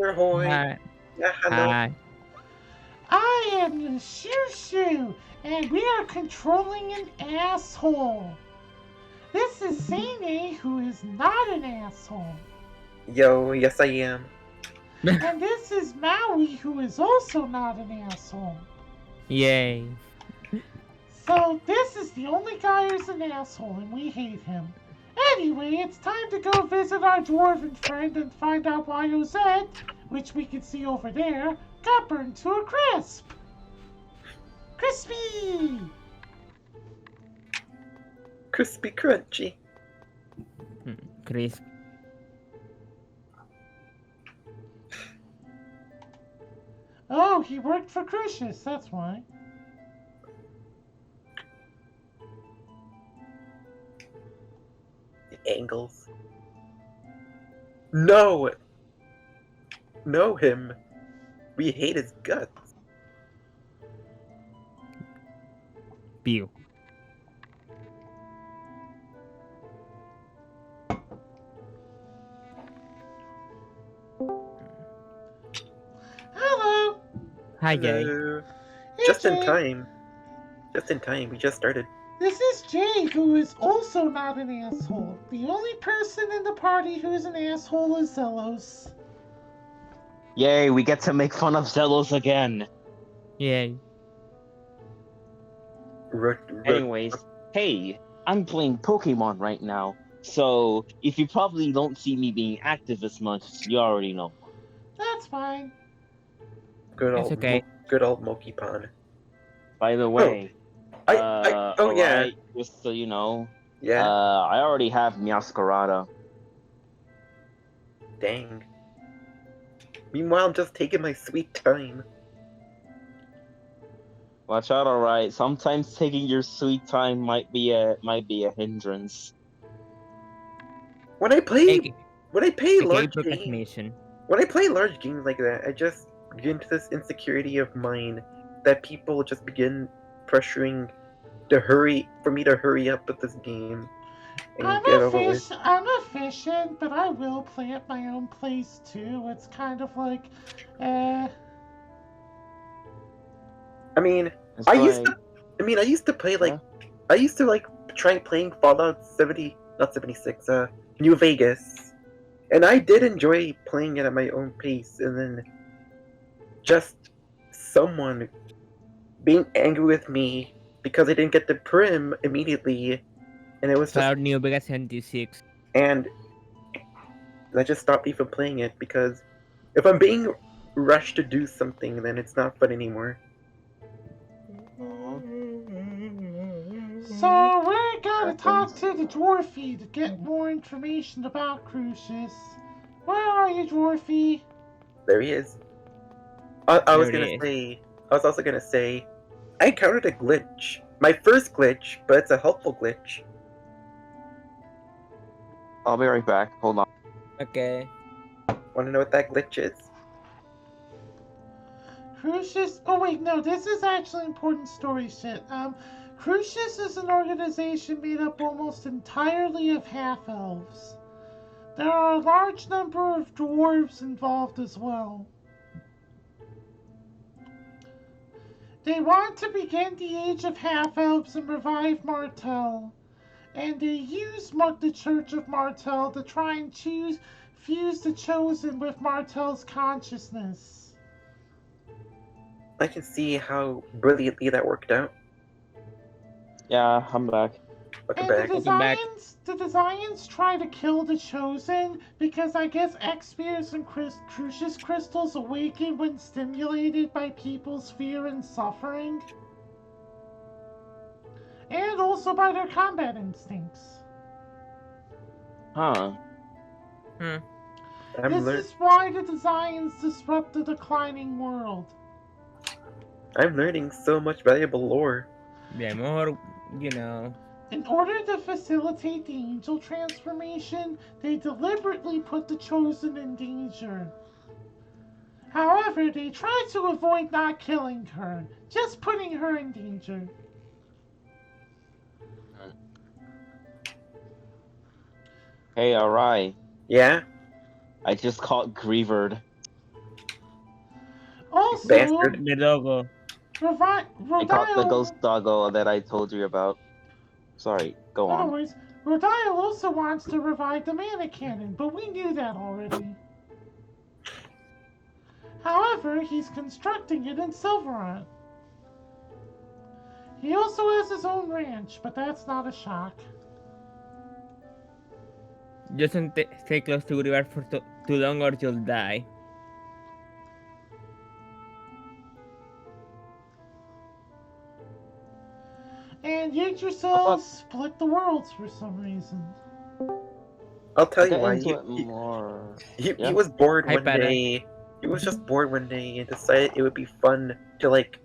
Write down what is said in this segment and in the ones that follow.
Symphoderp. Hi. Yeah, hello. Hi. I am the Shoo, and we are controlling an asshole. This is Sane, who is not an asshole. Yo, yes I am. And this is Maui, who is also not an asshole. Yay. So this is the only guy who's an asshole, and we hate him. Anyway, it's time to go visit our dwarven friend and find out why Ozette, which we can see over there, got burned to a crisp. Crispy! Crispy crunchy. Crisp. Oh, he worked for Crucius, that's why. The angles. No! Know him. We hate his guts. Pew. Hello! Hi, Jay. Hello. Hey, Just in Jay. time. Just in time. We just started. This is Jay, who is also not an asshole. The only person in the party who is an asshole is Zelos. Yay, we get to make fun of Zelos again. Yay. Anyways, hey, I'm playing Pokemon right now, so if you probably don't see me being active as much, you already know. That's fine. Good It's old, okay. good old Moki Pond. By the way, Oh yeah. alright, just so you know, Yeah. I already have Meowscarada. Dang. Meanwhile, I'm just taking my sweet time. Watch out, alright. Sometimes taking your sweet time might be a hindrance. When I play AK, large games, procrastination. when I play large games like that, I just get into this insecurity of mine that people just begin pressuring for me to hurry up with this game and get over with. I'm efficient, but I will play at my own pace too. It's kind of like, eh. I mean, It's I like, used to play like, huh? I used to like try playing Fallout 70, not 76, New Vegas, and I did enjoy playing it at my own pace. And then just someone being angry with me because I didn't get the prim immediately, and it was just, Cloud New Vegas 76. and I just stopped even playing it because if I'm being rushed to do something, then it's not fun anymore. Aw. So we're gonna talk to the Dwarfy to get more information about Crucius. Where are you, Dwarfy? There he is. I There was it gonna is. say, I was also gonna say, I encountered a glitch. My first glitch, but it's a helpful glitch. I'll be right back. Hold on. Okay. Want to know what that glitch is? Crucius. Oh wait, no, this is actually important story shit. Crucius is an organization made up almost entirely of half-elves. There are a large number of dwarves involved as well. They want to begin the age of half-elves and revive Martell. And they use the Church of Martell to try and fuse the Chosen with Martell's consciousness. I can see how brilliantly that worked out. Yeah, I'm back. Welcome And back. the Designs try to kill the Chosen because I guess X-Spears and Crucius crystals awaken when stimulated by people's fear and suffering. And also by their combat instincts. Huh. This is why the Designs disrupt the declining world. I'm learning so much valuable lore. Yeah, more, you know. In order to facilitate the angel transformation, they deliberately put the Chosen in danger. However, they try to avoid not killing her, just putting her in danger. Hey, alright. Yeah? I just caught Grievered. Also, Bastard. The logo. I caught the ghost doggo that I told you about. Sorry, go on. Otherwise, Rodile also wants to revive the mana cannon, but we knew that already. However, he's constructing it in Silverant. He also has his own ranch, but that's not a shock. Just don't stay close to river for too long or you'll die. And Yggdrasil split the worlds for some reason. I'll tell I'll you get why. into it more. He Yeah. was bored Hi, one Panda. day. He was just bored one day and decided it would be fun to like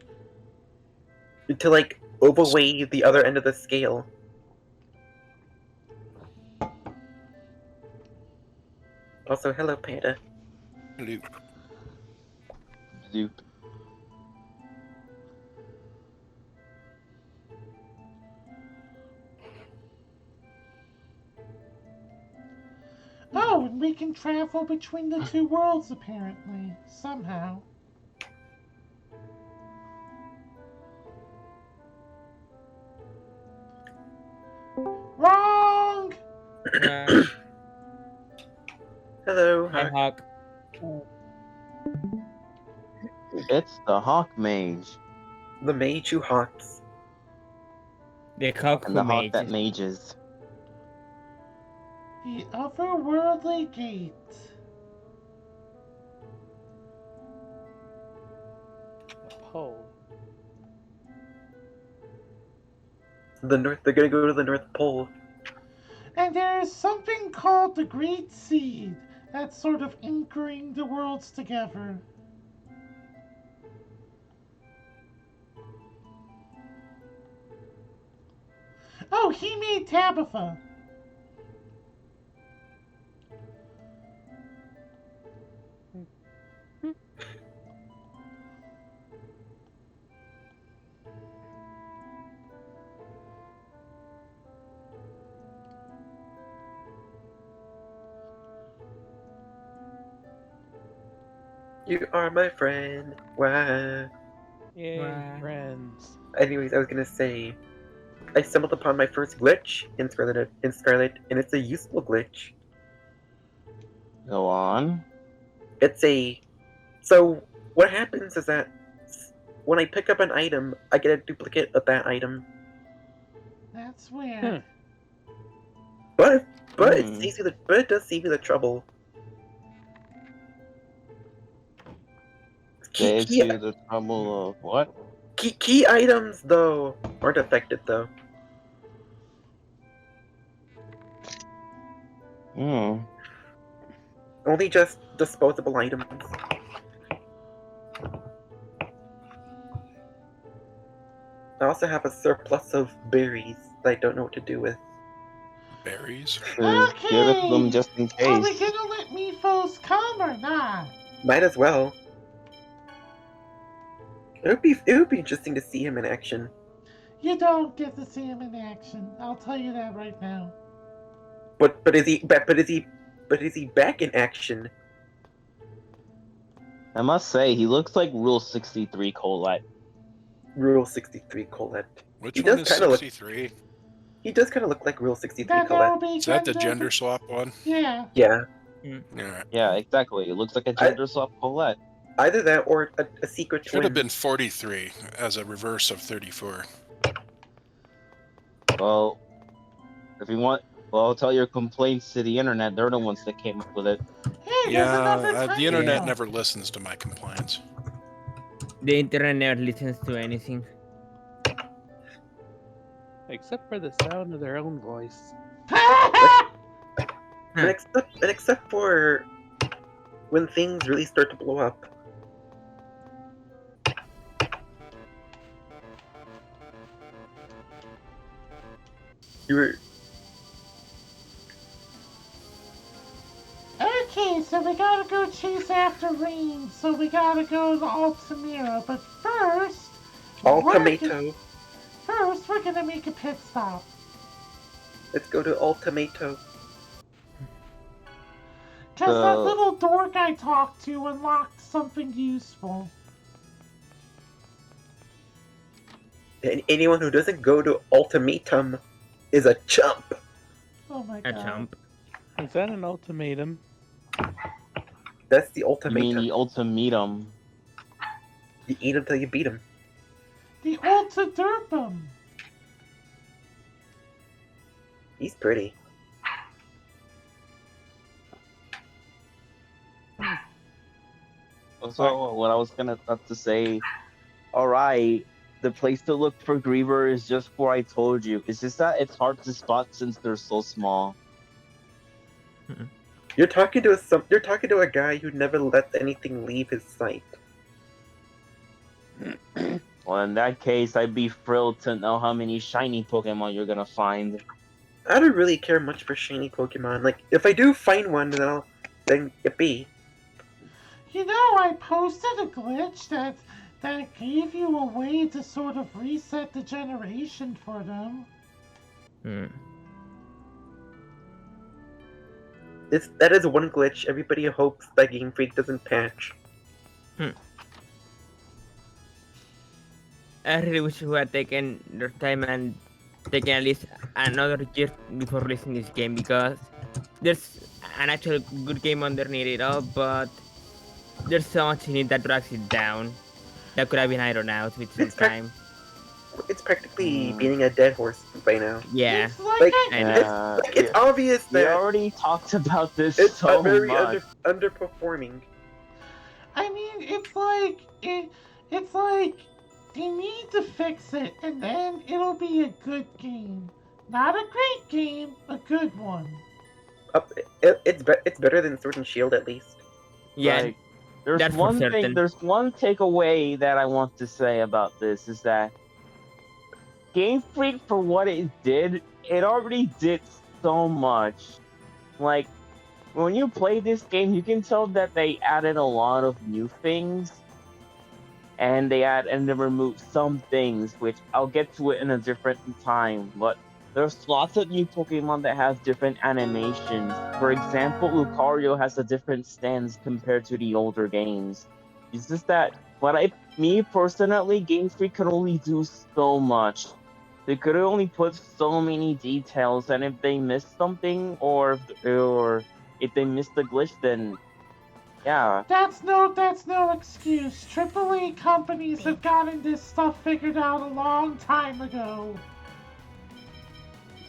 overweigh the other end of the scale. Also, hello, Panda. Zoop. Oh, and we can travel between the two worlds apparently, somehow. Wrong! Hello, Hi, Hawk. Hawk. It's the Hawk Mage. The mage who hawks. The Hawk And who the Hawk made that it. mages. The otherworldly gate. Pole. They're gonna go to the North Pole. And there is something called the Great Seed that's sort of anchoring the worlds together. Oh, he made Tabitha. You are my friend. Wow. Yay, Wow. friends. Anyways, I was gonna say, I stumbled upon my first glitch in Scarlet, and it's a useful glitch. Go on. So what happens is that when I pick up an item, I get a duplicate of that item. That's weird. But Hmm. it does save you the trouble. Saves you the trouble of what? Key items though aren't affected though. Hmm. Only just disposable items. I also have a surplus of berries that I don't know what to do with. Berries? Just get rid of them just in Are we case. gonna let Mephos come or not? Might as well. It would be interesting to see him in action. You don't get to see him in action. I'll tell you that right now. But is he back in action? I must say, he looks like Rule 63 Colette. Rule 63 Colette. Which He one does is kinda look- 63? He does kind of look like Rule 63 That Colette. will be Is that the gender- gender swap one? Yeah. Yeah, Yeah. Yeah, exactly. It looks like a gender swap Colette. either that or a secret Should have twin. been 43 as a reverse of 34. Well, if you want, well, I'll tell your complaints to the internet. They're the ones that came up with it. Hey, there's another Yeah, tiny the internet one. never listens to my complaints. The internet never listens to anything. Except for the sound of their own voice. And except for when things really start to blow up. You were Okay, so we gotta go chase after Rain, so we gotta go to Altamira, but first... all we're tomato. First, we're gonna make a pit stop. Let's go to all tomato. Cause that little dork I talked to unlocked something useful. And anyone who doesn't go to Ultimatum is a chump. Oh my A god. chump. Is that an ultimatum? That's the You mean ultimatum. the ultimatum? You eat him till you beat him. The Ultiderpum. He's pretty. So what I was gonna have to say, alright, the place to look for Griever is just where I told you. It's just that it's hard to spot since they're so small. You're talking to a guy who never lets anything leave his sight. Well, in that case, I'd be thrilled to know how many shiny Pokemon you're gonna find. I don't really care much for shiny Pokemon. Like, if I do find one, then it be. You know, I posted a glitch that gave you a way to sort of reset the generation for them. Hmm. That is one glitch everybody hopes that Game Freak doesn't patch. I really wish we had taken their time and taken at least another year before releasing this game, because there's an actual good game underneath it all, but there's so much in it that drags it down. That could have been ironed out with some It's prac- time. It's practically beating a dead horse by now. Yeah. It's like, Like, I know. It's obvious We that already talked about this it's so very much. underperforming. I mean, it's like they need to fix it, and then it'll be a good game. Not a great game, a good one. It's better than Sword and Shield at least. Yeah. Like, there's that's for one thing. certain. There's one takeaway that I want to say about this is that Game Freak, for what it did, it already did so much. Like, when you play this game, you can tell that they added a lot of new things, and they removed some things, which I'll get to it in a different time. But there's lots of new Pokemon that have different animations. For example, Lucario has a different stance compared to the older games. It's just that me personally, Game Freak could only do so much. They could only put so many details, and if they missed something, or if they missed a glitch, then yeah. That's no excuse. AAA companies have gotten this stuff figured out a long time ago.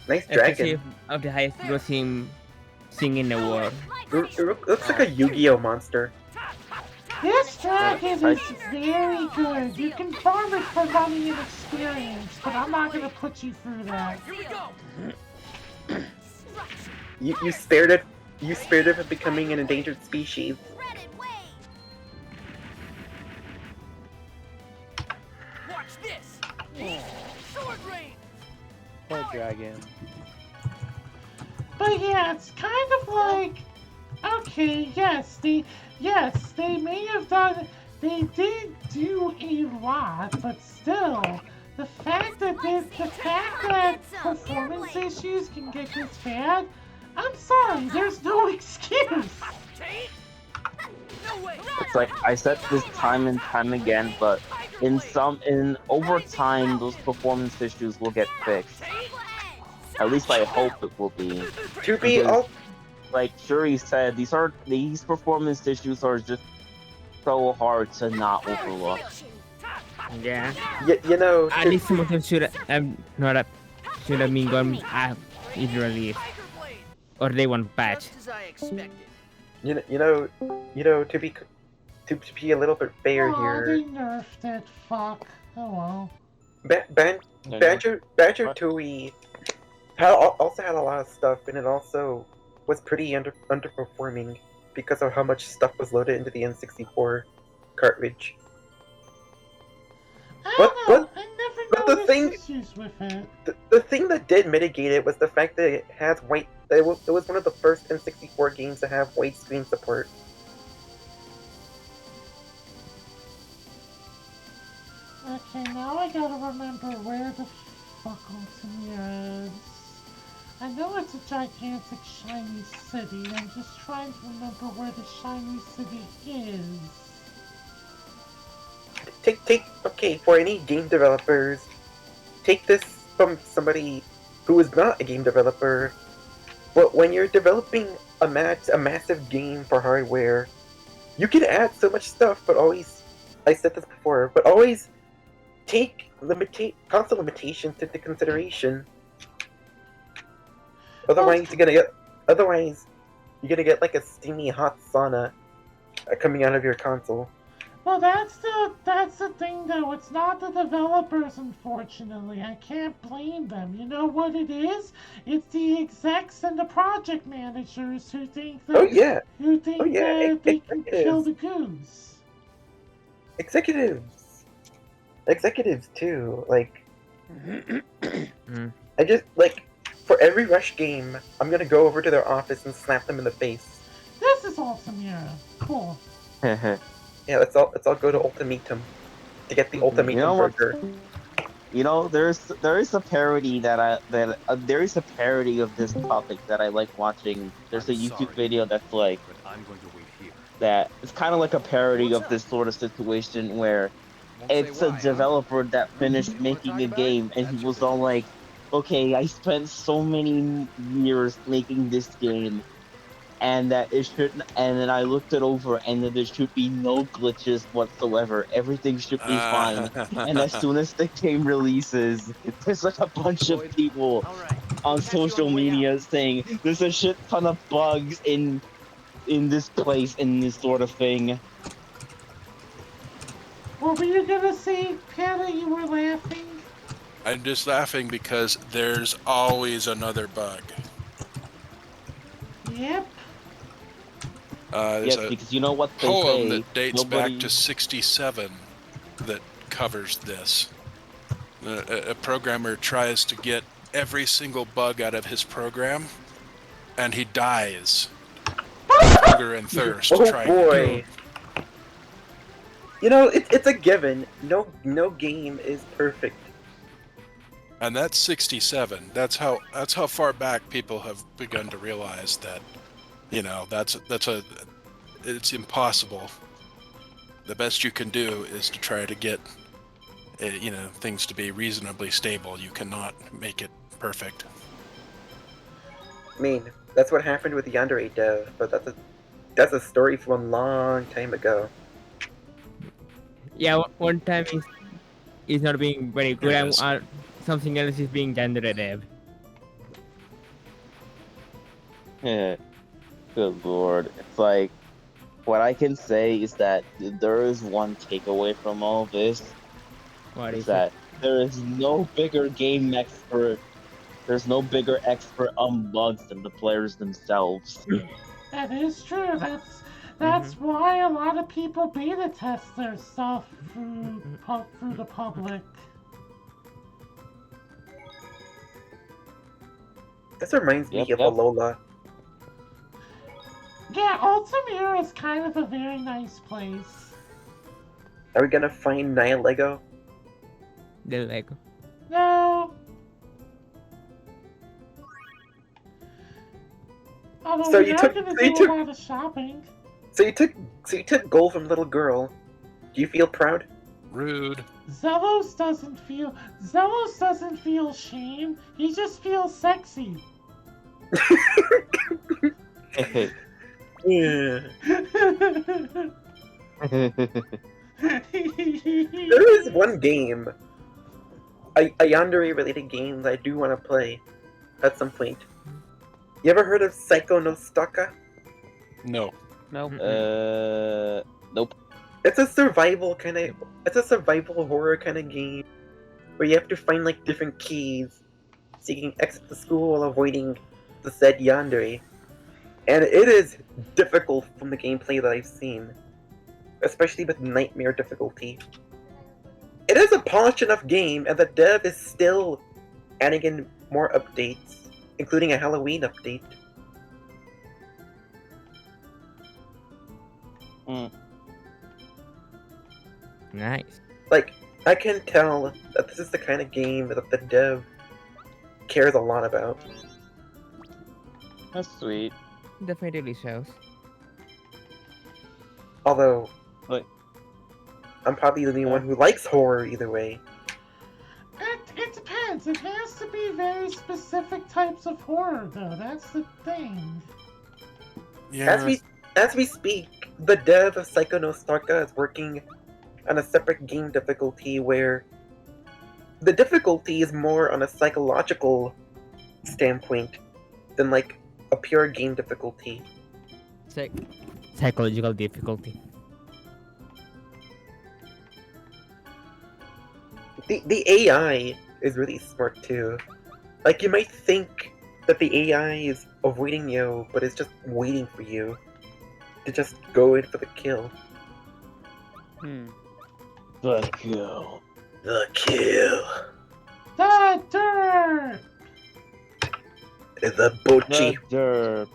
Nice Especially dragon. of the highest grossing thing in the world. It looks like a Yu-Gi-Oh monster. This dragon is very good. You can farm it for money and experience, but I'm not gonna put you through that. You spared it. You spared it from becoming an endangered species. Watch this. Sword rain. Poor dragon. But yeah, it's kind of like, okay, they may have done, they did do a lot, but still, the fact that performance issues can get this bad, I'm sorry, there's no excuse. It's like I said this time and time again, but over time, those performance issues will get fixed. At least I hope it will be. To be Because, like Shuri said, these performance issues are just so hard to not overlook. Yeah. you know, At least some of them should have been gone if released, or they won't patch. Just as I expected. you know, to be a little bit fair Aw, here. they nerfed it, fuck. Oh well. Banjo Tooie also had a lot of stuff, and it also was pretty underperforming because of how much stuff was loaded into the N64 cartridge. I But- don't know, but- I never but the noticed thing- issues with it. The thing that did mitigate it was the fact that it has white. It was one of the first N64 games to have widescreen support. Okay, now I gotta remember where the fuck Altamira is. I know it's a gigantic shiny city. I'm just trying to remember where the shiny city is. Okay, for any game developers take this from somebody who is not a game developer. But when you're developing a massive game for hardware, you can add so much stuff, but always, I said this before, but always take console limitations into consideration. Otherwise, you're gonna get like a steamy hot sauna coming out of your console. Well, that's the thing, though. It's not the developers, unfortunately. I can't blame them. You know what it is? It's the execs and the project managers who think that Oh yeah, that they can kill the goose. executives too. Like, Mm. I just like for every Rush game, I'm gonna go over to their office and slap them in the face. This is Altamira. Cool. Yeah, let's all go to Ultimatum to get the Ultimatum You know what? burger. You know, there is a parody there is a parody of this topic that I like watching. There's a YouTube video that's like But I'm going to wait here. that. It's kind of like a parody What's of this sort of situation where Won't say it's a why, huh? developer that finished You wanna making talk a about it? game and That's he your was all like, okay, I spent so many years making this game and that it shouldn't, and then I looked it over and then there should be no glitches whatsoever. Everything should be fine. And as soon as the game releases, there's like a bunch of people All right. on Catch you on social the way media out. saying there's a shit ton of bugs in this place in this sort of thing. What were you gonna say, Panda? You were laughing? I'm just laughing because there's always another bug. Yep. There's Yes, a because you know what they poem say. that dates nobody... back to '67 that covers this. A programmer tries to get every single bug out of his program, and he dies of hunger and thirst Oh trying to do boy. it. You know, it's a given. No game is perfect. And that's '67. That's how far back people have begun to realize that, you know, it's impossible. The best you can do is to try to get, you know, things to be reasonably stable. You cannot make it perfect. I mean, that's what happened with the Yandere dev, but that's a story from a long time ago. Yeah, one time is not being very good, There and it is. something else is being generative. Good lord. It's like, what I can say is that there is one takeaway from all this, What is is that there is no bigger game expert, there's no bigger expert on bugs than the players themselves. That is true. That's why a lot of people beta test their stuff through the public. This reminds me Yep, of Alola. Yeah, Altamira is kind of a very nice place. Are we gonna find Nihilego? the Lego? No. Although So we you are took- gonna so do you a took- lot of shopping. So you took gold from Little Girl. Do you feel proud? Rude. Zelos doesn't feel shame. He just feels sexy. Yeah. There There is one game, a Yandere related game that I do want to play at some point. You ever heard of Psycho no Staka? No. Nope. Nope. It's a survival horror kind of game where you have to find like different keys so you can exit the school while avoiding the said Yandere. And it is difficult from the gameplay that I've seen, especially with nightmare difficulty. It is a polished enough game, and the dev is still adding in more updates, including a Halloween update. Nice. Like, I can tell that this is the kind of game that the dev cares a lot about. That's sweet. Definitely shows. Although, Wait. I'm probably the only one who likes horror either way. It depends. depends. It has to be very specific types of horror, though. That's the thing. Yeah. As we speak, the dev of Psychonostalgia is working on a separate game difficulty where the difficulty is more on a psychological standpoint than like a pure game difficulty. Psychological difficulty. The AI is really smart too. Like you might think that the AI is avoiding you, but it's just waiting for you to just go in for the kill. The kill. The kill. The dirt! The Bochi. The derp.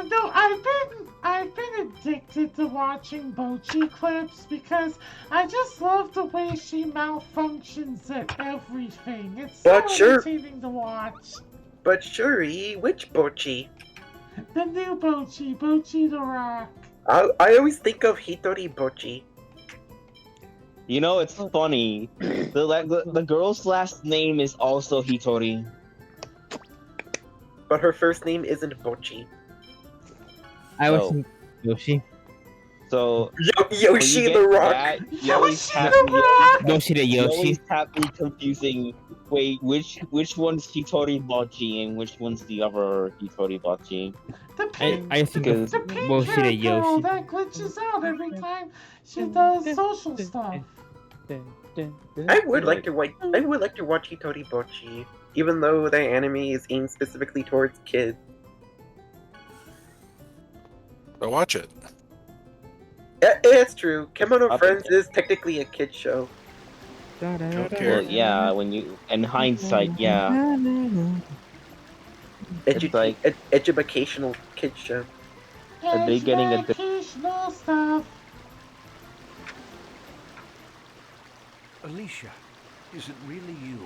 No, I've been addicted to watching Bochi clips because I just love the way she malfunctions at everything. It's so But sure- entertaining to watch. But Shuri, which Bochi? The new Bochi, Bochi the Rock. I always think of Hitori Bochi. You know, it's funny. The girl's last name is also Hitori. But her first name isn't Bochi. I was Oh. in Yoshi. So Yoshi when you the get Rock. that, you always Yoshi have the me- Rock! Yoshi the you Yoshi. always have me confusing. Wait, which one's Hitori Bachi and which one's the other Hitori Bachi? The pink, I think of the pink Yoshi the haired girl Yoshi. that glitches out every time she does social stuff. I would like to watch Hitori Bochi, even though the anime is aimed specifically towards kids. But watch it. It's true. Kemono I'll Friends take is technically a kid show. Don't care. Well, yeah, when you in hindsight, yeah. It's like- Educational kid show. Are they getting a- Educational stuff. Alicia, is it really you?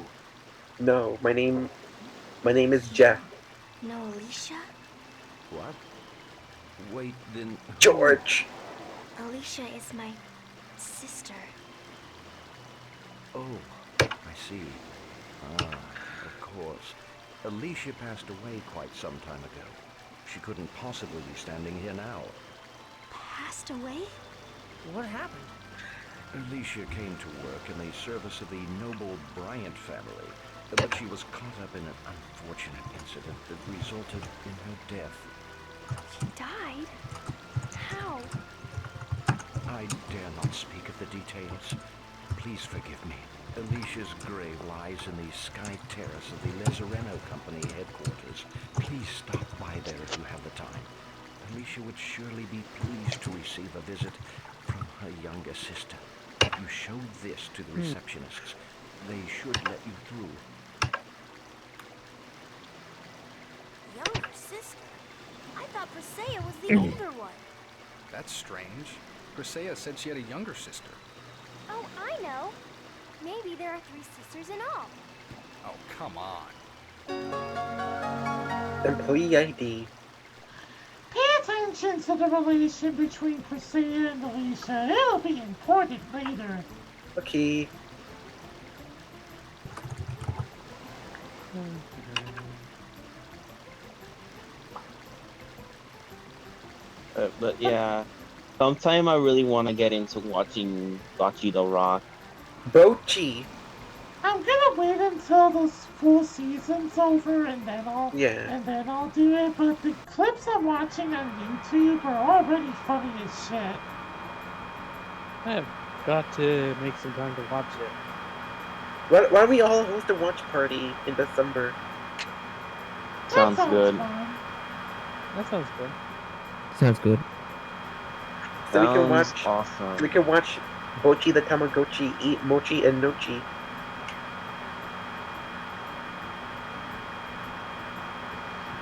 No, my name is Jeff. No, Alicia? What? Wait, then. George. Alicia is my sister. Oh, I see. Ah, of course. Alicia passed away quite some time ago. She couldn't possibly be standing here now. Passed away? What happened? Alicia came to work in the service of the noble Bryant family, but she was caught up in an unfortunate incident that resulted in her death. She died? How? I dare not speak of the details. Please forgive me. Alicia's grave lies in the sky terrace of the Lazzareno Company headquarters. Please stop by there if you have the time. Alicia would surely be pleased to receive a visit from her younger sister. You show this to the receptionists. They should let you through. Younger sister? I thought Presea was the older one. That's strange. Presea said she had a younger sister. Oh, I know. Maybe there are 3 sisters in all. Oh, come on. Employee ID. Pay attention to the relation between Presea and Alicia. It'll be important later. Okay. But yeah, sometime I really want to get into watching Bachi the Rock. Bochi. I'm gonna wait until the full season's over and then I'll do it. But the clips I'm watching on YouTube are already funny as shit. I've got to make some time to watch it. Why don't we all host a watch party in December? Sounds good. Fun. That sounds good. Sounds good. So we can Sounds watch. awesome. We can watch Bochi the Tamagotchi eat mochi and nochi.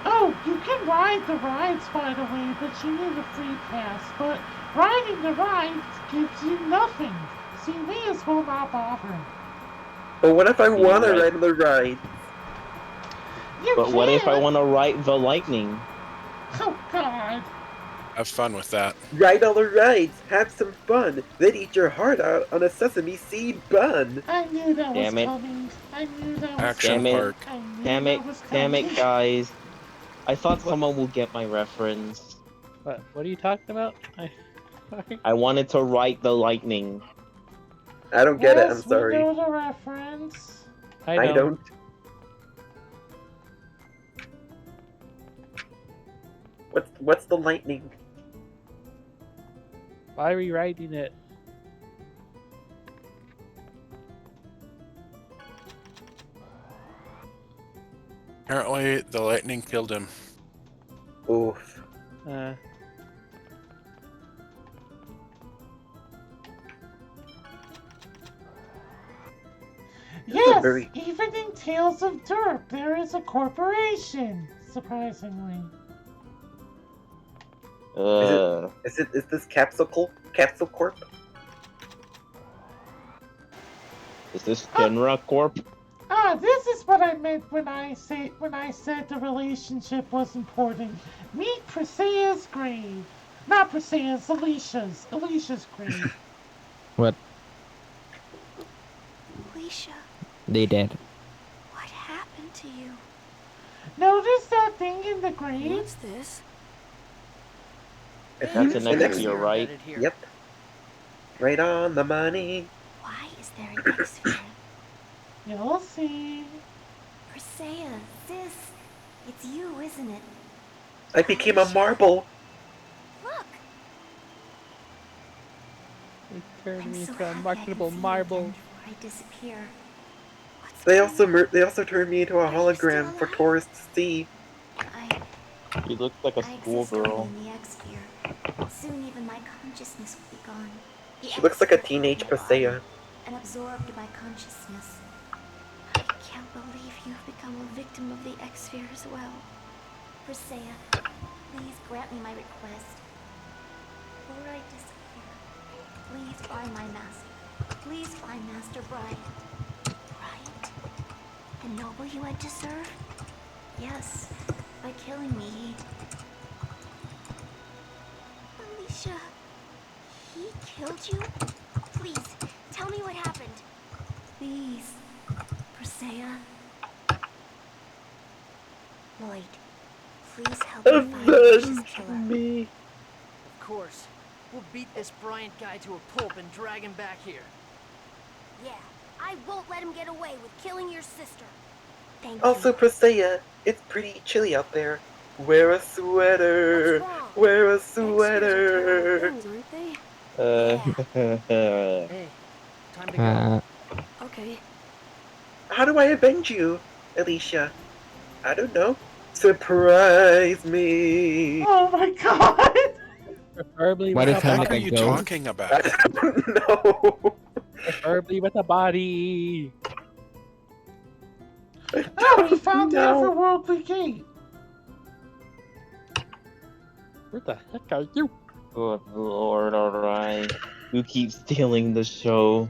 Oh, you can ride the rides, by the way, but you need a free pass. But riding the rides gives you nothing, so you may as well not bother. But what if I want to right. ride the ride? You But what if I can. want to ride the lightning? Oh God! Have fun with that. Ride all the rides, have some fun, then eat your heart out on a sesame seed bun. I knew that was Damn it. coming. I knew that was Action Damn it. coming. Park. I knew Damn it. that was Damn coming. it, guys. I thought What? someone would get my reference. What are you talking about? I wanted to ride the lightning. I don't get it, I'm Yes, we sorry. know the reference. I don't. What's the lightning? Why are we riding it? Apparently, the lightning killed him. Oof. Yes, very- even in Tales of Derp, there is a corporation. Surprisingly. Is this Capsule Corp? Is this Genra Corp? This is what I meant when I said the relationship was important. Meet Presea's grave. Not Presea's, Alicia's. Alicia's grave. What? Alicia, They did. what happened to you? Notice that thing in the grave? What's this? That's an X-sphere, right? Yep. Right on the money. Why is there an X-sphere? You'll see. Presea, sis, it's you, isn't it? I became a marble. Look, It turned I'm me so into a happy I marketable can see you marble. again before I disappear. What's They also turned me into a Are you still hologram for alive? tourists to see. You look like a I exist only schoolgirl. in the X-sphere. Soon even my consciousness will be gone. The She looks like a X-sphere teenage took my body Presea. and absorbed my consciousness. I can't believe you've become a victim of the X-sphere as well. Presea, please grant me my request. Before I disappear, please find my master. Please find Master Bryant. Bryant? The noble you had to serve? Yes, by killing me, he... Alicia, he killed you? Please, tell me what happened. Please, Presea. Lloyd, please help me find Alicia's killer. Me. Of course. We'll beat this Bryant guy to a pulp and drag him back here. Yeah, I won't let him get away with killing your sister. Thank Also, you. Presea, it's pretty chilly out there. Wear a sweater. What's wrong? Wear a X-spheres are terrible sweater. things, aren't they? Hey, time to go. Okay. How do I avenge you, Alicia? I don't know. Surprise me. Oh my god! Preferably What with is a happening? What are body. you Ghost? talking I about? don't know. Preferably with a body. Oh, we found the No. otherworldly gate. Where the heck are you? Good lord, alright. You keep stealing the show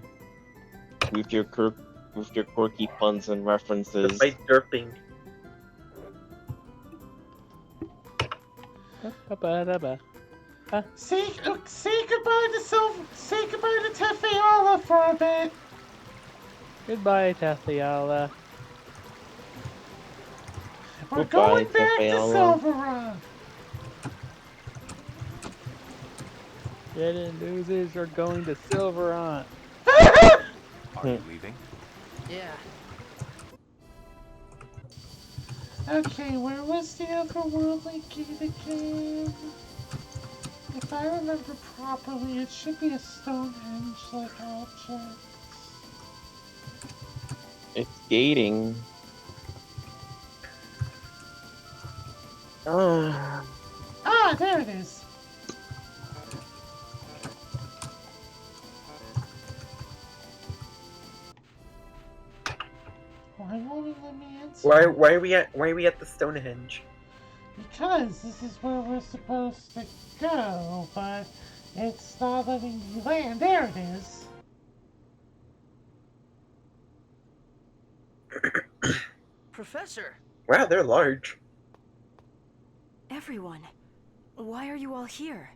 with your quirky puns and references. By derping. Ba-ba-da-ba. Say goodbye to Tefeala for a bit. Goodbye, Tathiala. We're Goodbye, going back to Tefeala. Silverrun. Dead and losers are going to Silverrun. Are you leaving? Yeah. Okay, where was the otherworldly gate again? If I remember properly, it should be a Stonehenge-like object. It's gating. Oh. Ah, there it is. Why won't it let me answer? Why are we at the Stonehenge? Because this is where we're supposed to go, but it's not letting me land. There it is. Professor! Wow, they're large. Everyone, Why are you all here?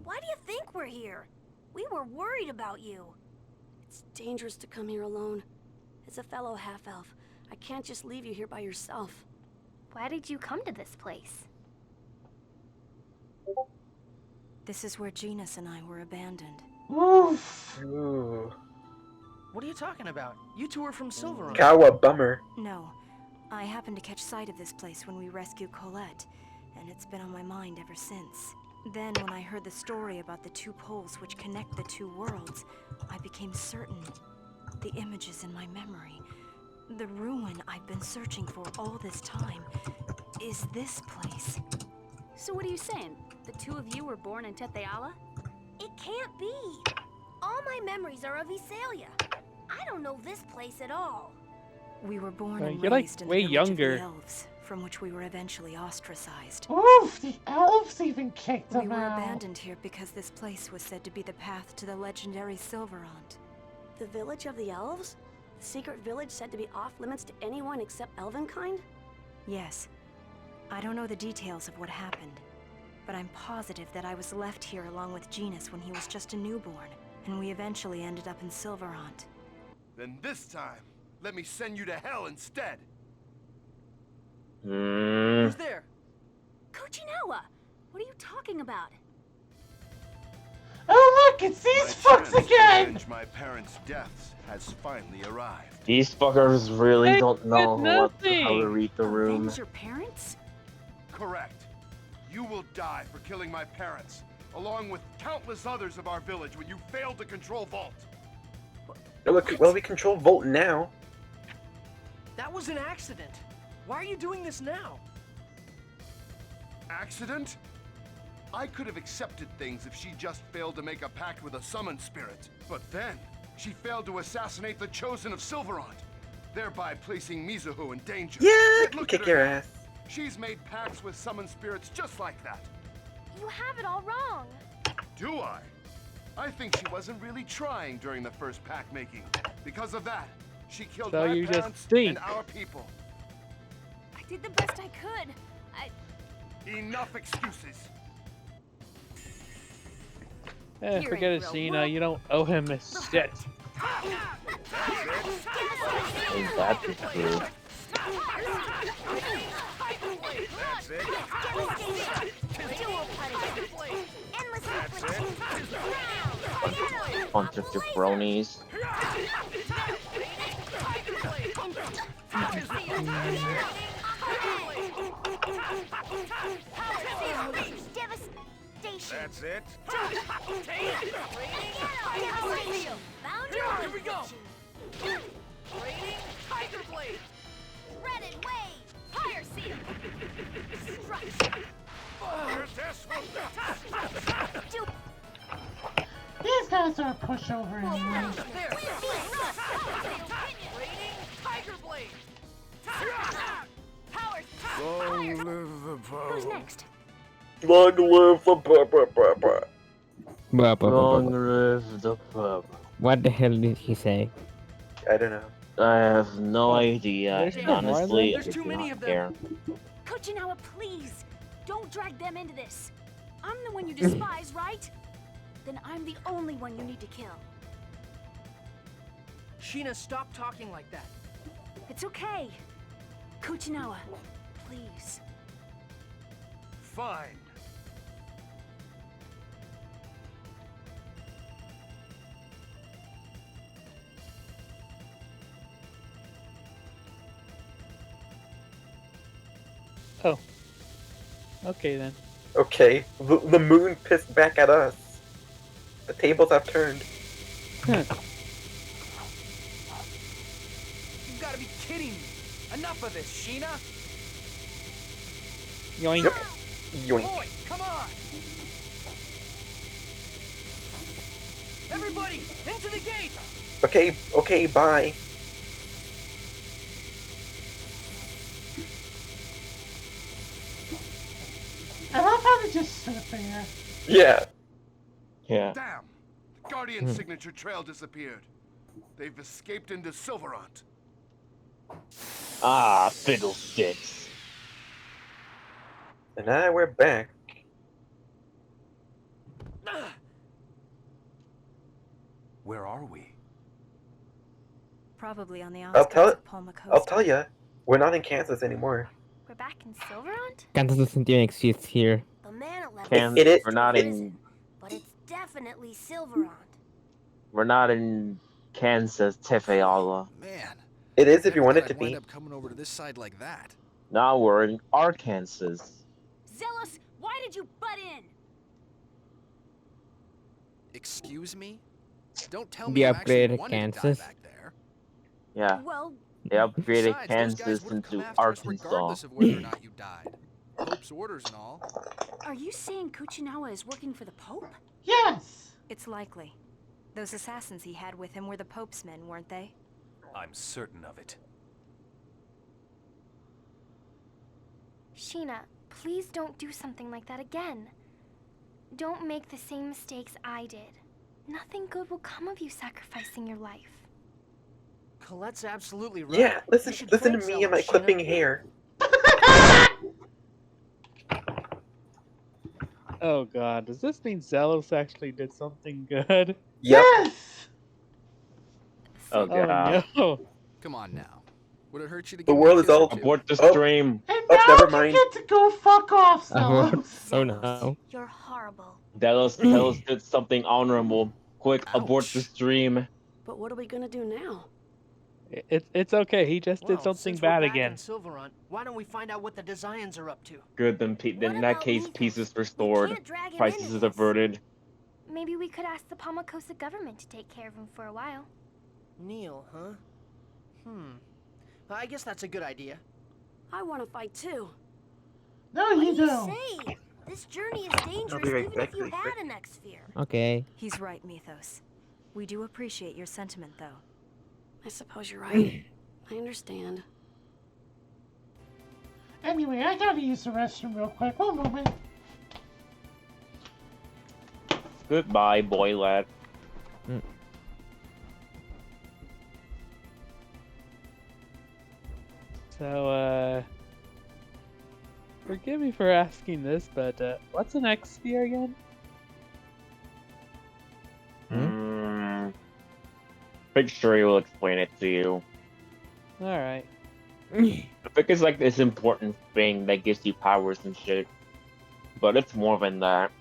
Why do you think we're here? We were worried about you. It's dangerous to come here alone. As a fellow half-elf, I can't just leave you here by yourself. Why did you come to this place? This is where Genus and I were abandoned. Oof. Ooh. What are you talking about? You two are from Silverrun. Kawa bummer. No. I happened to catch sight of this place when we rescued Colette, and it's been on my mind ever since. Then, when I heard the story about the two poles which connect the two worlds, I became certain. The images in my memory, the ruin I've been searching for all this time, is this place. So what are you saying? The two of you were born in Tetheala? It can't be! All my memories are of Iselia. I don't know this place at all. We were born and You're like raised in way the village younger. of the elves, from which we were eventually ostracized. Oof, the elves even kicked We them were out. abandoned here because this place was said to be the path to the legendary Silverrun. The village of the elves? The secret village said to be off-limits to anyone except elvenkind? Yes. I don't know the details of what happened, but I'm positive that I was left here along with Genus when he was just a newborn, and we eventually ended up in Silverrun. Then this time, let me send you to hell instead. Who's there? Kuchinawa! What are you talking about? Oh look, it's these fucks chance to again! avenge my parents' deaths has finally arrived. These fuckers really They don't know did how to nothing. read the room. Avenge your parents? Correct. You will die for killing my parents, along with countless others of our village when you failed to control Vault. Oh, look, well, we control Volt now. That was an accident. Why are you doing this now? Accident? I could have accepted things if she just failed to make a pact with a summon spirit. But then, she failed to assassinate the Chosen of Silverrun, thereby placing Mizuho in danger. Yeah, Yet can look kick at your her. ass. She's made pacts with summon spirits just like that. You have it all wrong. Do I? I think she wasn't really trying during the first pact making. Because of that, she killed So my you just parents think. and our people. I did the best I could. Enough excuses. Eh, You're forget in it, real Cena. work. You don't owe him a shit. Ain't that the truth? That's it. Bunch of jabronis. That's it. Here we go. Raining Tiger Blade. Red and wave. Fire seal. These guys are a pushover anyway. There. Raining Tiger Blade. Power. Long live the power. Who's next? Long live the Long live the pub. What the hell did he say? I don't know. I have no idea. There's And no more of them? honestly, I There's too do many not of them. care. Kuchinawa, please. Don't drag them into this. I'm the one you despise, right? Then I'm the only one you need to kill. Sheena, stop talking like that. It's okay. Kuchinawa, please. Fine. Oh. Okay then. Okay, the moon pissed back at us. The tables have turned. You've got to be kidding me. Enough of this, Sheena. Yoink. Yep. Yoink. Boy, come on. Everybody, into the gate. Okay, bye. I love how they just sit there. Yeah. Yeah. Damn. The Guardian signature trail disappeared. They've escaped into Silverrun. Ah, fiddlesticks. And now we're back. Where are we? Probably on the I'll outskirts of Palma Coast. I'll tell you, we're not in Kansas anymore. We're back in Silverant? Kansas doesn't even exist here. The man left Kansas, It is- we're not in. prison, but it's definitely Silverant. We're not in Kansas, Tefeala. Man, It is if you never want thought it to I'd wind be. up coming over to this side like that. Now we're in Arkansas. Zealous, why did you butt in? Excuse me? Don't tell The me I'm actually upgraded wanting to die Kansas. back there. Yeah, Well, they upgraded Besides, those guys Kansas would have come into after us Arkansas. regardless of whether or not you died. Pope's orders and all. are you saying Kuchinawa is working for the Pope? Yes! It's likely. Those assassins he had with him were the Pope's men, weren't they? I'm certain of it. Sheena, please don't do something like that again. Don't make the same mistakes I did. Nothing good will come of you sacrificing your life. Colette's absolutely right. Yeah, You listen should to thank me and my Zealous, clipping Sheena. hair. Oh god, does this mean Zealous actually did something good? Yep. Yes! Oh Oh god. no. Come on now. Would it hurt you to The give me world a is kiss or all- two? Abort the Oh. stream. And Oh, now never you mind. get to go fuck off, Oh, Zealous. oh no. You're horrible. Delos did something honorable. Quick, abort the Ouch. stream. But what are we gonna do now? It's okay, he just did Well, something since we're bad back again. in Silverant, why don't we find out what the Desians are up to? Good, then, What then in that about case, Mythos? peace is We restored. can't drag him Crisis into is this. averted. Maybe we could ask the Palmacosta government to take care of him for a while. Neil, huh? I guess that's a good idea. I want to fight too. No, What you do you don't. say? This journey is dangerous be right even back if you really had quick. an X-Sphere. Okay. He's right, Mythos. We do appreciate your sentiment, though. I suppose you're right. I understand. Anyway, I gotta use the restroom real quick. One moment. Goodbye, boy lad. So, forgive me for asking this, but, what's an X-Sphere again? Big Sherry will explain it to you. Alright. I think it's like this important thing that gives you powers and shit. But it's more than that.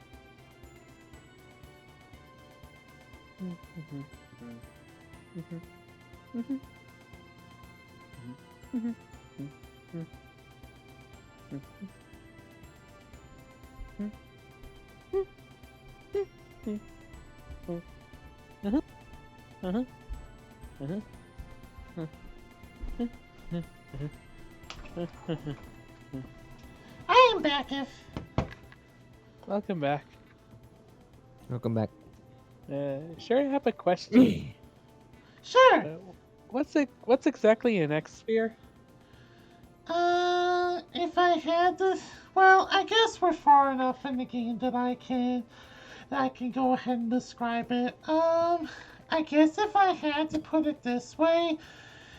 I am back if... Welcome back. Welcome back. Sure, I have a question. Sure. What's exactly an X-Sphere? If I had to... Well, I guess we're far enough in the game that I can go ahead and describe it. I guess if I had to put it this way,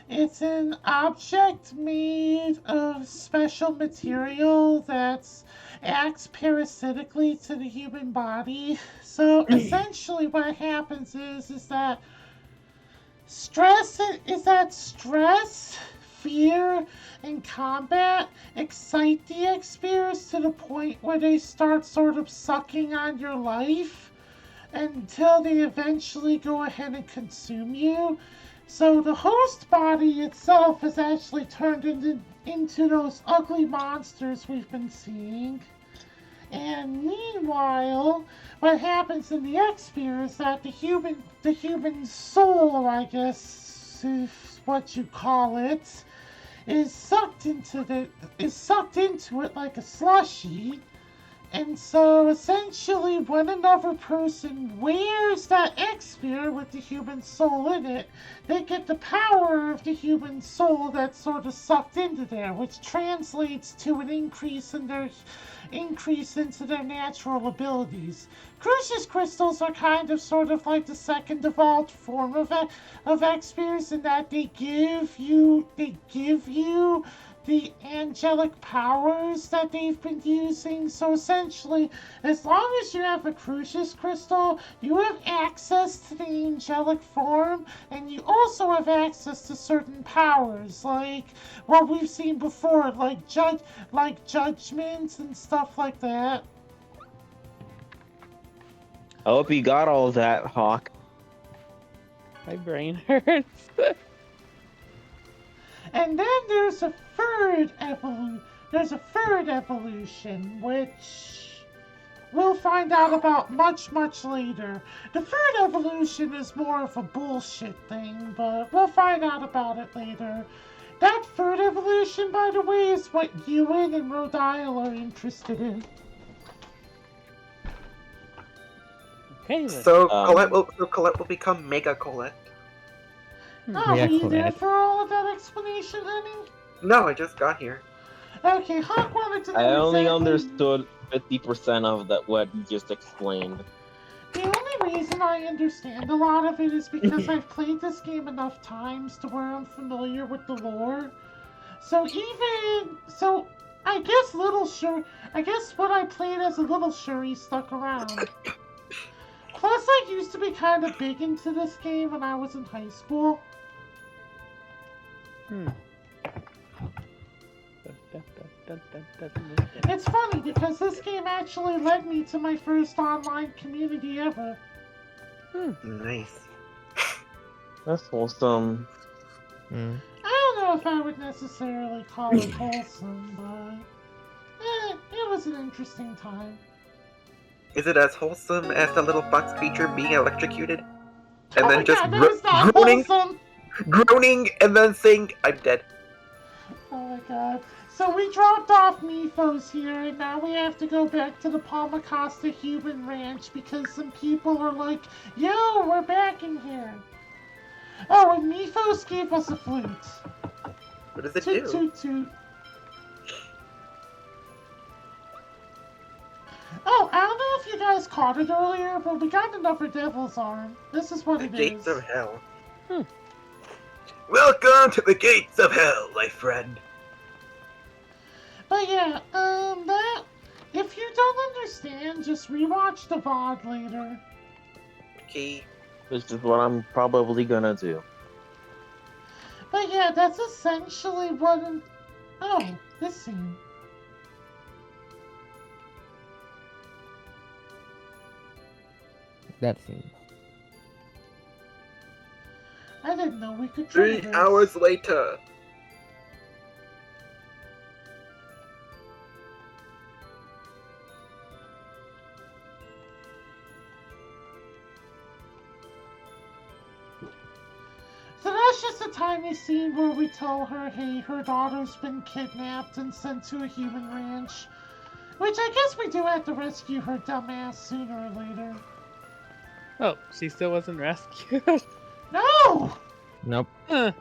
it's an object made of special material that acts parasitically to the human body. So essentially what happens is that stress, fear, and combat excite the X-Spheres to the point where they start sort of sucking on your life until they eventually go ahead and consume you. So the host body itself is actually turned into those ugly monsters we've been seeing. And meanwhile, what happens in the X-Sphere is that the human soul, I guess is what you call it, is sucked into it like a slushie. And so essentially when another person wears that X-Sphere with the human soul in it, they get the power of the human soul that's sort of sucked into there, which translates to an increase into their natural abilities. Crucius crystals are kind of sort of like the second evolved form of X-Spheres in that they give you the angelic powers that they've been using. So essentially, as long as you have a Crucius Crystal, you have access to the angelic form, and you also have access to certain powers, like what we've seen before, like judgments and stuff like that. I hope you got all that, Hawk. My brain hurts. And then there's a third evolution, which we'll find out about much later. The third evolution is more of a bullshit thing, but we'll find out about it later. That third evolution, by the way, is what Ewan and Rodile are interested in. Okay, So Colette will become Mega Colette. Oh, were you there for all of that explanation, honey? No, I just got here. Okay, Hawk wanted to know I only exactly... understood 50% of that what you just explained. The only reason I understand a lot of it is because I've played this game enough times to where I'm familiar with the lore. So I guess what I played as a little Shuri stuck around. Plus, I used to be kind of big into this game when I was in high school. It's funny because this game actually led me to my first online community ever. Nice. That's wholesome. I don't know if I would necessarily call it wholesome, but it was an interesting time. Is it as wholesome as the little fox creature being electrocuted? And then just groaning, and then saying, I'm dead. Oh my god. So we dropped off Mifos here, and now we have to go back to the Palmacosta Human Ranch because some people are like, yo, we're back in here. Oh, and Mifos gave us a flute. What does it toot, do? Toot, toot. Oh, I don't know if you guys caught it earlier, but we got another Devil's Arm. This is what it is. Gates of Hell. Welcome to the Gates of Hell, my friend. But yeah, if you don't understand, just rewatch the VOD later. Okay. Which is what I'm probably gonna do. But yeah, that's essentially what... Oh, this scene. That scene. I didn't know we could do 3 this. hours later. So that's just a tiny scene where we tell her, hey, her daughter's been kidnapped and sent to a human ranch. Which I guess we do have to rescue her dumbass sooner or later. Oh, she still wasn't rescued? No! Nope. I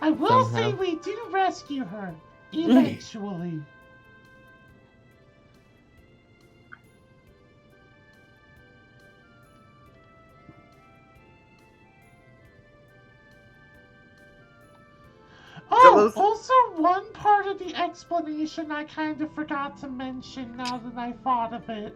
will Somehow. say we do rescue her. Eventually. Oh, also one part of the explanation I kind of forgot to mention now that I thought of it.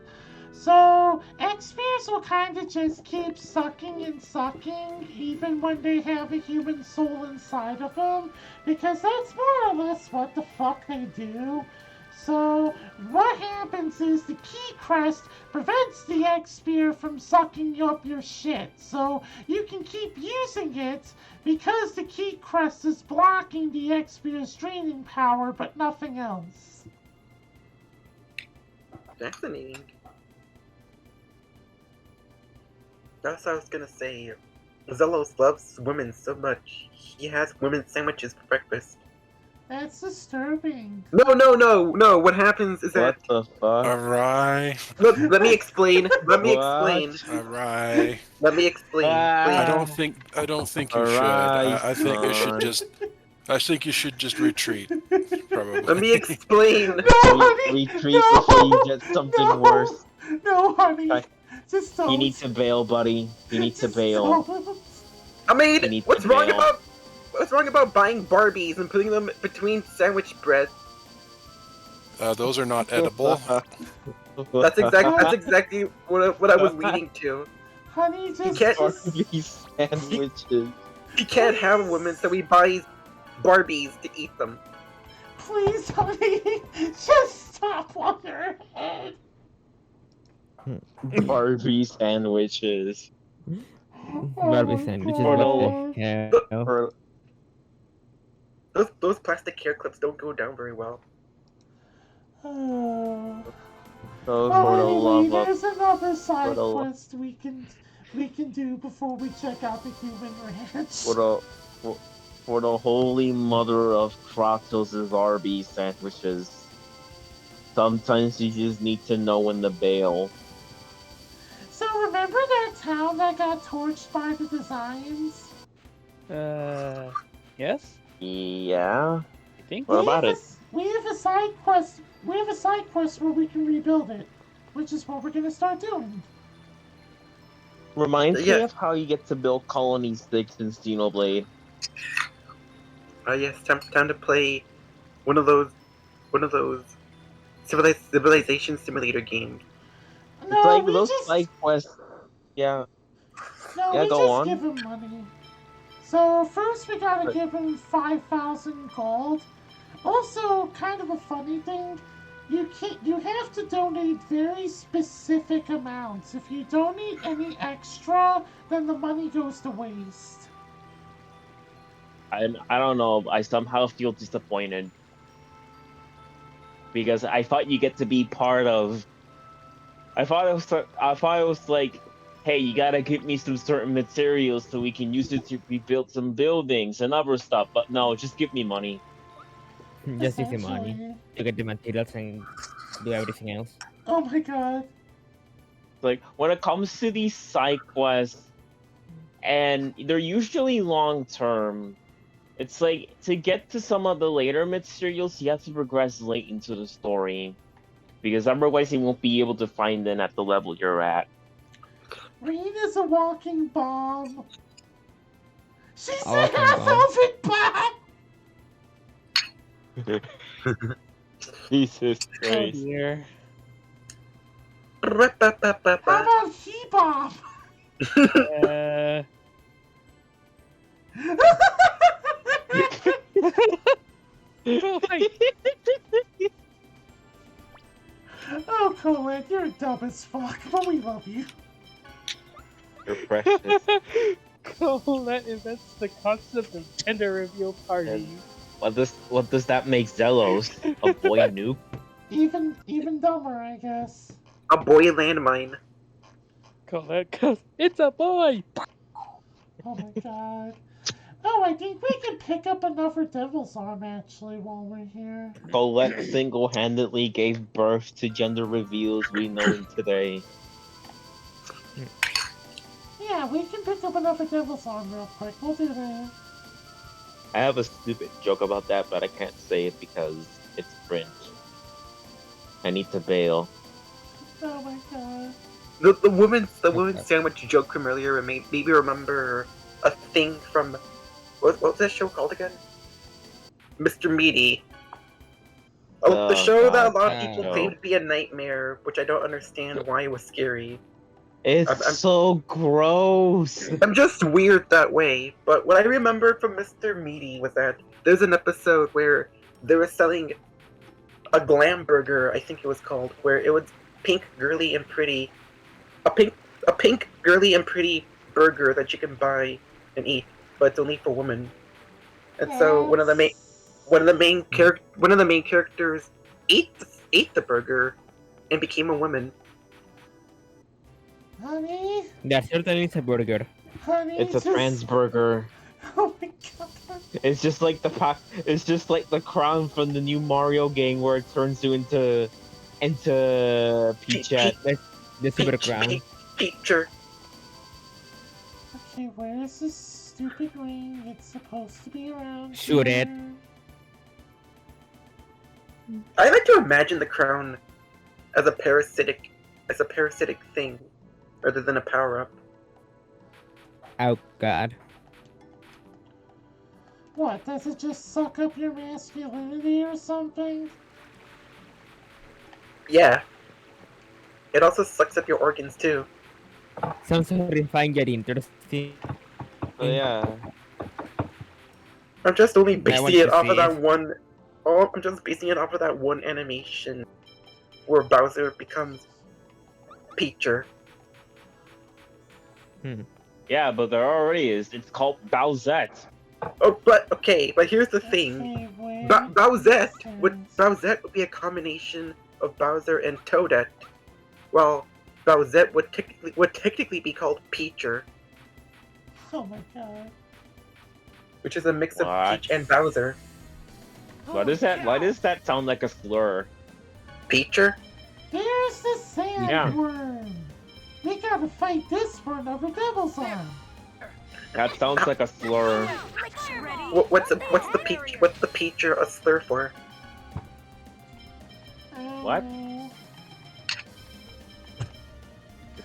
So, X-Spheres will kind of just keep sucking and sucking even when they have a human soul inside of them, because that's more or less what the fuck they do. So, what happens is the key crest prevents the X-Sphere from sucking up your shit, so you can keep using it because the key crest is blocking the X-Sphere's draining power, but nothing else. Fascinating. That's what I was gonna say. Zelos loves women so much. He has women's sandwiches for breakfast. That's disturbing. No. What happens is that... What the fuck? Alright. Look, let me explain. Let me explain. Alright. Let me explain. I don't think you should. I think you should just... I think you should just retreat. Probably. Let me explain. Retreat before you get something worse. No, honey. Just You need to bail, buddy. You need to bail. I mean, what's wrong was wrong about buying Barbies and putting them between sandwich bread. Those are not edible. That's exactly what I was leading to. Honey, He can't Barbie sandwiches. he can't have a woman, so he buys Barbies to eat them. Please, honey, just stop on your head. Barbie sandwiches. Barbie my sandwiches. For What the the hell? for Those plastic hair clips don't go down very well. Oh, for the anyway, love of there's another for side the quest we can do before we check out the human ranch. for the holy mother of Kratos' Barbie sandwiches. Sometimes you just need to know when to bail. So remember that town that got torched by the designs? Yes? Yeah. I think. What about it? We have a side quest. We have a side quest where we can rebuild it, which is what we're gonna start doing. Reminds me Yeah. of how you get to build Colony 6 in Xenoblade. Yes, time to play one of those civilization simulator games. It's No, like we those just side quests. Yeah. no, Yeah, we go just on. give him money. So first we gotta Right. give him 5,000 gold. Also, kind of a funny thing, you have to donate very specific amounts. If you donate any extra, then the money goes to waste. I don't know. I somehow feel disappointed because I thought you get to be part of. I thought it was like, hey, you gotta give me some certain materials so we can use it to rebuild some buildings and other stuff. But no, just give me money. Just use the money Essentially. to get the materials and do everything else. Oh my god. Like when it comes to these side quests, and they're usually long term. It's like to get to some of the later materials, you have to progress late into the story, because otherwise you won't be able to find them at the level you're at. Reed is a walking bomb. She's A a walking half-elfic bomb! Jesus Oh Christ. dear. How about he-bomb? Uh, oh my. Oh, Colette, you're dumb as fuck, but we love you. You're precious. Colette invents the concept of gender reveal party. What does that make Zelos? A boy noob? Even dumber, I guess. A boy landmine. Colette goes, it's a boy! Oh my god. Oh, I think we can pick up another Devil's Arm, actually, while we're here. Colette single-handedly gave birth to gender reveals we know today. Yeah, we can pick up another Devil's Arm real quick. We'll do that. I have a stupid joke about that, but I can't say it because it's cringe. I need to bail. Oh my god. The woman's sandwich joke from earlier made me remember a thing from what was that show called again? Mr. Meaty. Oh, the show that a lot of people claim to be a nightmare, which I don't understand why it was scary. It's so gross. I'm just weird that way, but what I remember from Mr. Meaty was that there's an episode where they were selling a glam burger, I think it was called, where it was pink, girly, and pretty. A pink, girly, and pretty burger that you can buy and eat, but it's only for women. And so one of the main characters ate the burger and became a woman. Honey? That certainly is a burger. Honey, It's a trans burger. Oh my god. It's just like the crown from the new Mario game where it turns you into Peachette. The super crown. Feature. Okay, where is this stupid ring? It's supposed to be around Shoot here. it. I like to imagine the crown as a parasitic thing, rather than a power up. Oh god. What, does it just suck up your masculinity or something? Yeah. It also sucks up your organs too. Sounds horrifying yet interesting. So yeah. I'm just only I basing want it to off see of that it. one. Oh, I'm just basing it off of that one animation where Bowser becomes Peacher. Yeah, but there already is. It's called Bowsette. Oh, but here's the thing. Okay, wait. Bowsette Nonsense. would be a combination of Bowser and Toadette. Well, Bowsette would technically be called Peacher, Oh my god. which is a mix of What? Peach and Bowser. Why does that sound like a slur? Peacher? There's the sandworm! We gotta fight this for another Devil's Arm! That sounds like a slur. What's the Peacher a slur for? What?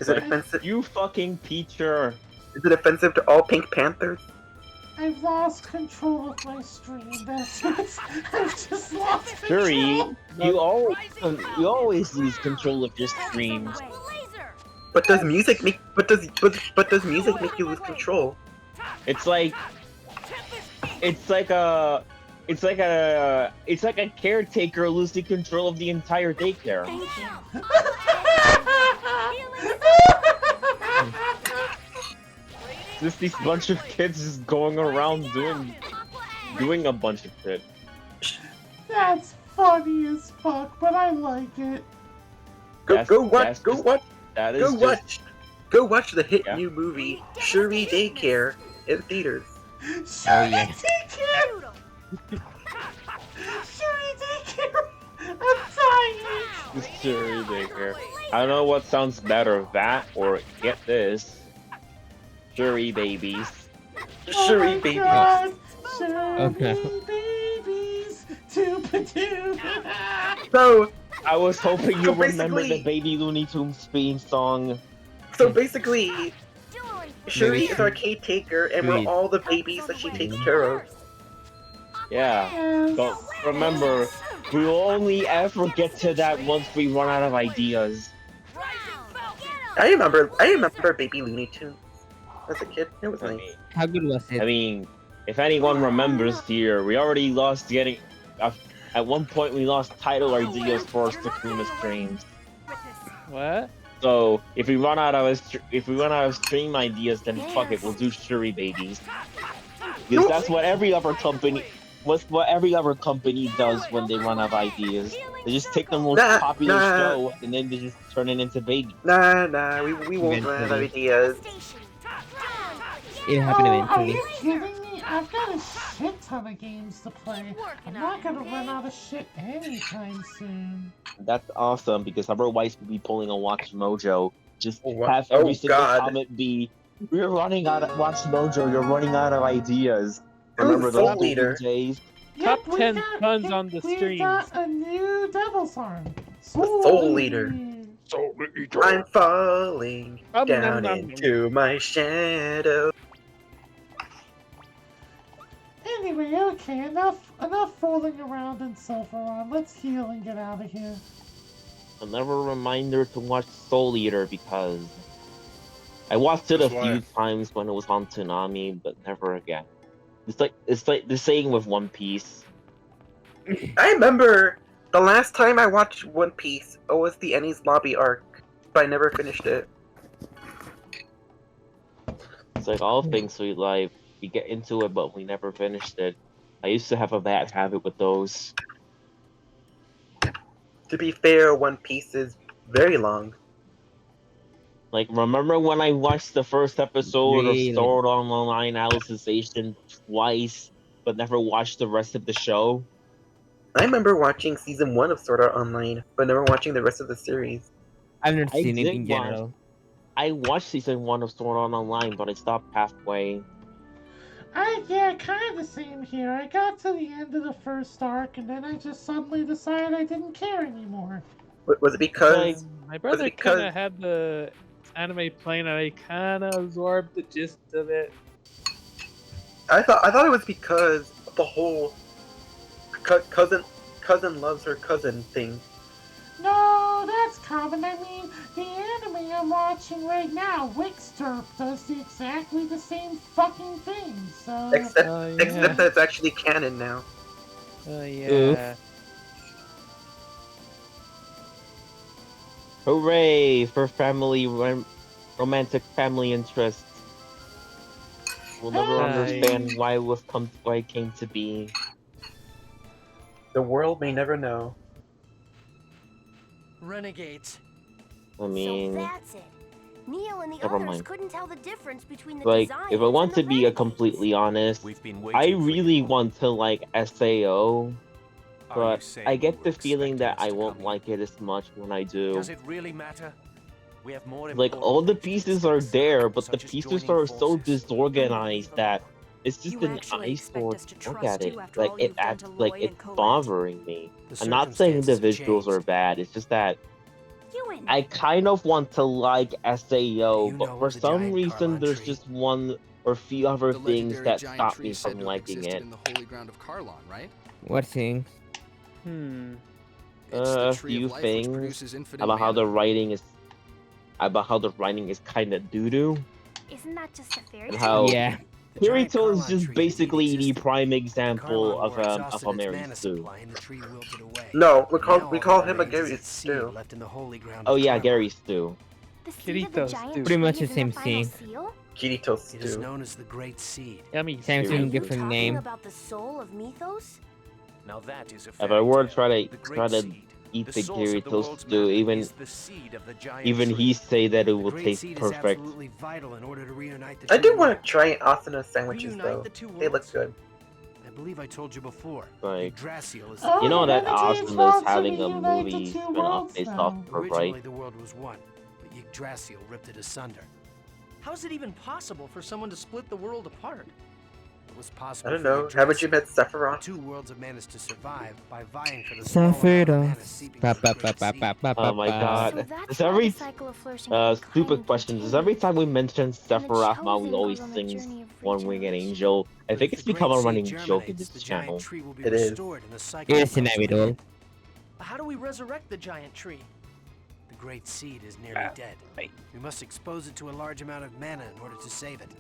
Is it offensive? You fucking Peacher. Is it offensive to all Pink Panthers? I've lost control of my stream, that's it. I've just lost Shuri, control! you always lose control of your streams. But does music make you lose control? It's like a caretaker losing control of the entire daycare. Just these bunch of kids just going around doing a bunch of shit. That's funny as fuck, but I like it. Go watch the hit Yeah. new movie Shuri Daycare in theaters. Shuri yeah. Daycare! Shuri Daycare! I'm dying! This Shuri daycare. I don't know what sounds better, that or get this. Shuri babies. Shuri babies. God. Shuri Okay. babies! Two-pa-two! So I was hoping you So remember the basically- Baby Looney Tunes theme song. basically, Shuri is our caretaker, and we're Sweet. all the babies that she takes care of. Yeah. Yes. But remember, we will only ever get to that once we run out of ideas. I remember Baby Looney Tunes as a kid. It was nice. How good was it? I mean, if anyone remembers here, we already lost getting. At one point, we lost title ideas for our Sakuna streams. What? So if we run out of stream ideas, then fuck it, we'll do Shuri babies. Because that's what every other company does when they run out of ideas. They just take the most popular show and then they just turn it into babies. Nah, we won't run out of ideas. It happened Are eventually. you kidding me? I've got a shit ton of games to play. I'm not gonna run out of shit anytime soon. That's awesome because otherwise we'd be pulling a Watch Mojo. Just Oh, have every single God. comment be, "We're running out of Watch Mojo. You're running out of ideas." Remember Soul those Leader. days? Yep, Top 10 puns on the We streams. got a new Devil's Arm. Soul Leader. I'm falling Nom, nom, down nom, nom. into my shadow. Anyway, okay, enough fooling around in Silveron. Let's heal and get out of here. Another reminder to watch Soul Eater because I watched it a That's few why. times when it was on Toonami, but never again. It's like the same with One Piece. I remember the last time I watched One Piece, it was the Enies Lobby arc, but I never finished it. It's like all things we like. We get into it, but we never finished it. I used to have a bad habit with those. To be fair, One Piece is very long. Like, remember when I watched the first episode Really? of Sword Art Online Alicization twice, but never watched the rest of the show? I remember watching season 1 of Sword Art Online, but never watching the rest of the series. I've never I seen it did in watch- general. I watched season 1 of Sword Art Online, but I stopped halfway. Yeah, kind of the same here. I got to the end of the first arc, and then I just suddenly decided I didn't care anymore. Was it because... My brother because- kind of had the anime playing, and I kind of absorbed the gist of it. I thought it was because the whole cousin loves her cousin thing. No, that's common. I mean, the anime I'm watching right now, Wixterp, does exactly the same fucking thing. So Except yeah. that it's actually canon now. Yeah. Hooray for romantic family interests. We'll never understand why it came to be. The world may never know. Renegades. I mean, So that's it. Neo and the never others mind. couldn't tell the difference between the Like, designs if I want and to the be renegades. completely honest, I really want to like SAO, but I get the feeling that I won't like it as much when I do. Does it really matter? We have more Like, all the pieces are there, but the pieces are so disorganized that it's just You an actually eyesore expect us to to look trust at it. you after Like, all you've done to like Lloyd it's and Colette? bothering me. The I'm not saying the circumstances have visuals are changed. bad, it's just that Ewan. I kind of want to like SAO, You but know for of the some giant reason Carlon there's tree? just one or few other The things legendary that giant stop tree me said from to have liking existed it. in the holy ground of Carlon, right? What thing? It's the A tree few of life which things produces infinite about how the mana. writing is kind of doo-doo, Isn't that just a fairy and tale? how Yeah. Fairy Tail is just basically the prime example of a Mary Sue. No, we call him a Gary Stu. Oh yeah, Gary Stu. The seed of the giant Pretty tree much the is in same the final thing. seal? Kirito It is Stu. known as the Great Seed. Yummy. Same Are thing, you different talking name. about the soul of Mythos? Now that is a If I were to try to eat the Gyarados stew, even he say that it will taste perfect. I do want to try Asuna sandwiches though. They look good. I believe I told you before. Like, Yggdrasil is Oh, you know the that Renegades Asuna's want to having a reunite the movie two spin-off worlds based now. off of her, Originally, right? the world was one, but Yggdrasil ripped it asunder. How is it even possible for someone to split the world apart? It was possible. I don't for know. Haven't you Yggdrasil. met Sephiroth? The two worlds have managed to survive by vying for the small amount of mana seeping from the Great Seed. Oh my So god. that's Does why every the cycle of flourishing and stupid declining question, does every time we mention Sephiroth Maui chosen always goes on the sings journey of One Winged regeneration. Angel? I But think if it's the become Great a Seed running joke in germinates, this the giant channel. tree will be It is. restored and the cycle It's comes to an inevitable. end. How do we resurrect the giant tree? The Great Seed is nearly dead. We must expose it to a large amount of mana in order to save it.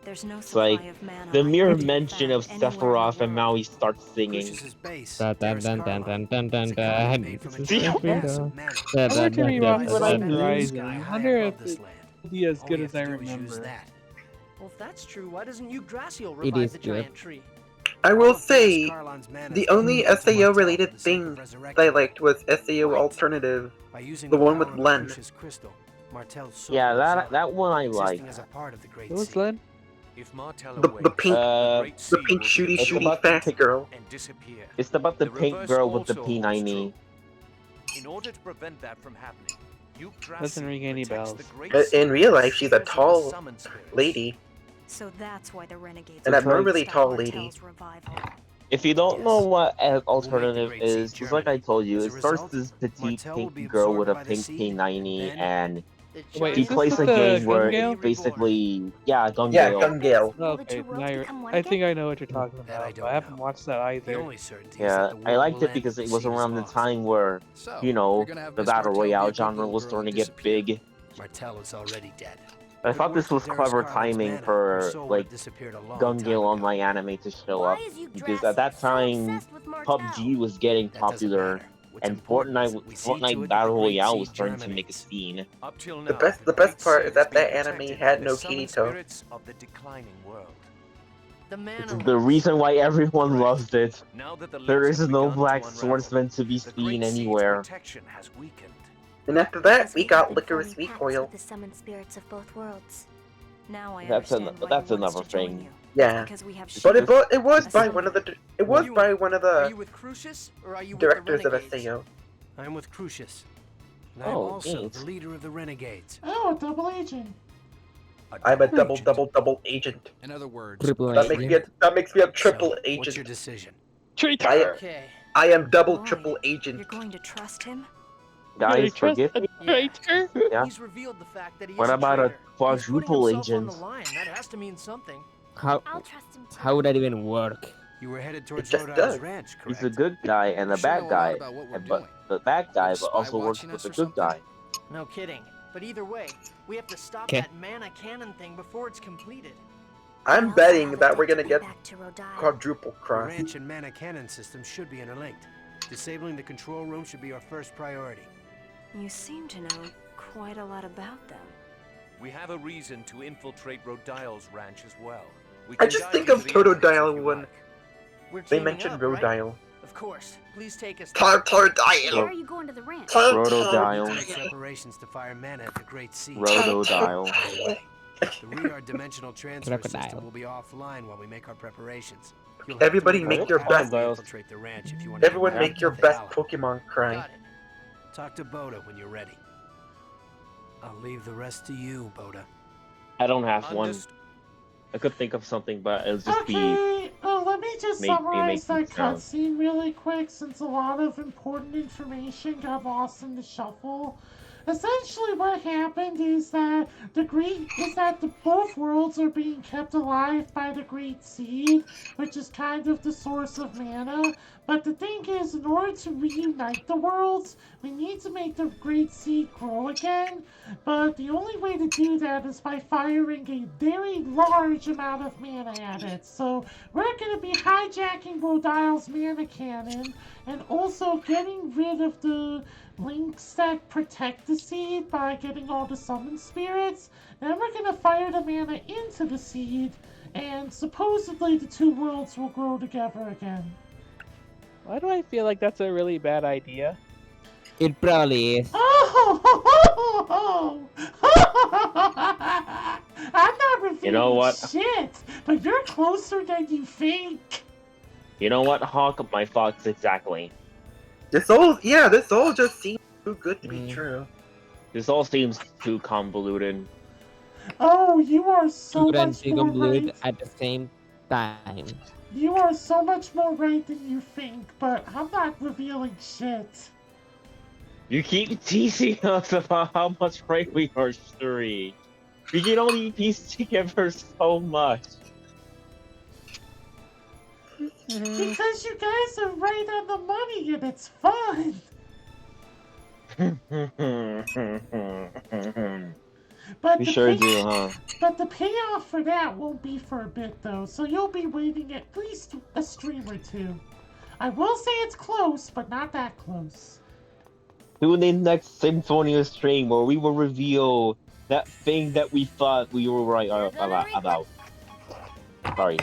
There's no It's supply like of mana the I mere can mention of find anywhere in the Sephiroth and world. Maui starts singing. Crucius's base, Dun dun Terrace dun dun Carlon, dun dun is a dun company dun. made from a See, giant Fredo. mass of mana. Dun I dun went to dun dun rewatch What I Event knew. Horizon. Sky I high wonder above if this it land. will be as All good we as have I to do is use remember. that. Well, if that's true, why doesn't Yggdrasil It revive is the good. giant tree? I will say Carlon's mana the is being only given to SAO Martel for related the sake thing of that I resurrection. liked was SAO Alternative. By using The one power with of Len. Crucius crystal, Martel's soul Yeah, lives on, that one I existing like. as a part of the Great What's Seed. Len? If Martel The pink awakes, the pink shooty It's shooty about fat girl. and disappear. It's about the The pink reverse girl with the also holds P90. true. In order to prevent that from happening, Yggdrasil Doesn't ring any protects bells. the Great In Seed real with life, she's a spheres of the tall summon spirits. lady. So that's why the Renegades An are abnormally trying to tall stop lady. Martel's revival. If you don't know what alternative Great is, Seed just like I told you, As it a starts result, this petite Martel will be pink girl with a absorbed by the pink seed, P90, and The Wait, she is this plays with a the game where Gun it's basically, yeah, Gun Yeah, Gale. Gun Gale. Will the Okay, two worlds now become one I again? think I know what you're talking That I about, don't but I haven't know. watched that The either. only certainty is Yeah, that the I world liked will it end because if it the was seed is around the lost. time where, So, you if know, you're gonna have the Miss Battle Martel be Royale a good genre little was girl starting to and get disappear, big. Martel is already dead. I Good thought this work was to clever Darius Carlin's timing mana. Your for, soul would like, have disappeared a long Gun time Gale ago. on my anime to show Why up. is Because Yggdrasil at that so time, obsessed with Martel? PUBG was getting That doesn't popular, matter. What's and important is that we see to it Fortnite that Battle the Great Royale was Seed starting to make a germinates. scene. Up till The now, best the part Great is Seed that has been that anime protected had by no the summoned Kirito. spirits of the declining world. The This mana is the lords. reason why everyone loves it. Now that the There links is have no begun black to unravel, swordsman to be the seen Great Seed's anywhere. protection has weakened. And after that, Because we have got been Licorice forming pacts Recoil. with the summoned spirits of both worlds. Now I That's understand why that's he wants another to join thing. you. Yeah, Because we have but shield. it was a by one of the Ewan, by one of Are the you with Crucius or are you with directors the of Renegades? SAO. I'm with Crucius. And I'm Oh, also neat. the leader of the Renegades. Oh, a double agent. I'm a double agent. In other words, Triple That makes me a triple so, agent. what's your decision? Traitor! Okay. I am double Lloyd, triple agent. You're going to trust him? Guys, Trust forgive a me. traitor? Yeah. He's revealed the fact that he is What a about a traitor. He's putting quadruple himself on agent? the line. That has to mean something. How I'll trust him too. how would that even work? You were headed towards just Rhode does. Island's ranch, correct? He's a good guy and You a should bad know a lot guy, about what we're and doing. but the bad guy Like a but also spy works watching with us the or good something? guy. No kidding. But either way, we have to stop Okay. that mana cannon thing before it's completed. I'm betting that we're gonna get Back to Rhode Island. quadruple The cross. ranch and mana cannon system should be interlinked. Disabling the control room should be our first priority. You seem to know quite a lot about them. We have a reason to infiltrate Rodile's ranch as well. We I can just guide think you of to the entrance Totodile if you when like. We're they teaming mentioned up, right? Rodile. Of course. Please take us. Why Totodile! are you going to the ranch? We need to Rotodial. make preparations to fire mana at the Great Sea. Rotodial. The Rear dimensional transfer system Crocodile. will be offline while we make our preparations. You'll Everybody have to make your actively best. infiltrate the ranch if you want to Everyone get make back your to best Valhalla. Pokemon cry. Got it. Talk to Boda when you're ready. I'll leave the rest to you, Boda. I don't have one. Understood. I could think of something, but it'll just be Okay, let me just summarize make that sound. cutscene really quick since a lot of important information got lost in the shuffle. Essentially, what happened is that both worlds are being kept alive by the Great Seed, which is kind of the source of mana. But the thing is, in order to reunite the worlds, we need to make the Great Seed grow again. But the only way to do that is by firing a very large amount of mana at it. So we're going to be hijacking Rodile's mana cannon and also getting rid of the links that protect the seed by getting all the summon spirits. Then we're gonna fire the mana into the seed, and supposedly the two worlds will grow together again. Why do I feel like that's a really bad idea? It probably is. Oh, I'm not revealing You know what? shit, but you're closer than you think. You know what, Hawk? My thoughts exactly. This all just seems too good to be true. This all seems too convoluted. Oh, you are so Good and much more complete right. at the same time. You are so much more right than you think, but I'm not revealing shit. You keep teasing us about how much right we are, Shuri. We can only piece together so much. Because you guys are right on the money and it's fun. But We the sure do, huh? But the payoff for that won't be for a bit though, so you'll be waiting at least a stream or two. I will say it's close, but not that close. Tune in next Symphonia stream where we will reveal that thing that we thought we were right about. Sorry.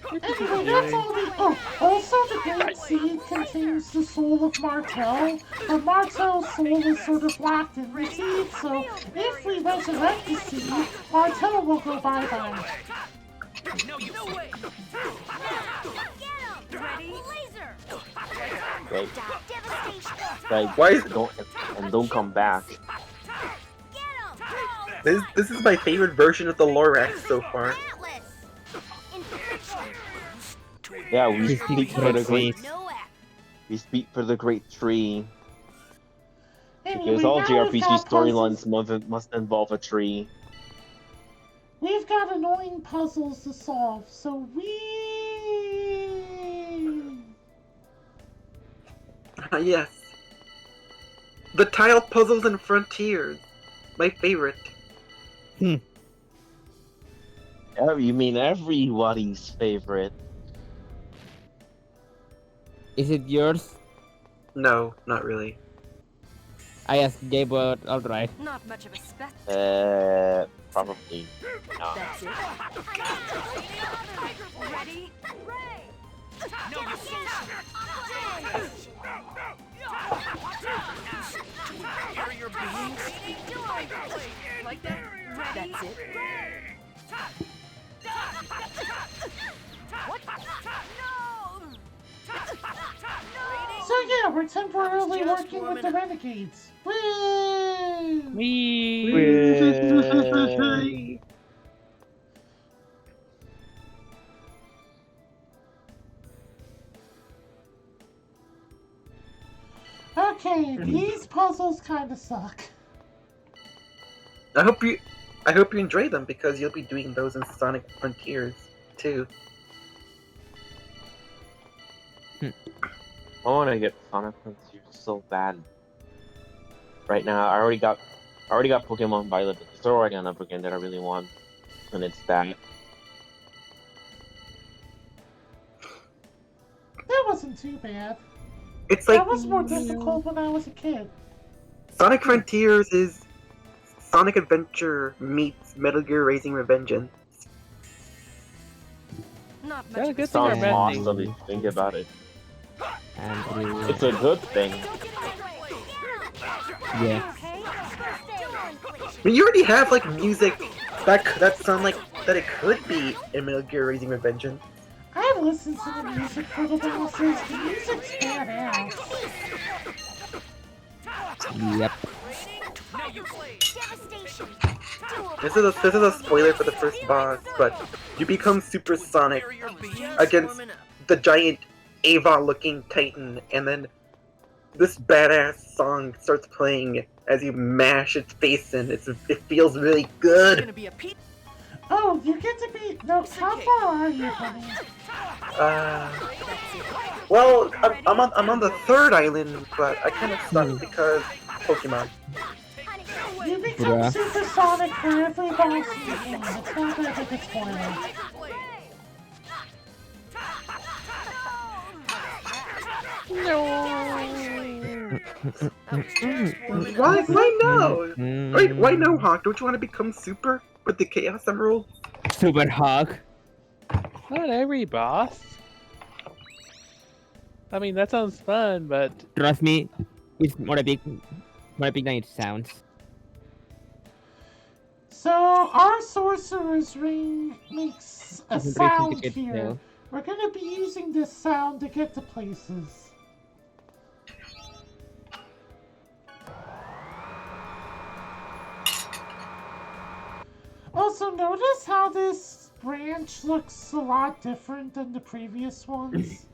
Anyway, that's all we... Oh, also the Great Seed contains the soul of Martel, but Martel's soul is sort of locked in the seed, so if we resurrect the seed, Martel will go bye-bye. No way. Ready? Laser! Right. Devastation! Right. Why is- Don't come back. This is my favorite version of the Lorax so far. Yeah, we speak for the great. No act. We speak for the great tree. Anyway, Because all now we've JRPG got puzzles. storylines must involve a tree. We've got annoying puzzles to solve, so Yes. The tile puzzles and frontiers. My favorite. Oh, you mean everybody's favorite? Is it yours? No, not really. I asked Jay, but alright. Not much of a spec. Probably not. That's it. Ready? Are your beings? Like that? That's it. What? So yeah, we're temporarily Just working with warming the up. Renegades. Woo! Me. Okay, these puzzles kind of suck. I hope you enjoy them because you'll be doing those in Sonic Frontiers too. I want to get Sonic Frontiers so bad. Right now, I already got Pokemon Violet, but there's already another game that I really want, and it's that. That wasn't too bad. It's like That was more difficult when I was a kid. Sonic Frontiers is Sonic Adventure meets Metal Gear Rising Revengeance. Not That's a good thing Sounds or bad awesome thing? if you think about it. And It's a good thing. yeah. I mean, you already have like music that sound like that it could be in Metal Gear Rising Revengeance. I listened to the music for the bosses. The music's badass. Yep. This is a spoiler for the first boss, but you become Super Sonic against the giant Ava-looking Titan, and then this badass song starts playing as you mash its face in. It feels really good. Oh, you get to be. No, how far are you, honey? Well, I'm on the third island, but I kind of stopped because Pokemon. You become Super Sonic for every boss in the game. It's not that big a spoiler. Why no? Why no, Hawk? Don't you want to become Super with the Chaos Emerald? Super Hawk. Not every boss. I mean, that sounds fun, but Trust me, it's more big than it sounds. So, our Sorcerer's Ring makes a sound here. We're gonna be using this sound to get to places. Also, notice how this branch looks a lot different than the previous ones?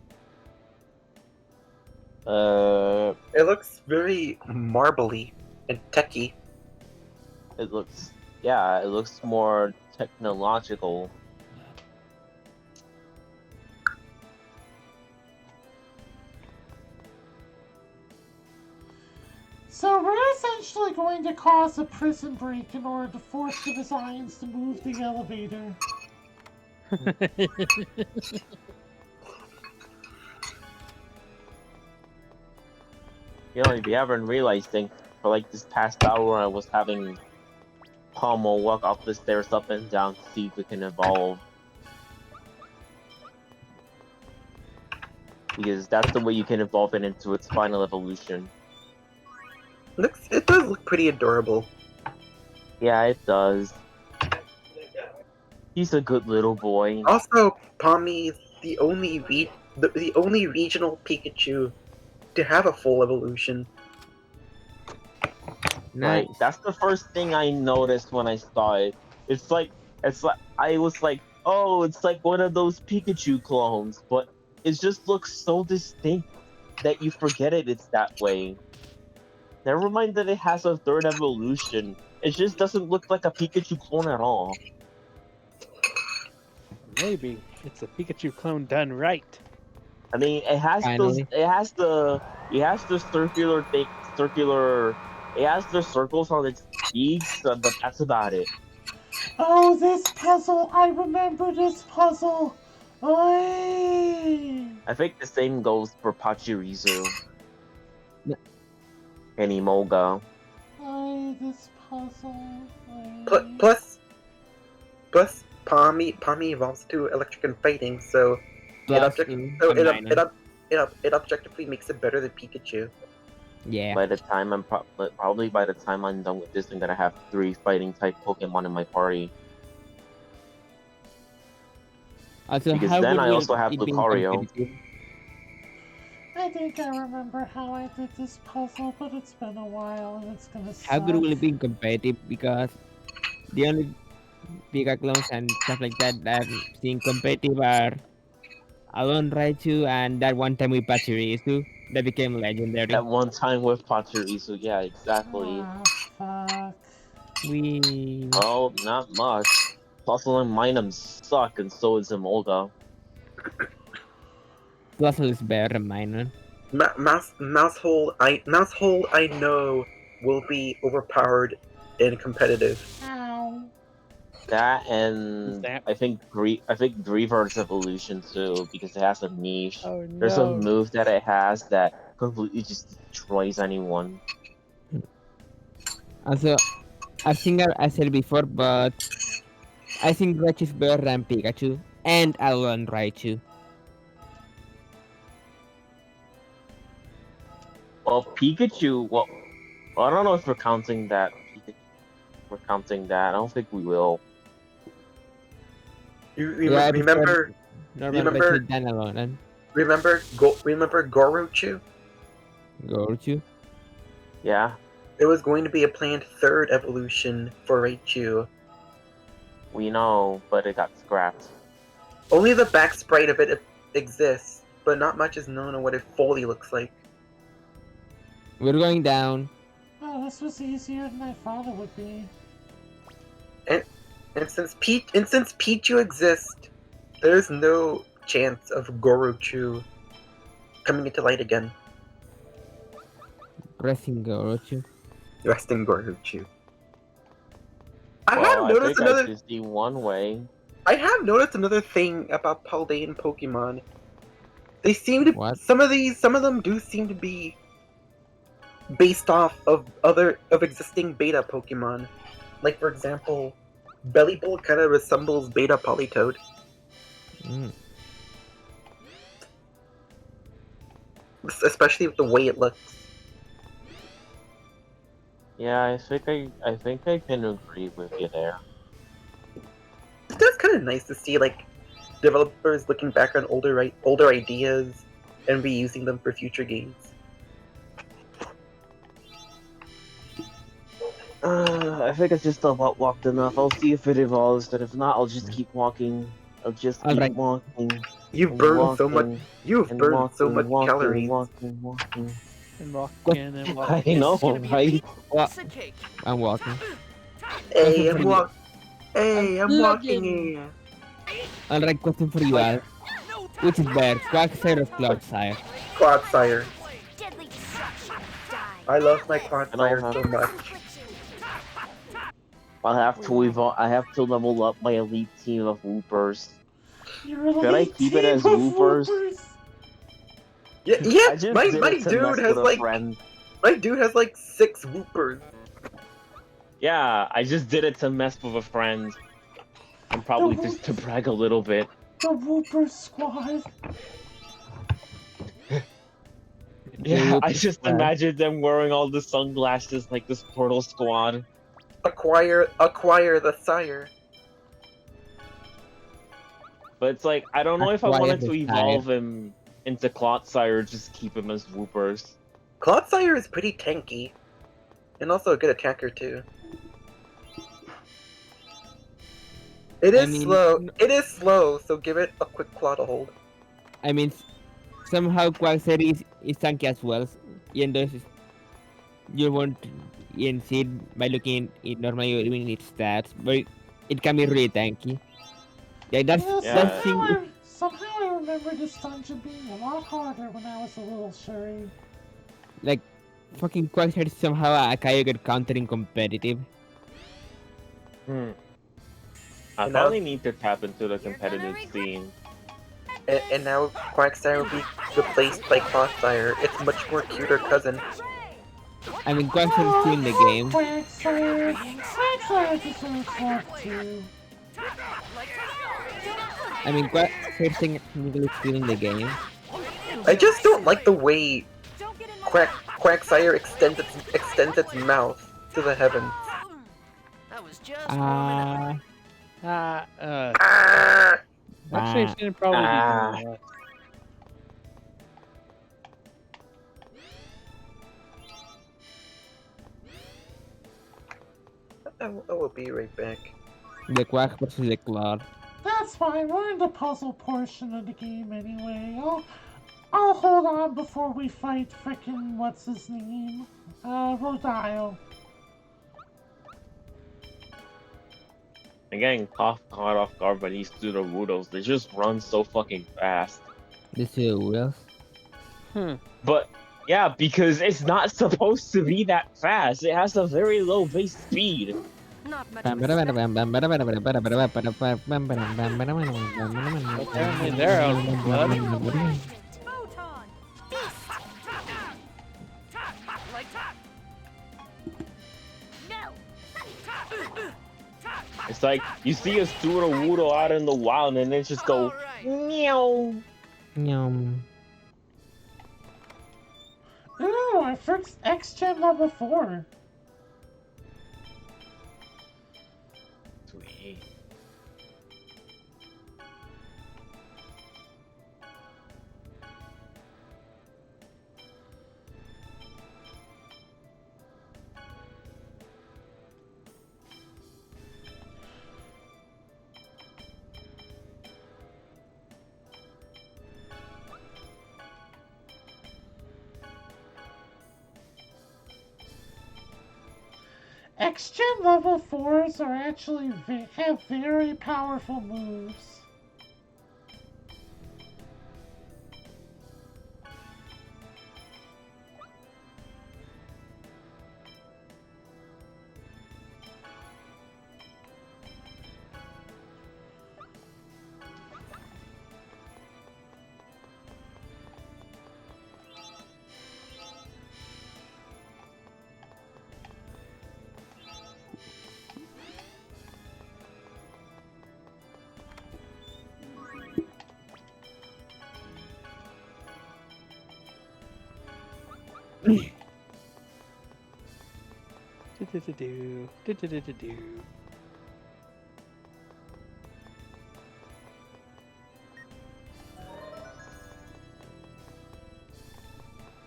It looks very marbly and techy. It looks more technological. So we're essentially going to cause a prison break in order to force the Designs to move the elevator. You know, if you haven't realized, thing for like this past hour, I was having Pommel walk up the stairs up and down to see if we can evolve. Because that's the way you can evolve it into its final evolution. It does look pretty adorable. Yeah, it does. He's a good little boy. Also, Pommy is the only regional Pikachu to have a full evolution. Nice. Right. That's the first thing I noticed when I saw it. It's like I was like, oh, it's like one of those Pikachu clones, but it just looks so distinct that you forget it's that way. Never mind that it has a third evolution. It just doesn't look like a Pikachu clone at all. Maybe it's a Pikachu clone done right. I mean, it has the circles on its cheeks, but that's about it. Oh, this puzzle! I remember this puzzle! Oy! I think the same goes for Pachirisu. And Emolga. Oy, this puzzle. Plus, Pommy evolves to electric and fighting, so it objectively makes it better than Pikachu. Yeah. By the time I'm probably by the time I'm done with this, I'm gonna have 3 fighting type Pokemon in my party. Also, because then I also have Lucario. I think I remember how I did this puzzle, but it's been a while and it's gonna suck. How good will it be competitive? Because the only Pika clones and stuff like that that I'm seeing competitive are Alone Raichu and that one time with Pachirisu that became legendary. That one time with Pachirisu, yeah, exactly. Fuck. Oh, not much. Fossil and Minum suck, and so is Emolga. Glassel is better than mine, man. Mousehole I know will be overpowered and competitive. Ow. That and I think Griever's evolution too, because it has a niche. Oh There's a no. move that it has that completely just destroys anyone. Also, I think I said it before, but I think Raichu is better than Pikachu and Alolan Raichu. Well, Pikachu. Well, I don't know if we're counting that. We're counting that. I don't think we will. Yeah, I Remember normal Raichu than Alolan. remember Goruchu? Goruchu? Yeah. There was going to be a planned third evolution for Raichu. We know, but it got scrapped. Only the back sprite of it exists, but not much is known on what it fully looks like. We're going down. Oh, this was easier than I thought it would be. And since Pichu exists, there's no chance of Goruchu coming into light again. Resting Goruchu. Resting Goruchu. I just see one way. I have noticed another thing about Paldean Pokemon. They seem to some of them do seem to be based off of existing beta Pokemon. Like for example, Bellibolt kind of resembles Beta Politoed. Especially with the way it looks. Yeah, I think I can agree with you there. That's kind of nice to see, like, developers looking back on older ideas and reusing them for future games. I think I just about walked enough. I'll see if it evolves, but if not, I'll just keep walking. I'll just keep walking. You've burned so much. You've burned so much calories. Walking. And walking and walking. I know, right? Well, I'm walking. Hey, I'm walking here. Alright, question for you, Al. Which is better, Quagsire or Cloudsire? Quagsire. I love my Quagsire so much. I'll have to evolve. I have to level up my elite team of Woopers. Should I keep it as Woopers? Yeah. My dude has like friend. my dude has like 6 Woopers. Yeah, I just did it to mess with a friend, and probably just to brag a little bit. The Wooper Squad. Yeah, I just imagined them wearing all the sunglasses like this Portal Squad. Acquire the sire. But it's like, I don't know if I wanted to evolve him into Clotsire or just keep him as Woopers. Clotsire is pretty tanky. And also a good attacker too. It is slow. It is slow, so give it a quick claw to hold. I mean, somehow Quagsire is tanky as well. Even though you won't even see it by looking at normally in its stats, but it can be really tanky. Yeah, that's somehow I remember this dungeon being a lot harder when I was a little Shuri. Like, fucking Quagsire is somehow a Kyogre countering competitive. I probably need to tap into the competitive scene. And now Quagsire will be replaced by Clotsire, its much more cuter cousin. I mean, Quagsire is still in the game. Quagsire deserves love too. I mean, Quagsire technically still in the game. I just don't like the way Quagsire extends its mouth to the heavens. That was just Actually, it should probably be doing that. I will be right back. The Quack versus the Claw. That's fine, we're in the puzzle portion of the game anyway. I'll hold on before we fight frickin' what's his name? Rodile. I'm getting caught off guard by these Pseudo-Rudos. They just run so fucking fast. The two wheels. But yeah, because it's not supposed to be that fast. It has a very low base speed. Not much Apparently they're out of blood. It's like you see a Sudowoodo out in the wild and then just go meow. Yum. Ooh, I fixed X-Gen level 4. Sweet. X-Gen level 4s are actually have very powerful moves.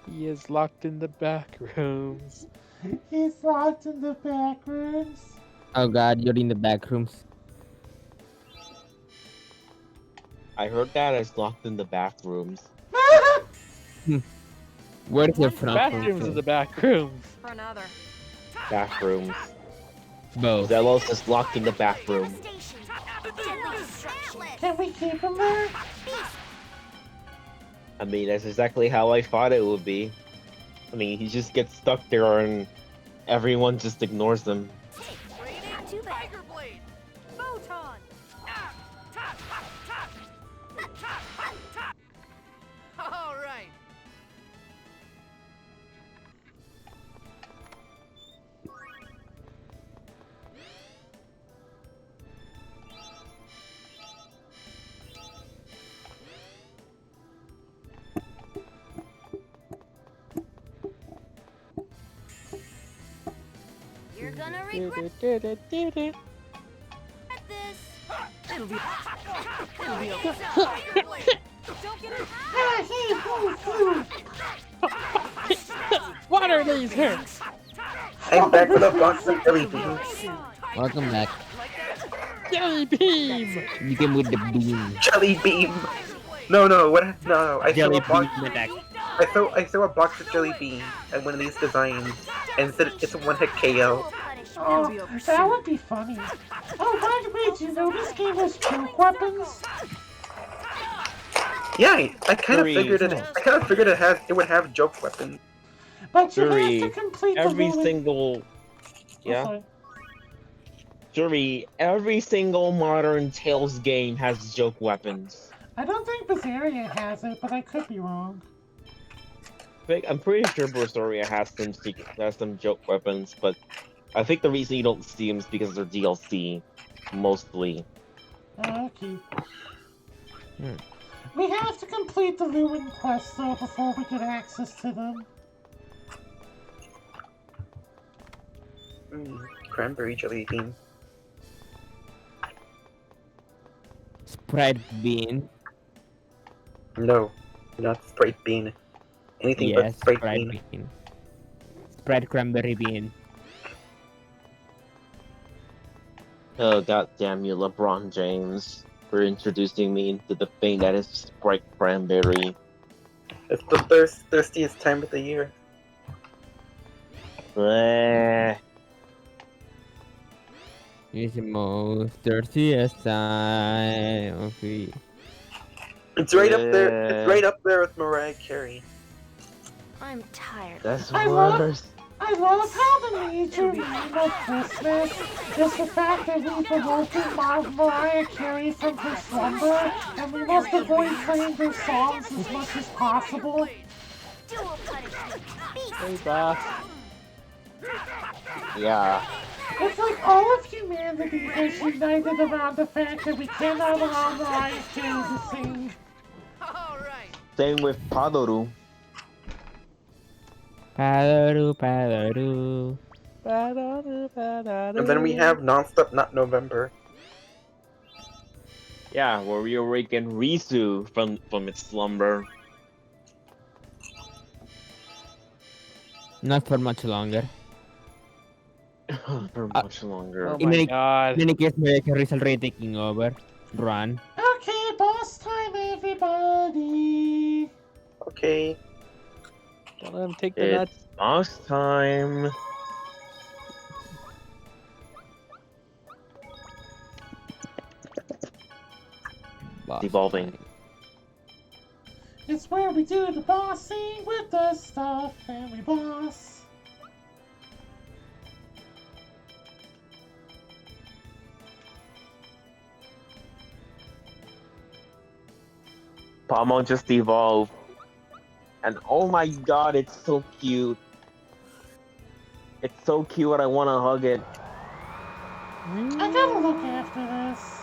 He is locked in the back rooms. He's locked in the back rooms. Oh god, you're in the back rooms. I heard that it's locked in the back rooms. Where's your front Back room? rooms in the back rooms. For another. Back rooms. Both. Zelos is locked in the back room. Can we keep him there? I mean, that's exactly how I thought it would be. I mean, he just gets stuck there and everyone just ignores them. Tiger Blade! Photon! All right. You're gonna regret this. It'll be okay. Don't get it. What are these hurts? I'm back with a box of jelly beans. Welcome back. Jelly beam! You came with the beam. Jelly beam. No, what? No, I Jelly saw a box. beam attack. I saw a box of jelly beans and one of these designs, and said it's a one-hit KO. Oh, that would be funny. Oh, by the way, do you know this game has choke weapons? Yeah, I kind of Three. figured it. I kind of figured it would have joke weapons. But you have Jury, to complete every the single... Yeah? Jury, every single modern Tales game has joke weapons. I don't think Bizarria has it, but I could be wrong. I'm pretty sure Berseria has some joke weapons, but I think the reason you don't see them is because they're DLC, mostly. Okay. We have to complete the Lewin quest, though, before we get access to them. Cranberry jelly bean. Sprite bean. No, not Sprite bean. Anything Yes, but Sprite bean. Sprite cranberry bean. Oh, goddamn you, LeBron James, for introducing me into the thing that is Sprite Cranberry. It's the thirstiest time of the year. Bleh. It's the most thirstiest time of the It's right up there. It's right up there with Mariah Carey. I'm tired. That's I love worse. how the major meme of Christmas is the fact that we've awoken Mariah Carey from her slumber, and we must avoid playing their songs as much as possible. Hey, boss. Yeah. It's like all of humanity has united around the fact that we cannot allow Mariah Carey to sing. Same with Padoru. Padaru. And then we have Nonstop Not November. Yeah, where we awaken Risu from its slumber. Not for much longer. For much longer. Oh my god. In any case, Mariah Carey is already taking over. Run. Okay, boss time, everybody. Okay. Don't let him take the nuts. It's boss time. Devolving. It's where we do the bossing with the stuff and we boss. Palmon just evolved. And oh my god, it's so cute. It's so cute, I wanna hug it. I gotta look after this.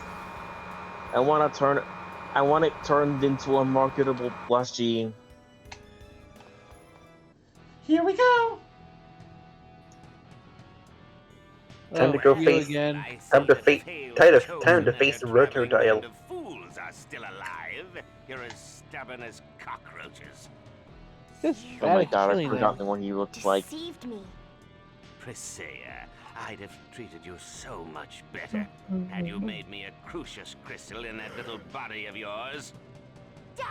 I want it turned into a marketable plushie. Here we go. Time to go face. Again. Time to face. Time to face Rotodial. Fools are still alive. You're as stubborn as cockroaches. This Oh my god, I've forgotten what he looks like. Deceived me. Priscilla, I'd have treated you so much better had you made me a crucius crystal in that little body of yours. Die!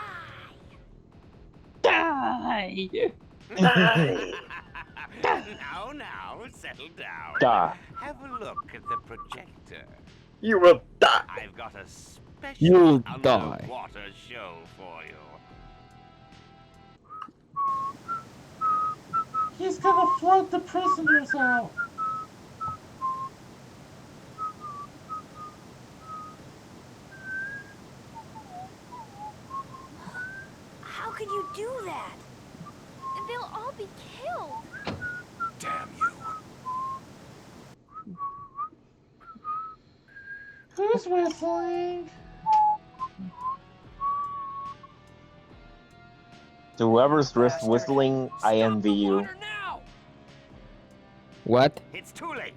Now, settle down. Die. Have a look at the projector. You will die. I've got a special You'll die. underwater show for you. He's gonna float the prisoners out. How could you do that? They'll all be killed. Damn you. Who's whistling? To whoever's whistling, I envy you. What? It's too late.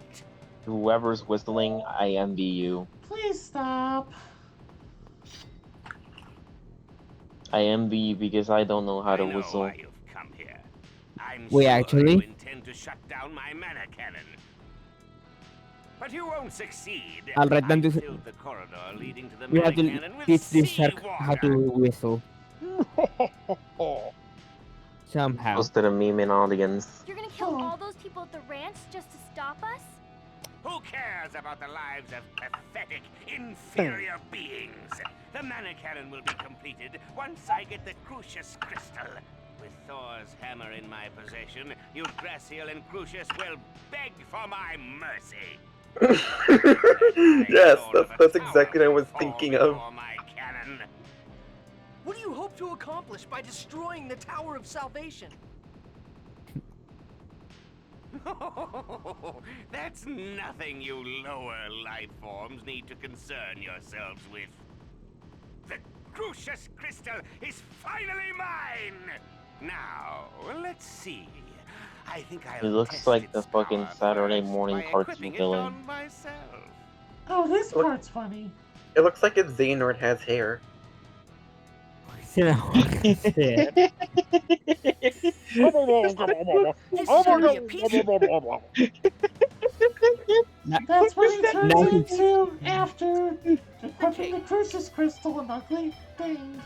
To whoever's whistling, I envy you. Please stop. I envy you because I don't know how to whistle. Why you've come here. I'm Wait, sure actually? you intend to shut down my mana cannon. But you won't succeed. Alright, then I this. filled the corridor leading to the We have mana to cannon with teach this shark seawater. how to whistle. Somehow. Close to the meme audience. You're gonna kill all those people at the ranch just to stop us? Who cares about the lives of pathetic, inferior beings? The mana cannon will be completed once I get the Crucius crystal. With Thor's hammer in my possession, Yggdrasil and Crucius will beg for my mercy. Yes, that's exactly what I was thinking of. My cannon. What do you hope to accomplish by destroying the Tower of Salvation? That's nothing you lower life forms need to concern yourselves with. The Crucius crystal is finally mine! Now, let's see. I think I'll It looks test like its the fucking power Saturday first morning by cartoon equipping it villain. on myself. Oh, this part's funny. It looks like if Xehanort has hair. That's what he turns into after equipping the Crucius crystal, an ugly thing.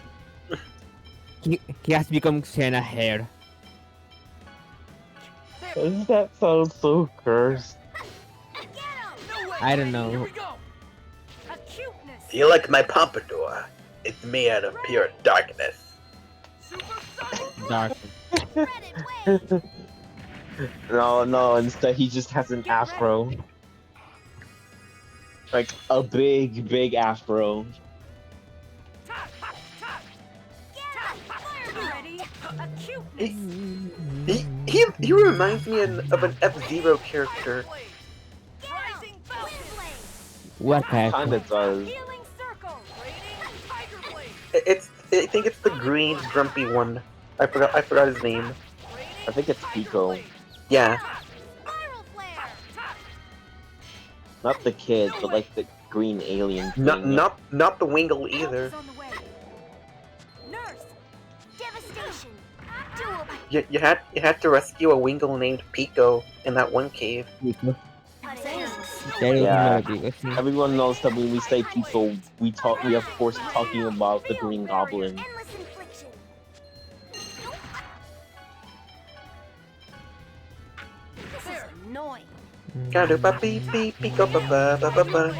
He has become Xena hair. Doesn't that sound so cursed? I don't know. Do you like my pompadour? It's made out of pure darkness. Dark. No, instead he just has an afro. Like a big afro. He reminds me of an F-Zero character. What Kinda does. I think it's the green grumpy one. I forgot his name. I think it's Pico. Yeah. Not the kid, but like the green alien thing. Not the Wingle either. You had to rescue a Wingle named Pico in that one cave. Yeah, everyone knows that when we say Pico, we are of course talking about the Green Goblin. Gotta ba beep beep Pico ba ba ba ba ba.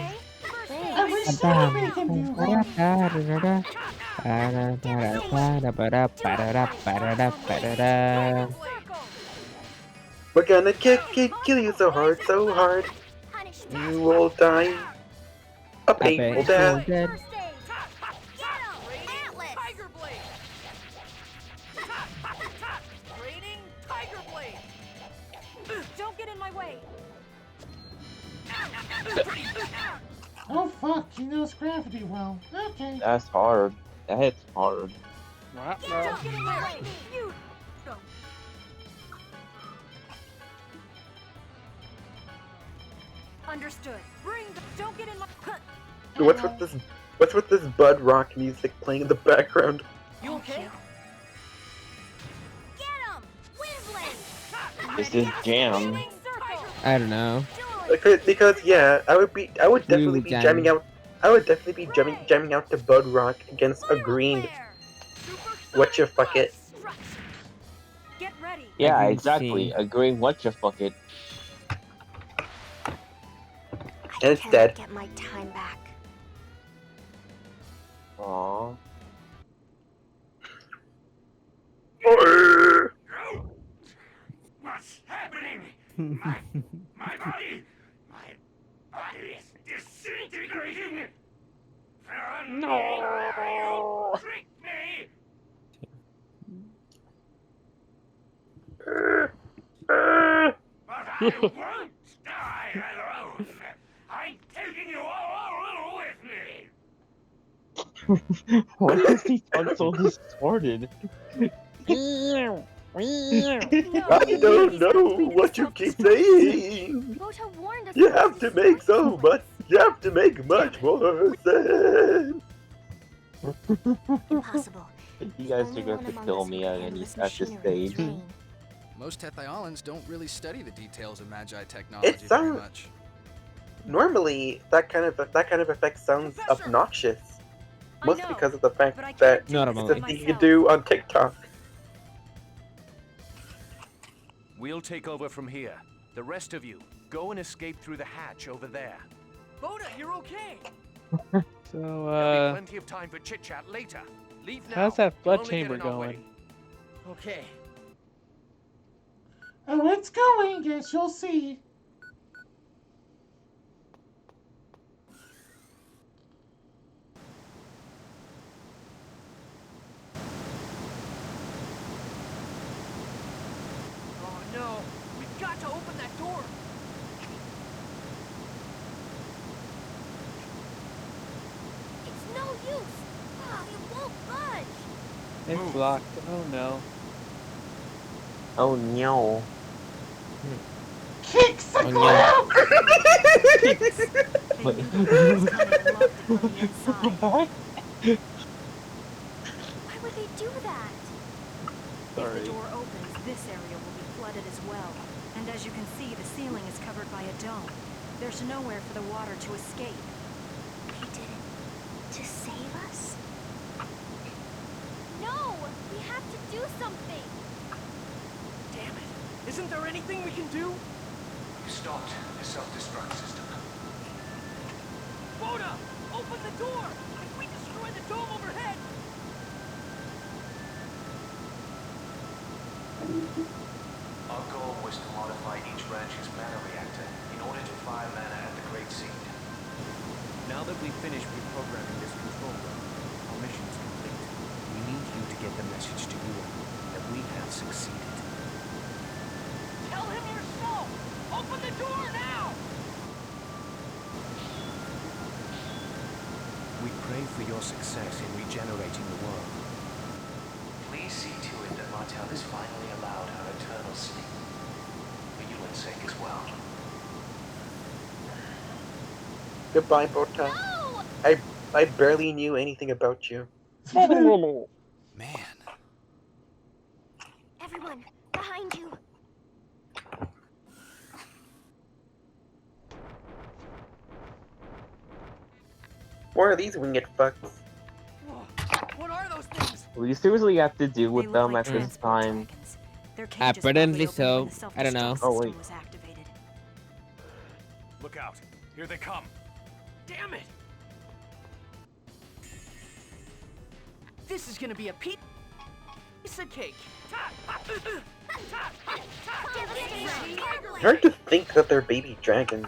I wish Sylvie can do that. We're gonna kill you so hard. You will die a painful death. Don't get in my way. Oh fuck, he knows gravity well. Okay. That's hard. That hits hard. Don't get in my way. You go. Understood. Don't get in my. What's with this Bud Rock music playing in the background? You okay? It's this jam. I don't know. Because yeah, I would definitely be jamming out. I would definitely be jamming out to Bud Rock against a green. Whatchafucket. Yeah, exactly. A green whatchafucket. And it's dead. Get my time back. Aww. What's happening? My body is disintegrating. No! Trick me! But I won't die alone. I'm taking you all with me. Why is he sound so distorted? I don't know what you keep saying. You have to make so much. You have to make much more sense. Impossible. You guys are going to kill me at this stage. Most Tethayalans don't really study the details of Magi technology It very sounds much. normally that kind of effect sounds obnoxious, mostly because of the fact that it's a thing you can do on TikTok. We'll take over from here. The rest of you, go and escape through the hatch over there. Boda, you're okay. So, There'll be plenty of time for chit-chat later. Leave now. how's that You'll flood only get chamber in our way. going? Okay. Oh, it's going. Yes, you'll see. Oh no, we've got to open that door. It's no use. It won't budge. It's locked. Oh no. Oh no. Kick the Oh, glove! Why would they do that? Sorry. If the door opens, this area will be flooded as well. And as you can see, the ceiling is covered by a dome. There's nowhere for the water to escape. They did it to save us? No! We have to do something! Damn it. Isn't there anything we can do? We've stopped the self-destruct system. Boda, open the door! If we destroy the dome overhead, Our goal was to modify each branch's mana reactor in order to fire mana at the Great Seed. Now that we've finished reprogramming this control room, our mission is complete. We need you to get the message to Ewan that we have succeeded. Tell him yourself! Open the door now! We pray for your success in regenerating the world. Please see to it that Martel is finally allowed her eternal sleep. For Ewan's sake as well. Goodbye, Bota. I barely knew anything about you. Man. Everyone, behind you. What are these winged fucks? What are those things? We seriously have to deal with They them look like at this transport time. dragons. Their cages Apparently probably opened when so. the I don't know. self-destruct Oh, system wait. was activated. Look out. Here they come. Damn it! This is gonna be a piece of cake. Hard to think that they're baby dragons.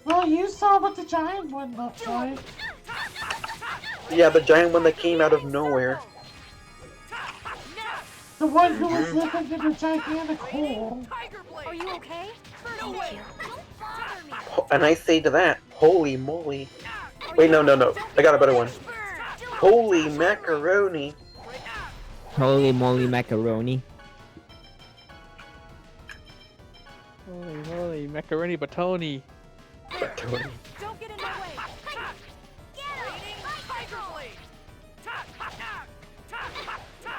Well, you saw what the giant one looked like. Yeah, the giant one that came out of nowhere. The one who was living in a gigantic hole. Are you okay? Thank you. Don't bother me. And I say to that, holy moly. Wait, no. I got a better one. Holy macaroni. Holy moly macaroni. Holy macaroni batoni. Batoni. Don't get in my way.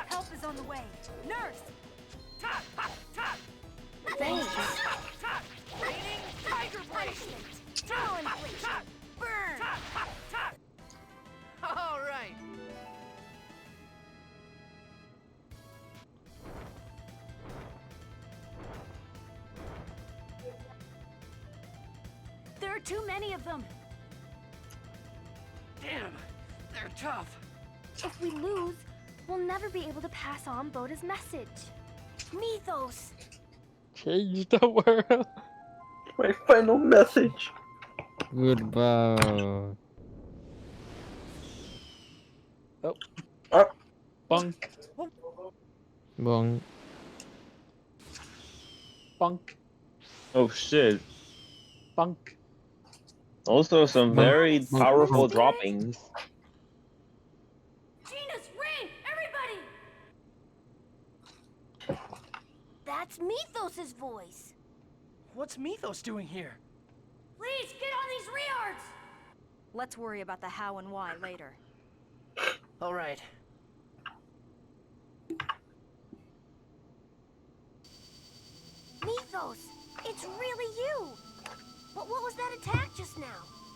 Help is on the way. Nurse! Thank you. Raining tiger blade! Tunnel inflation! Burn! All right. There are too many of them. Damn, they're tough. If we lose, we'll never be able to pass on Boda's message. Mythos! Change the world. My final message. Goodbye. Oh. Up. Bunk. Bong. Bunk. Oh shit. Bunk. Also some very powerful droppings. Genus, Rain! Everybody! That's Mythos' voice. What's Mythos doing here? Please, get on these reards! Let's worry about the how and why later. All right. Mythos, it's really you! But what was that attack just now?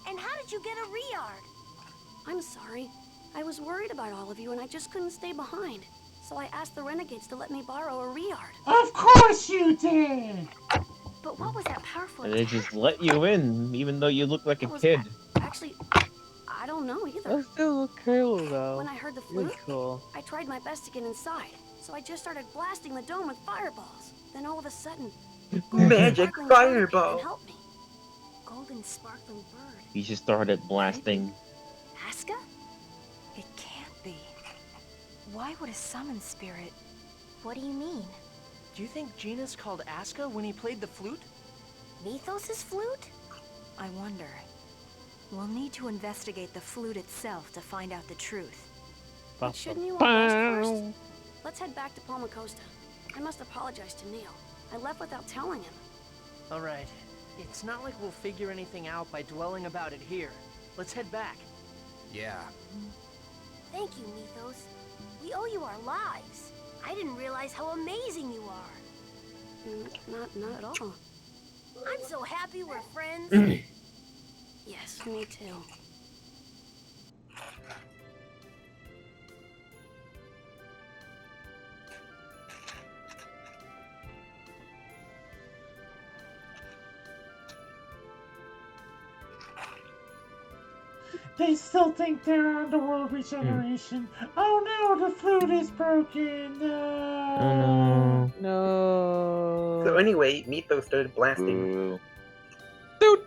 And how did you get a Reard? I'm sorry. I was worried about all of you and I just couldn't stay behind. So I asked the renegades to let me borrow a Reard. Of course you did! But what was that powerful And they attack? just let you in, even though you look like a What was kid. Actually, I don't know either. That still look cool though. When I heard the It was flute, cool. I tried my best to get inside. So I just started blasting the dome with fireballs. Then all of a sudden, Magic sparkling bird came fireball. and helped me. Golden sparkling bird. He just started blasting. Aska? It can't be. Why would a summon spirit? What do you mean? Do you think Genus called Aska when he played the flute? Mythos' flute? I wonder. We'll need to investigate the flute itself to find out the truth. But shouldn't you all rest first? Let's head back to Palma Costa. I must apologize to Neil. I left without telling him. All right. It's not like we'll figure anything out by dwelling about it here. Let's head back. Yeah. Thank you, Mythos. We owe you our lives. I didn't realize how amazing you are. Not at all. I'm so happy we're friends. Yes, me too. They still think they're underworld regeneration. Oh no, the flute is broken. No. Oh no. No. So anyway, Mythos started blasting. Dude.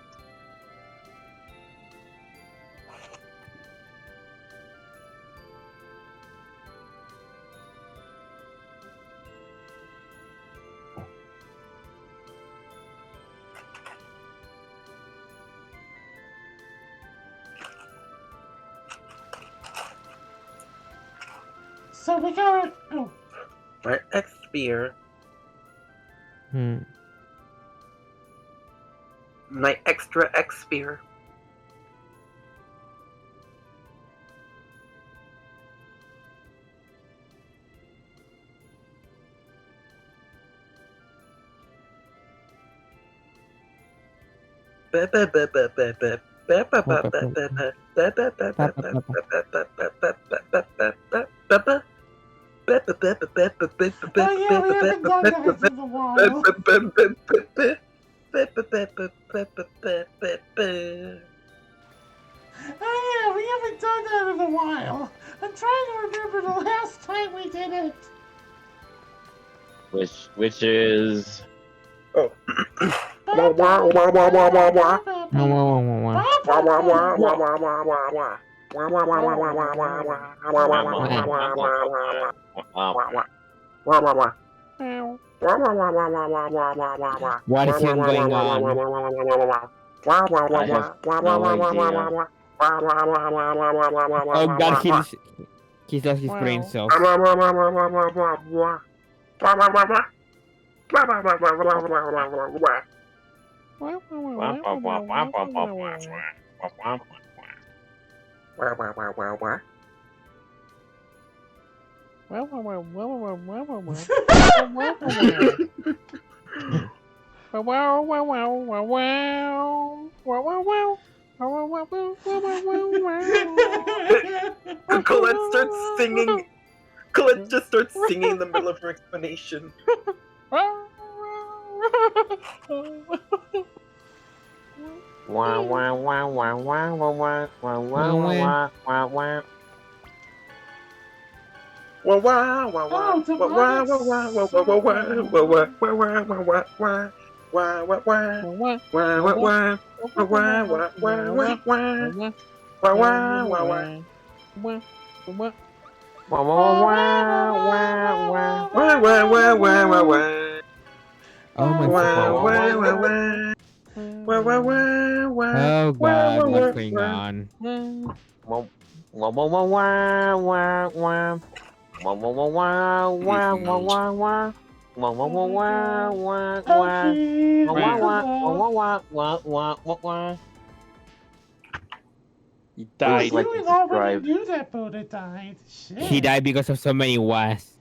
So we got oh. My X-Spear. My extra X-Spear. Oh yeah, we haven't done that in a while. Oh yeah, we haven't done that in a while. I'm trying to remember the last time we did it. Which is oh. What is even going on? I have no idea. Oh god, he's lost his brain cells. Colette starts singing. Colette just starts singing in the middle of her explanation. Oh my fucking. Oh god, what's going on? He died. You already knew that Buddha died. Shit. He died because of so many was.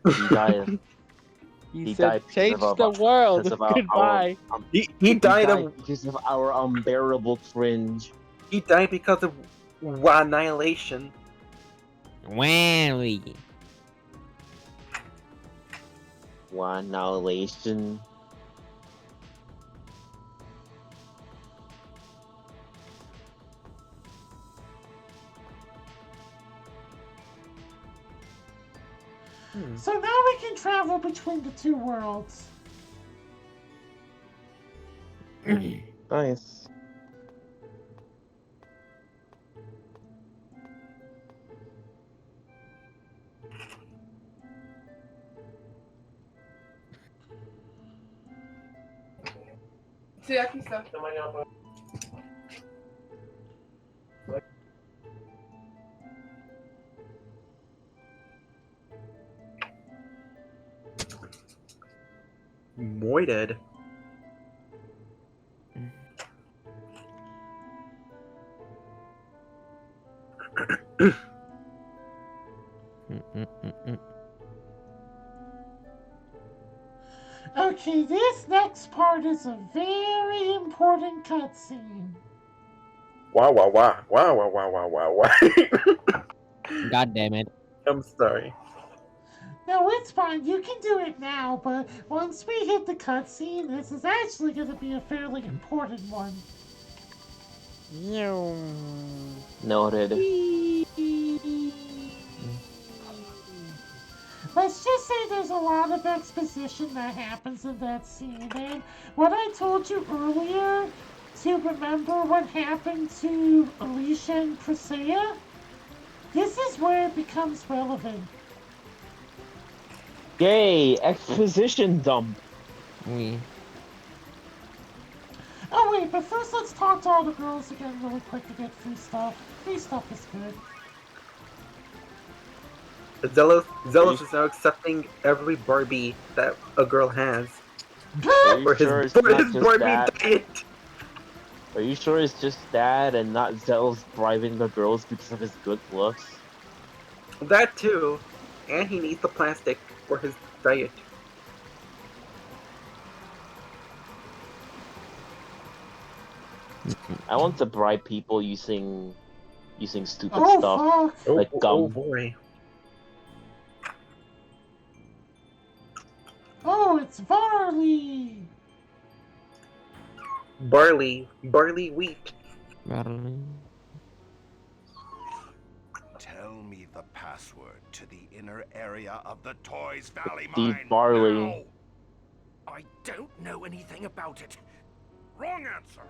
He died. He said, "Change the world." Goodbye. He died because of our unbearable cringe. He died because of annihilation. Wally. Annihilation. So now we can travel between the two worlds. Nice. Sí, aquí está. Moited. Okay, this next part is a very important cutscene. Wow. God damn it. I'm sorry. No, it's fine. You can do it now, but once we hit the cutscene, this is actually going to be a fairly important one. Noted. Let's just say there's a lot of exposition that happens in that scene. And what I told you earlier to remember what happened to Alicia and Priscilla, this is where it becomes relevant. Yay! Exposition dump. Oui. Oh wait, but first let's talk to all the girls again really quick to get free stuff. Free stuff is good. Zelos is now accepting every Barbie that a girl has. Are you sure it's not just Barbie that? diet. Are you sure it's just that and not Zelos bribing the girls because of his good looks? That too. And he needs the plastic for his diet. I want to bribe people using stupid Oh, stuff fuck. like gum. Oh boy. Oh, it's Varley! Barley wheat. Barley. Tell me the password to the inner area of the Toys Valley Steve mine. Barley. Now. I don't know anything about it. Wrong answer.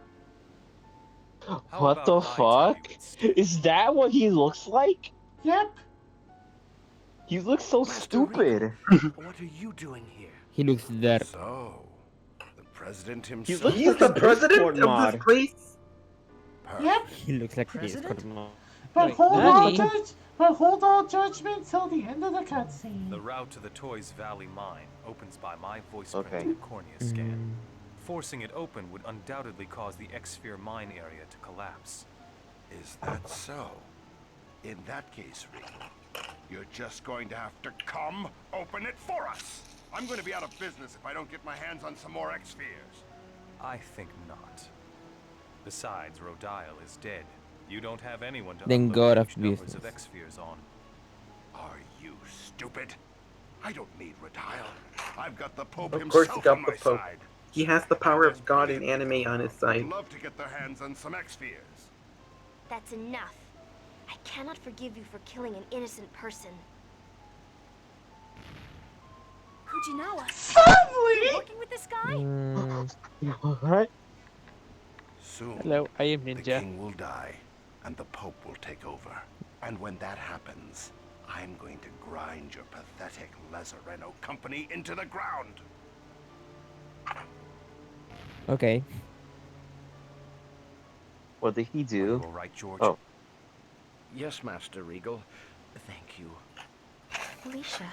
What the fuck? Is that what he looks like? Yep. He looks so stupid. What are you doing here? He looks there. So, the president He himself. looks He's like the a president Discord of mod. this place. Yep. He looks like President? But Wait, hold Nani? on, hold all judgment till the end of the cutscene. The route to the Toys Valley mine opens by my voice Okay. printed cornea scan. Forcing it open would undoubtedly cause the X-Sphere mine area to collapse. Is that so? In that case, Regal, you're just going to have to come open it for us. I'm going to be out of business if I don't get my hands on some more X-Spheres. I think not. Besides, Rodial is dead. You don't have anyone to Then unload God of huge numbers business. of X-Spheres on. Are you stupid? I don't need Rodial. I've got the Pope Of course himself he got on the my Pope. side. He has the power of God in anime on his side. I'd love to get their hands on some X-Spheres. That's enough. I cannot forgive you for killing an innocent person. Fujinawa, Finally! you're working with this guy? What? Soon, Hello, I am the Ninja. king will die, and the Pope will take over. And when that happens, I'm going to grind your pathetic Lazareno company into the ground. Okay. What did he do? All right, George. Oh. Yes, Master Regal. Thank you. Alicia,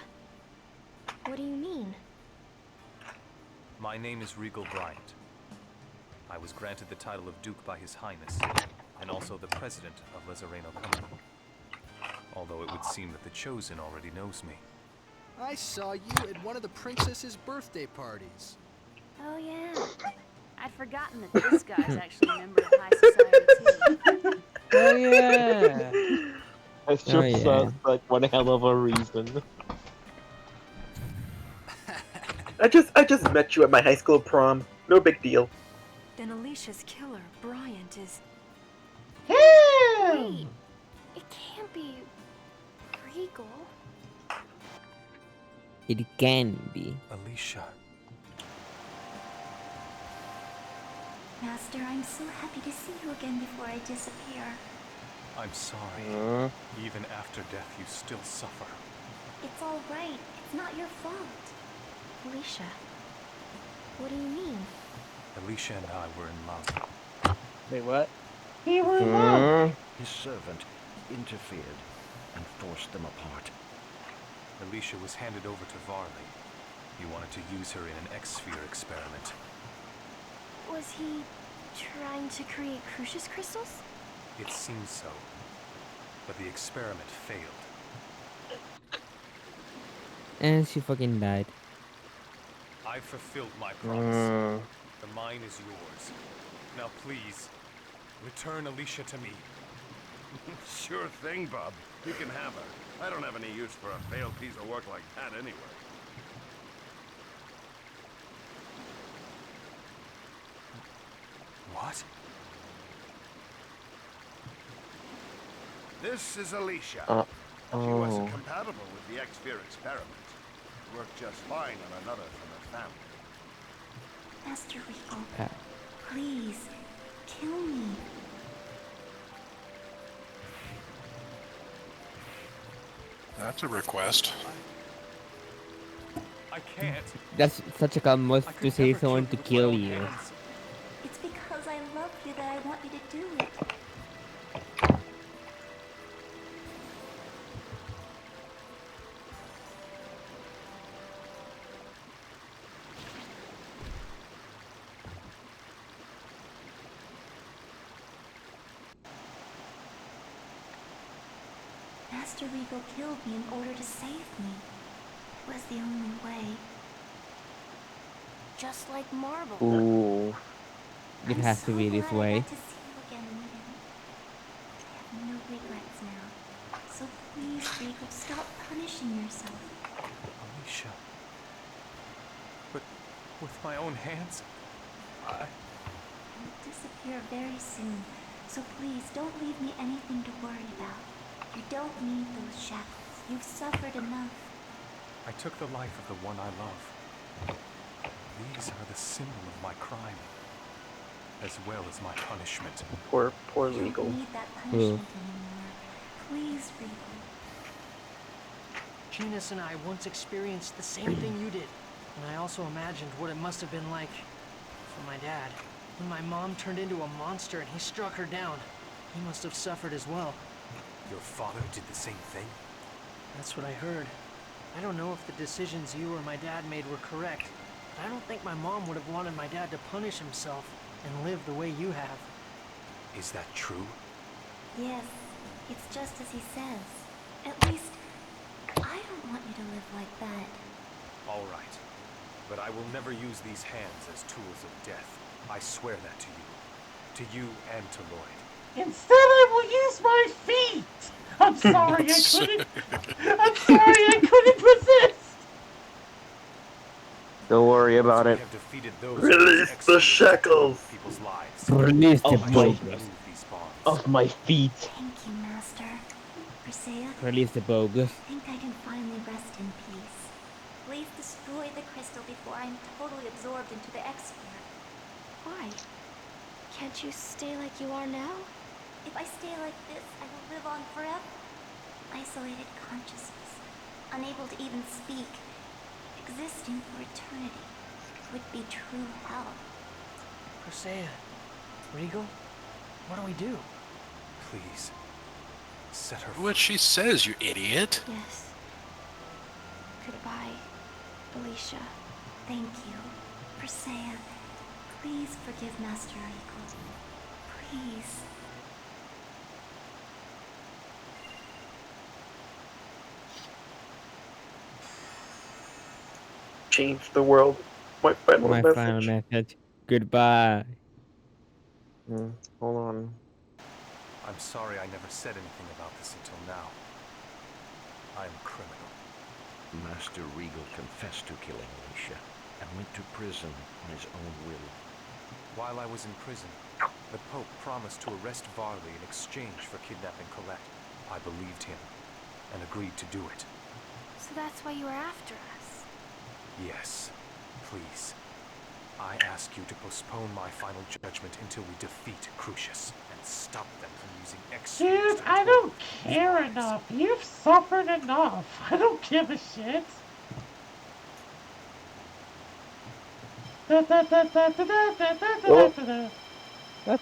what do you mean? My name is Regal Bryant. I was granted the title of Duke by His Highness, and also the President of Lazareno Company. Although it would seem that the Chosen already knows me. I saw you at one of the princess's birthday parties. Oh yeah. I'd forgotten that this guy's actually a member of high society too. Oh yeah. That Oh, sure yeah. sounds like one hell of a reason. I just met you at my high school prom. No big deal. Then Alicia's killer, Bryant, is... Him! It can't be Regal. It can be. Alicia. Master, I'm so happy to see you again before I disappear. I'm sorry. Even after death, you still suffer. It's all right. It's not your fault. Alicia, what do you mean? Alicia and I were in love. Wait, what? He were in love. His servant interfered and forced them apart. Alicia was handed over to Varley. He wanted to use her in an X-Sphere experiment. Was he trying to create Crucius crystals? It seems so. But the experiment failed. And she fucking died. I fulfilled my promise. The mine is yours. Now please, return Alicia to me. Sure thing, Bub. You can have her. I don't have any use for a failed piece of work like that anyway. What? This is Alicia. She wasn't compatible with the X-Sphere experiment. It worked just fine on another from her family. Master Regal, please, kill me. That's a request. I can't. That's such a common to say someone to kill you. It's because I love you that I want you to do it. Master Regal killed me in order to save me. It was the only way. Just like Marble. Ooh. It has to be this way. I got to see you again, Miriam. I have no regrets now. So please, Regal, stop punishing yourself. Alicia. But with my own hands, I will disappear very soon. So please, don't leave me anything to worry about. You don't need those shackles. You've suffered enough. I took the life of the one I love. These are the symbol of my crime, as well as my punishment. Poor You Regal. don't need that punishment anymore. Please, Regal. Genus and I once experienced the same thing you did, and I also imagined what it must have been like for my dad. When my mom turned into a monster and he struck her down, he must have suffered as well. Your father did the same thing? That's what I heard. I don't know if the decisions you or my dad made were correct, but I don't think my mom would have wanted my dad to punish himself and live the way you have. Is that true? Yes, it's just as he says. At least, I don't want you to live like that. All right. But I will never use these hands as tools of death. I swear that to you. To you and to Lloyd. Instead, I will use my feet. I'm sorry, I couldn't. I'm sorry, I couldn't resist. Don't worry about it. Release the shackles. Release the bogus. Of my feet. Thank you, Master. Persea, Release the bogus. I think I can finally rest in peace. Please destroy the crystal before I'm totally absorbed into the X-Sphere. Why? Can't you stay like you are now? If I stay like this, I will live on forever. Isolated consciousness, unable to even speak, existing for eternity, would be true hell. Persea, Regal, what do we do? Please, set her free. What she says, you idiot. Yes. Goodbye, Alicia. Thank you. Persea, please forgive Master Regal. Please. Change the world. My final message. Goodbye. Hold on. I'm sorry I never said anything about this until now. I'm a criminal. Master Regal confessed to killing Alicia and went to prison on his own will. While I was in prison, the Pope promised to arrest Varley in exchange for kidnapping Colette. I believed him and agreed to do it. So that's why you were after us? Yes, please. I ask you to postpone my final judgment until we defeat Crucius and stop them from using X-Spheres. Dude, I don't care enough. You've suffered enough. I don't give a shit. That's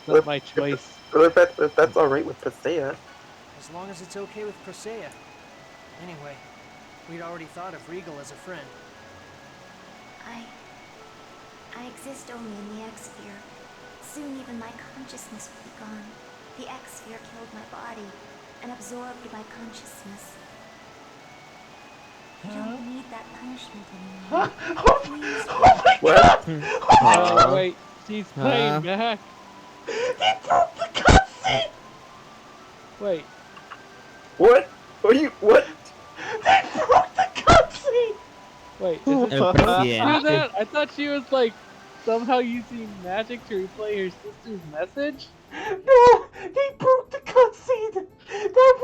not my choice. If that's alright with Persea. As long as it's okay with Persea. Anyway, we'd already thought of Regal as a friend. I exist only in the X-Sphere. Soon even my consciousness will be gone. The X-Sphere killed my body and absorbed my consciousness. You don't need that punishment anymore. Please. Oh my god! Oh, wait, she's playing back. They broke the cutscene! Wait. What? What? They broke the cutscene! Wait, is it supposed to do that? I thought she was like somehow using magic to replay her sister's message. No, they broke the cutscene. That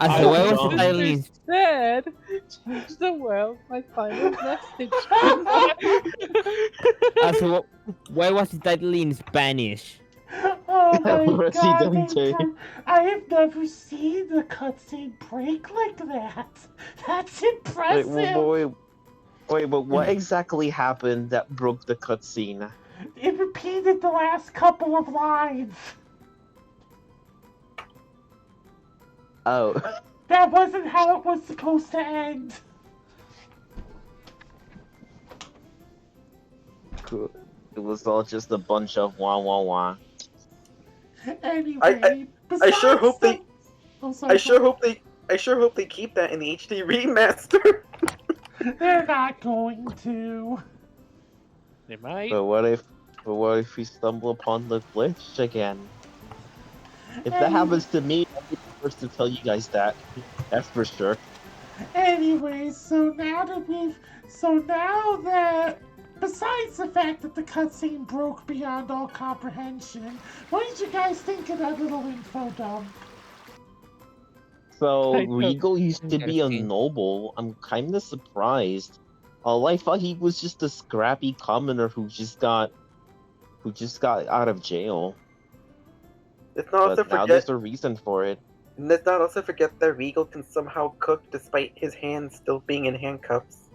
As the way was the title means. Said, change the world, my final message. As why was the title in Spanish? Oh my god, Presidente. I have never seen a cutscene break like that. That's Wait, impressive. but what exactly happened that broke the cutscene? It repeated the last couple of lines. Oh. That wasn't how it was supposed to end. Cool. It was all just a bunch of wah wah wah. Anyway, I sure hope they. Oh, sorry, I sure hope they keep that in the HD remaster. They're not going to. They might. But what if we stumble upon the glitch again? If that happens to me, I'll be the first to tell you guys that. That's for sure. Anyway, so now that besides the fact that the cutscene broke beyond all comprehension, what did you guys think of that little info dump? So Regal used to be a noble. I'm kind of surprised. I thought he was just a scrappy commoner who just got out of jail. Let's not also But now forget. there's a reason for it. Let's not also forget that Regal can somehow cook despite his hands still being in handcuffs.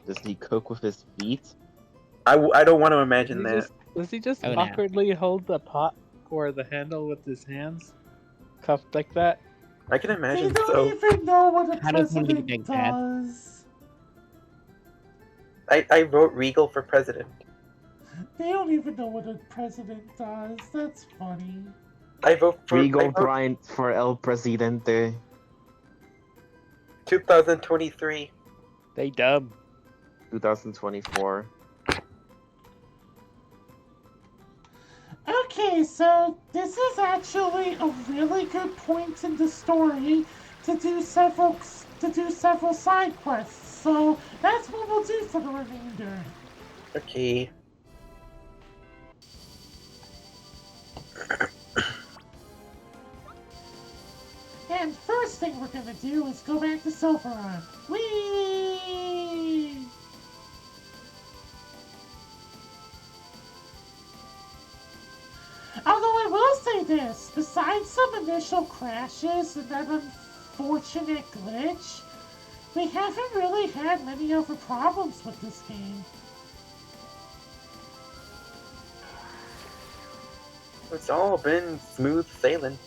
Does he cook with his feet? I don't want to imagine that. Does he just Oh, no. awkwardly hold the pot or the handle with his hands? Cuffed like that? I can They imagine don't so. even know what a How does somebody president like that? does. I vote Regal for president. They don't even know what a president does. That's funny. I vote for Regal Bryant for El Presidente. 2023. They dumb. 2024. Okay, so this is actually a really good point in the story to do several side quests. So that's what we'll do for the remainder. Okay. And first thing we're gonna do is go back to Symphoderp. Whee! Although I will say this, besides some initial crashes and that unfortunate glitch, we haven't really had many other problems with this game. It's all been smooth sailing.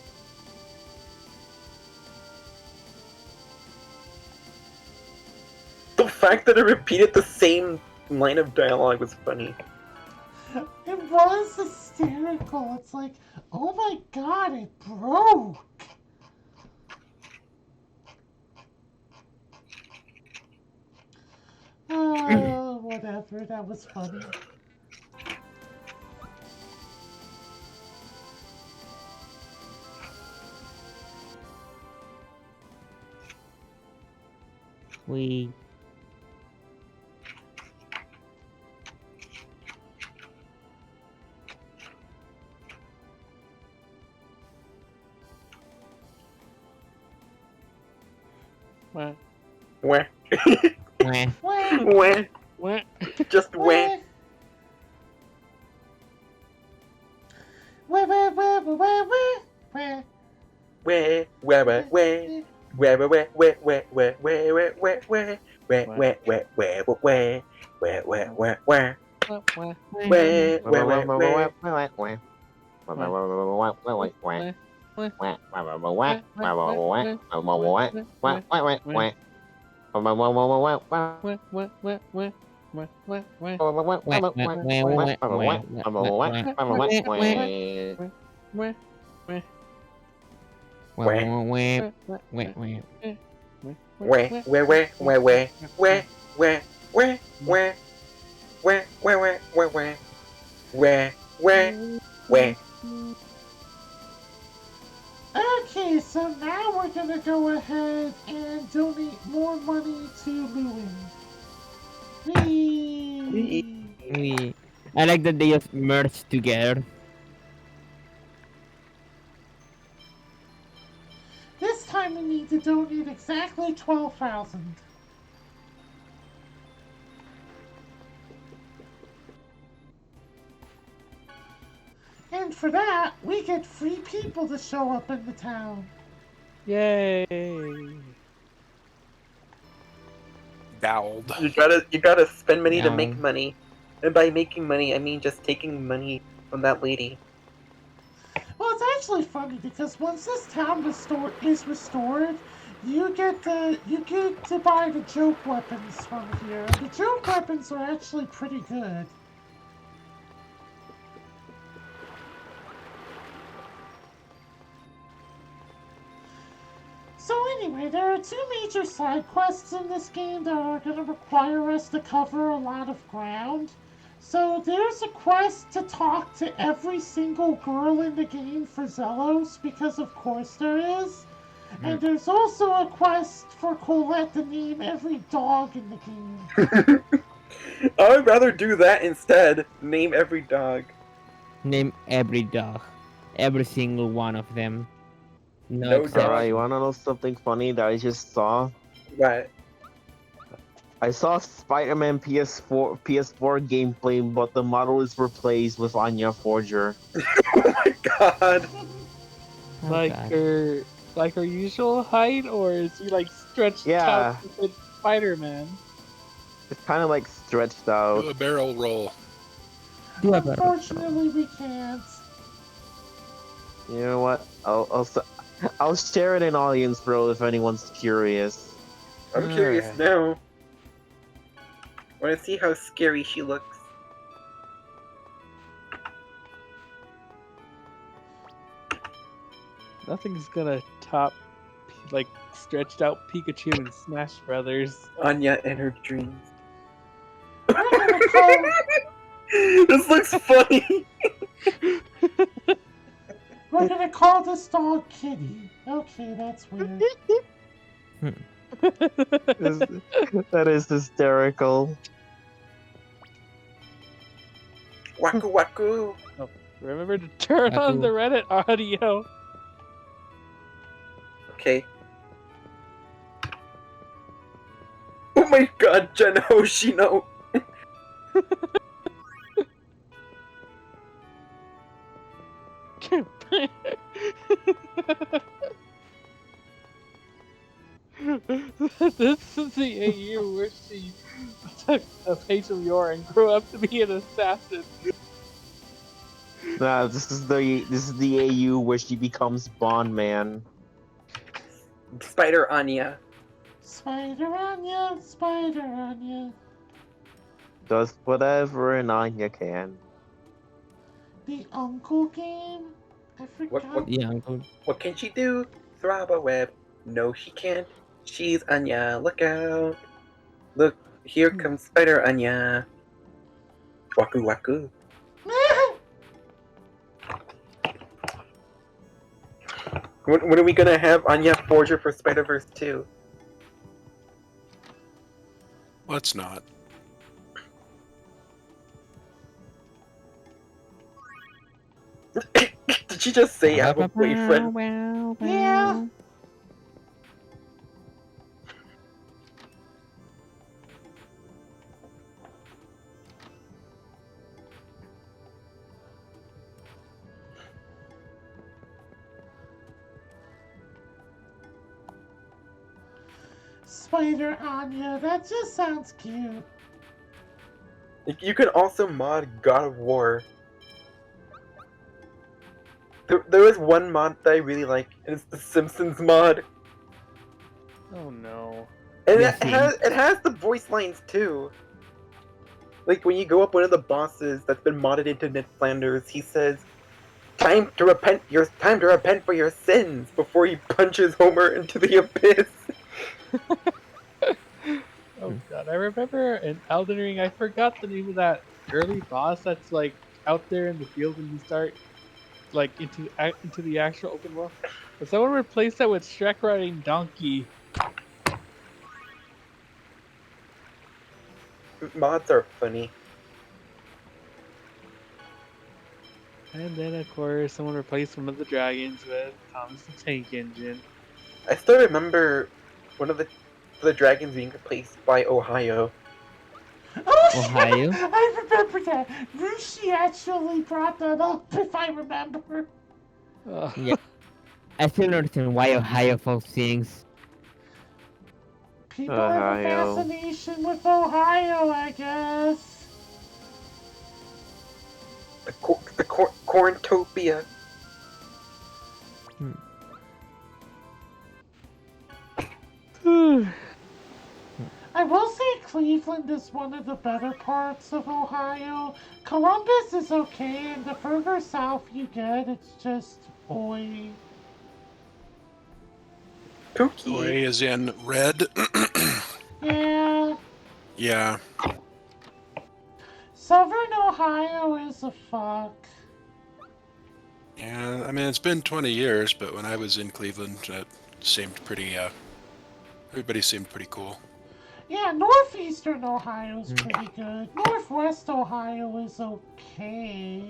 The fact that it repeated the same line of dialogue was funny. It was hysterical. It's like, oh my god, it broke. Oh, whatever. That was funny. We. Wah. Where? Wah. Where? Wah. Just where? Where? Okay, so now we're gonna go ahead and donate more money to Lewin. Whee! I like that they just merged together. don't need exactly 12,000. And for that, we get free people to show up in the town. Yay! Dowled. You gotta spend money to make Down. money. And by making money, I mean just taking money from that lady. Well, it's actually funny because once this town is restored, you get to buy the joke weapons from here. The joke weapons are actually pretty good. So anyway, there are two major side quests in this game that are going to require us to cover a lot of ground. So there's a quest to talk to every single girl in the game for Zelos, because of course there is. And there's also a quest for Colette to name every dog in the game. I would rather do that instead. Name every dog. Name every dog. Every single one of them. No No exception. Alright, you wanna know something funny that I just saw? What? I saw Spider-Man PS4 gameplay, but the model is replaced with Anya Forger. Oh my god! Like her usual height, or is he like stretched out with Spider-Man? It's kind of like stretched out. Do a barrel roll. Unfortunately, we can't. You know what? I'll share it in audience, bro, if anyone's curious. I'm curious now. I want to see how scary she looks. Nothing's gonna top like stretched out Pikachu in Smash Brothers. Anya and her dreams. This looks funny! We're gonna call this dog Kitty. Okay, that's weird. That is hysterical. Waku waku! Oh, remember to turn on the Reddit audio. Okay. Oh my god, Jen Hoshino! This is the AU where she took a page of yore and grew up to be an assassin. Nah, this is the AU where she becomes Bond Man. Spider Anya. Spider Anya, Spider Anya. Does whatever an Anya can. The uncle game? I forgot. What can she do? Throb a web. No, she can't. She's Anya. Look out. Look, here comes Spider Anya. Waku waku. When are we gonna have Anya Forger for Spider-Verse 2? Let's not. Did she just say I have a boyfriend? Yeah. Spider Anya, that just sounds cute. You can also mod God of War. There is one mod that I really like, and it's the Simpsons mod. Oh no. And it has the voice lines too. Like when you go up one of the bosses that's been modded into Ned Flanders, he says, time to repent for your sins," before he punches Homer into the abyss. Oh god, I remember in Elden Ring, I forgot the name of that early boss that's like out there in the field when you start like into the actual open world. But someone replaced that with Shrek riding donkey. Mods are funny. And then of course someone replaced one of the dragons with Thomas the Tank Engine. I still remember one of the dragons being replaced by Ohio. Oh, Ohio? yeah, I remember that. Rushi actually brought that up, if I remember. Yeah. I still don't understand why Ohio folks sings. People have a fascination with Ohio, I guess. The Corntopia. I will say Cleveland is one of the better parts of Ohio. Columbus is okay, and the further south you get, it's just oi. Pookie. Oi is in red. Yeah. Yeah. Southern Ohio is a fuck. Yeah, I mean, it's been 20 years, but when I was in Cleveland, it seemed pretty, everybody seemed pretty cool. Yeah, northeastern Ohio is pretty good. Northwest Ohio is okay.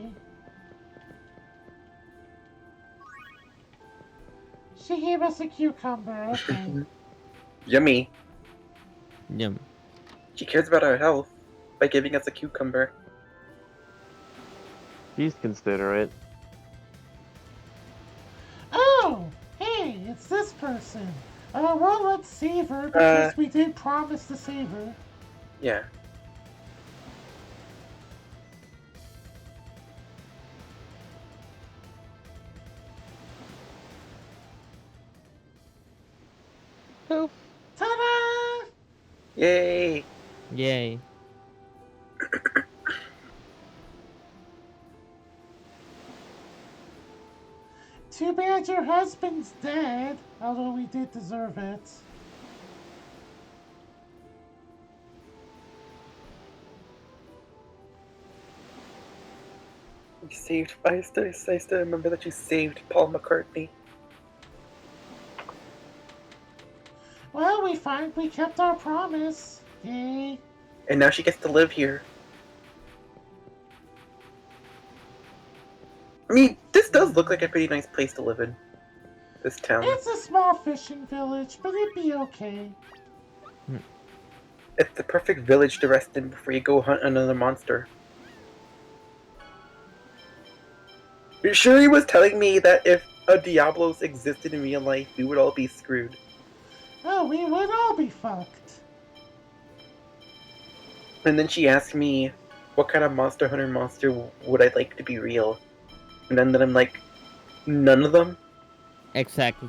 She gave us a cucumber, okay. Yummy. Yum. She cares about our health by giving us a cucumber. She's considerate. Oh! Hey, it's this person. Well, let's save her because we did promise to save her. Yeah. Poof. Ta-da! Yay! Yay. Too bad your husband's dead, although we did deserve it. You saved. I still remember that you saved Paul McCartney. Well, we kept our promise. Yay. And now she gets to live here. I mean, this does look like a pretty nice place to live in. This town. It's a small fishing village, but it'd be okay. It's the perfect village to rest in before you go hunt another monster. Shuri was telling me that if a Diablos existed in real life, we would all be screwed. Oh, we would all be fucked. And then she asked me, what kind of Monster Hunter monster would I like to be real? And then I'm like, none of them? Exactly.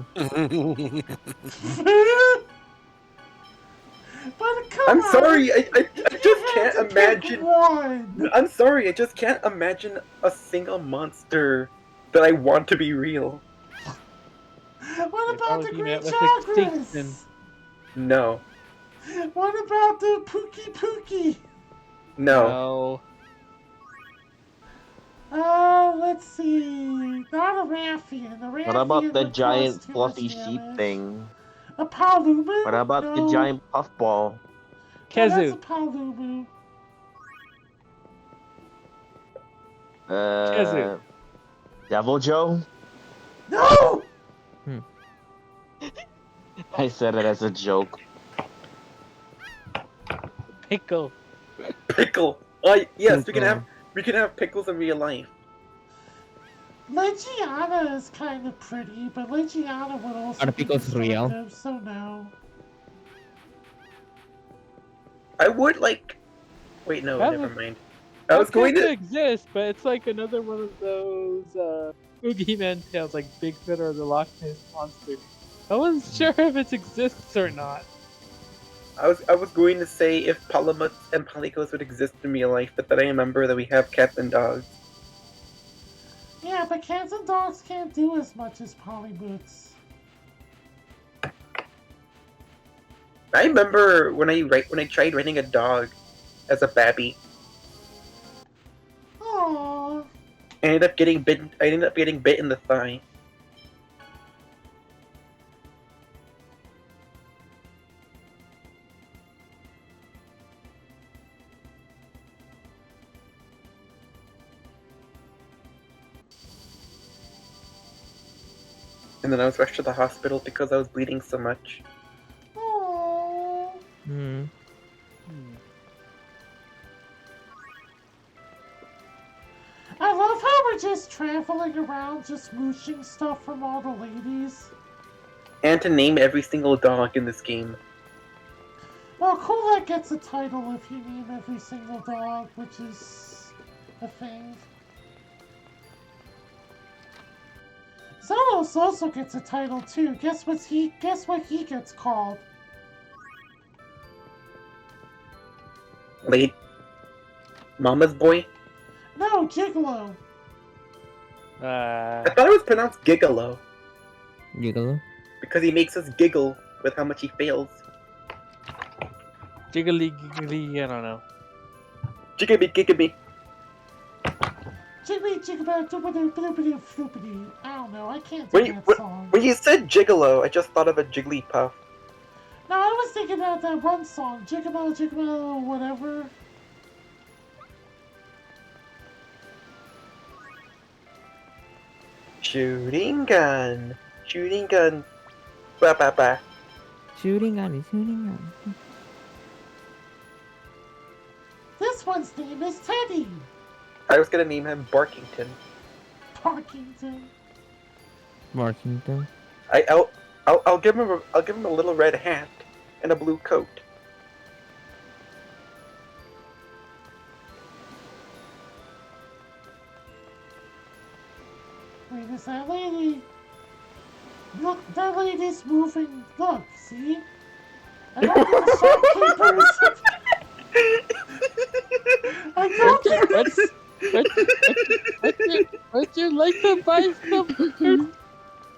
But come I'm on, sorry, I just can't imagine. One. I'm sorry, I just can't imagine a single monster that I want to be real. What about the green with chakras? No. What about the Pookie Pookie? No. Let's see. Not a Raffian. A Raffian What about the would giant cause too fluffy much sheep damage. thing? A Palubu? What about the No. giant puffball? No, that's a Kezu. Palubu. Kezu. Devil Joe? No! I said it as a joke. Pickle. Pickle. Yes, we can have pickles in real life. Legiana is kind of pretty, but Legiana would also Are the be pickles real? destructive, so no. I would like. Wait, no, That never was- mind. I was going to. exist, but it's like another one of those boogeyman tales, like Bigfoot or the Loch Ness monster. No one's sure if it exists or not. I was going to say if Palamuts and Palicos would exist in real life, but then I remember that we have cats and dogs. Yeah, but cats and dogs can't do as much as polyboots. I remember when I tried writing a dog as a babby. Aww. I ended up getting bit in the thigh. and then I was rushed to the hospital because I was bleeding so much. Aww. Hmm. I love how we're just traveling around, just mooching stuff from all the ladies. And to name every single dog in this game. Well, Colette gets a title if you name every single dog, which is a thing. Zelos also gets a title too. Guess what he gets called? Late Mama's boy? No, Gigolo. I thought it was pronounced Gigolo. Gigolo? Because he makes us giggle with how much he fails. Jiggly, giggly, I don't know. Jiggly, giggly. Jiggly, jiggly, doobity, bloopity, floopity. I don't know, I can't do When you, that song. when you said Gigolo, I just thought of a Jigglypuff. No, I was thinking of that one song, Jiggalo, Jiggalo, whatever. Shooting gun. Shooting gun. Ba ba ba. Shooting gun, shooting gun. This one's name is Teddy. I was gonna name him Barkington. Parkington. Markington. I'll give him a little red hat and a blue coat. Wait, is that lady? Look, that lady's moving. Look, see? I don't think the shopkeepers. I don't think Would you like to buy some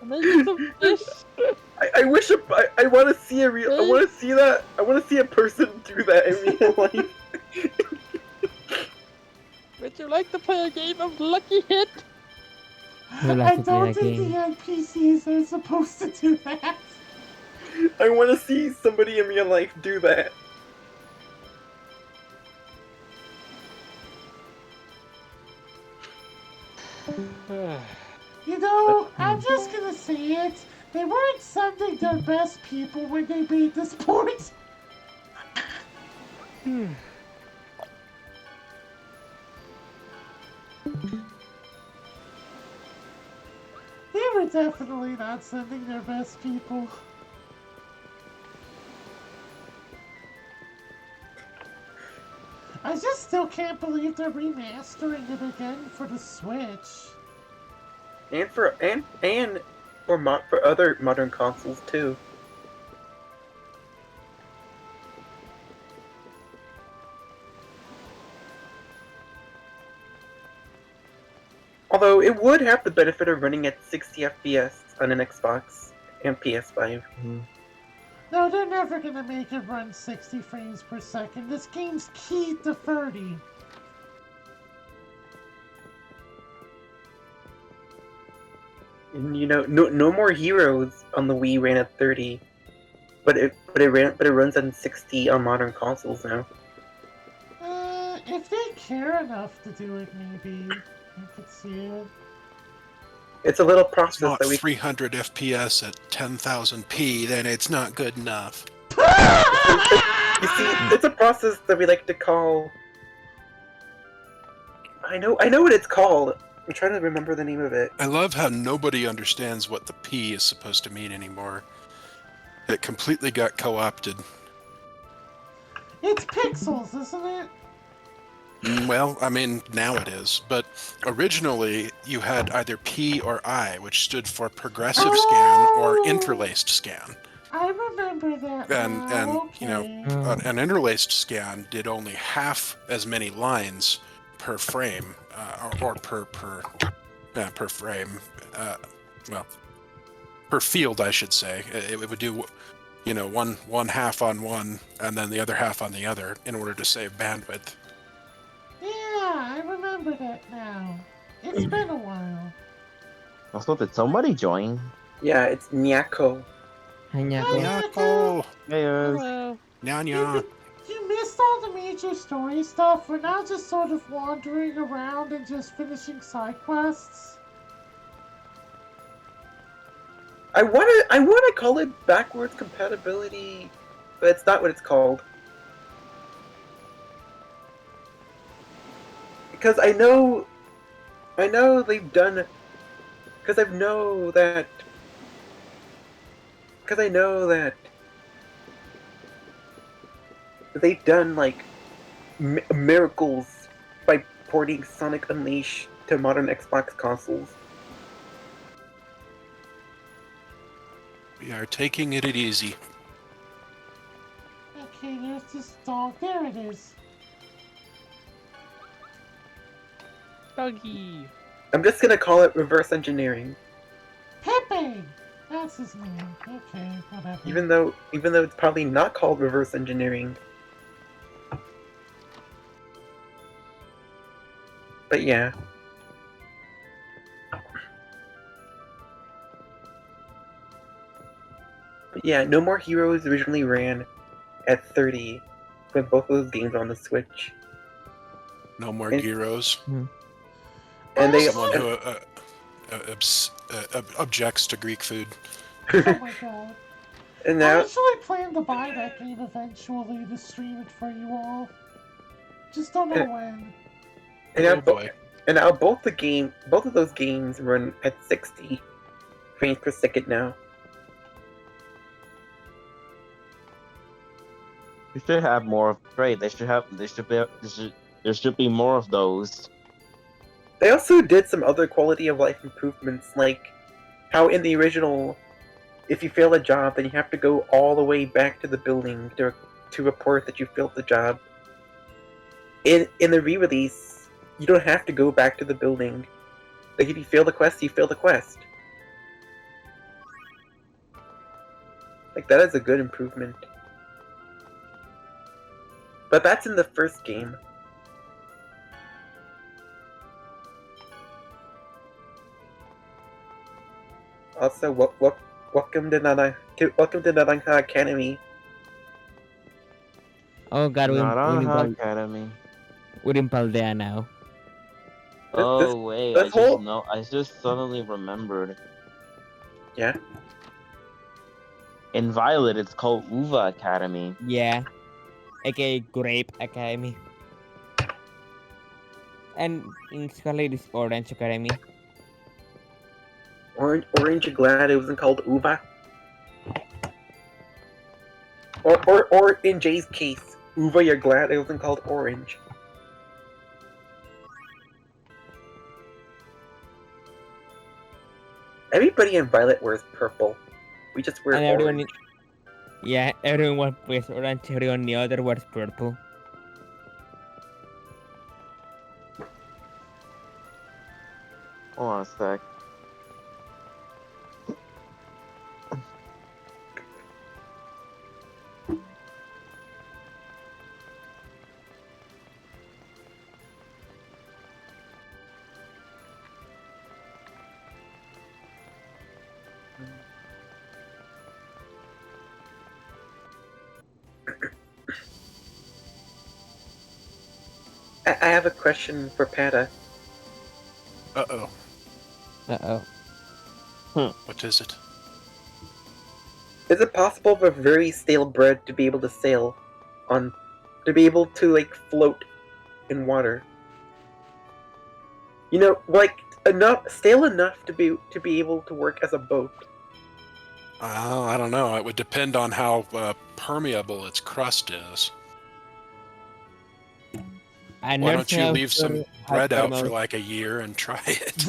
make some fish? I wish I want to see a real. I want to see that. I want to see a person do that in real life. Would you like to play a game of Lucky Hit? I don't think the NPCs are supposed to do that. I want to see somebody in real life do that. You know, I'm just gonna say it. They weren't sending their best people when they made this point. They were definitely not sending their best people. I just still can't believe they're remastering it again for the Switch. And for other modern consoles too. Although it would have the benefit of running at 60 FPS on an Xbox and PS5. No, they're never gonna make it run 60 frames per second. This game's keyed to 30. And you know, no more Heroes on the Wii ran at 30, but it runs on 60 on modern consoles now. If they care enough to do it, maybe I could see it. It's a little process Not that we 300 FPS at 10,000p, then it's not good enough. You see, it's a process that we like to call. I know what it's called. I'm trying to remember the name of it. I love how nobody understands what the P is supposed to mean anymore. It completely got co-opted. It's pixels, isn't it? Well, I mean, now it is. But originally, you had either P or I, which stood for progressive scan or interlaced scan. I remember that. And okay. you know, an interlaced scan did only half as many lines per frame, or per frame. Well, per field, I should say. It would do, you know, one half on one, and then the other half on the other, in order to save bandwidth. Yeah, I remember that now. It's been a while. Also, did somebody join? Yeah, it's Nyako. Hi, Nyako. Nyako! Hello. Nya. You missed all the major story stuff. We're now just sort of wandering around and just finishing side quests. I wanna call it backwards compatibility, but it's not what it's called. Because I know they've done. Because I know that they've done like miracles by porting Sonic Unleashed to modern Xbox consoles. We are taking it easy. Okay, there's this dog. There it is. Doggy. I'm just gonna call it reverse engineering. Pepe! That's his name. Okay, whatever. Even though it's probably not called reverse engineering. But yeah. But yeah, No More Heroes originally ran at 30 when both of those games were on the Switch. No more gyros. And they Someone who objects to Greek food. Oh my god. And I now actually plan to buy that game eventually to stream it for you all. Just don't know when. and now both of those games run at 60 frames per second now. We should have more of Great. There should be more of those. They also did some other quality of life improvements, like how in the original, if you fail a job, then you have to go all the way back to the building to report that you failed the job. In the re-release, you don't have to go back to the building. Like if you fail the quest, you fail the quest. Like that is a good improvement. But that's in the first game. Also, welcome to Naranja Academy. Oh god, Naranja Academy. We're in Paldea now. Oh wait, I just suddenly remembered. Yeah. In Violet, it's called Uva Academy. Yeah. aka Grape Academy. And in Scarlet is Orange Academy. Orange, glad it wasn't called Uva. Or in Jay's case, Uva, you're glad it wasn't called Orange. Everybody in Violet wears purple. We just wear orange. Everyone wears orange, everyone the other wears purple. Hold on a sec. I have a question for Pata. Uh-oh. Uh-oh. What is it? Is it possible for very stale bread to be able to like float in water? You know, like stale enough to be able to work as a boat. I don't know. It would depend on how permeable its crust is. Why don't you leave some bread out for like a year and try it?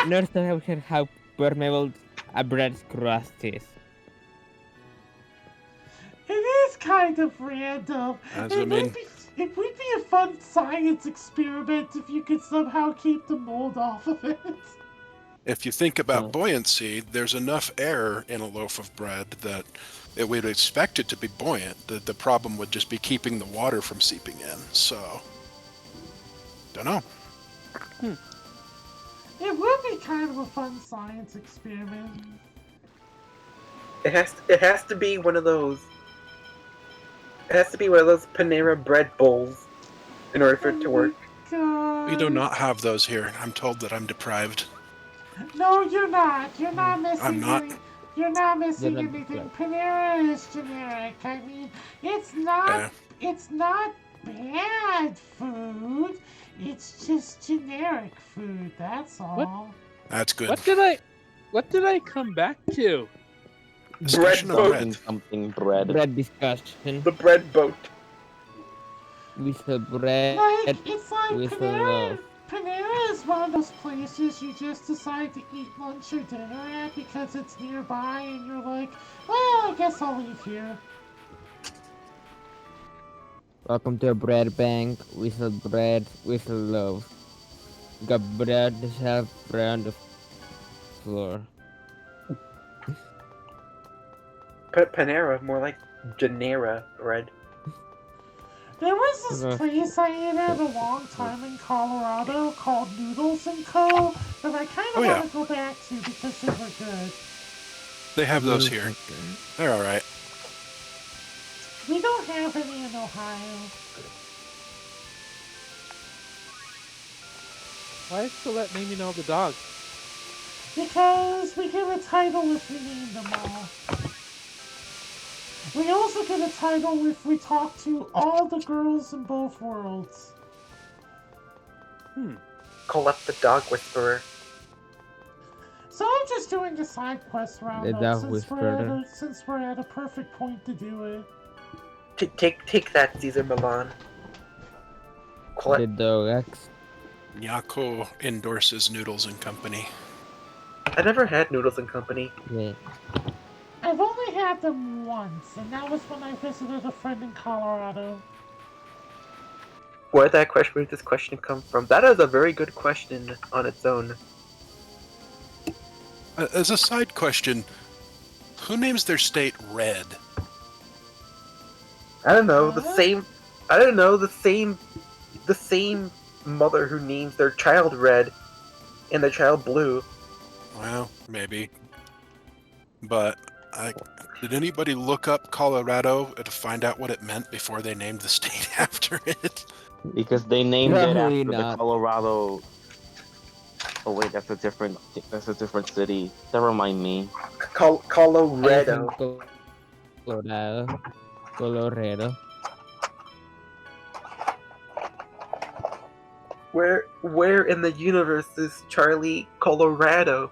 Nurse knows how permeable a bread's crust is. It is kind of random. It would be a fun science experiment if you could somehow keep the mold off of it. If you think about buoyancy, there's enough air in a loaf of bread that it would expect it to be buoyant. The problem would just be keeping the water from seeping in. So, don't know. It would be kind of a fun science experiment. It has to be one of those. It has to be one of those Panera bread bowls in order for it to work. We do not have those here. I'm told that I'm deprived. No, you're not. You're not missing I'm not. You're not missing They're not anything. correct. Panera is generic. I mean, it's not. Eh, It's not bad food. It's just generic food. That's all. that's good. What did I come back to? Discussion of boat. bread. Something bread. Bread discussion. The bread boat. With the bread. It's like with Panera. love. Panera is one of those places you just decide to eat lunch or dinner at because it's nearby, and you're like, well, I guess I'll leave here. Welcome to a bread bank with the bread with love. Got bread to have bread on the floor. Panera, more like Genera bread. There was this place I ate at a long time in Colorado called Noodles & Co. that I kind of want to go back to because they were good. They have those here. They're all right. We don't have any in Ohio. Why is Colette naming all the dogs? Because we get a title if we name them all. We also get a title if we talk to all the girls in both worlds. Colette the dog whisperer. So I'm just doing the side quest roundup since we're at a perfect point to do it. Take that, Caesar Milan. The dog X. Nyako endorses Noodles and Company. I never had Noodles and Company. Yeah. I've only had them once, and that was when I visited a friend in Colorado. Where did this question come from? That is a very good question on its own. As a side question, who names their state Red? I don't know, the same mother who names their child Red and their child Blue. Well, maybe. But did anybody look up Colorado to find out what it meant before they named the state after it? Because they named it Probably after not. the Colorado. Oh wait, that's a different city. Never mind me. Colorado. Colorado. Where in the universe is Charlie Colorado?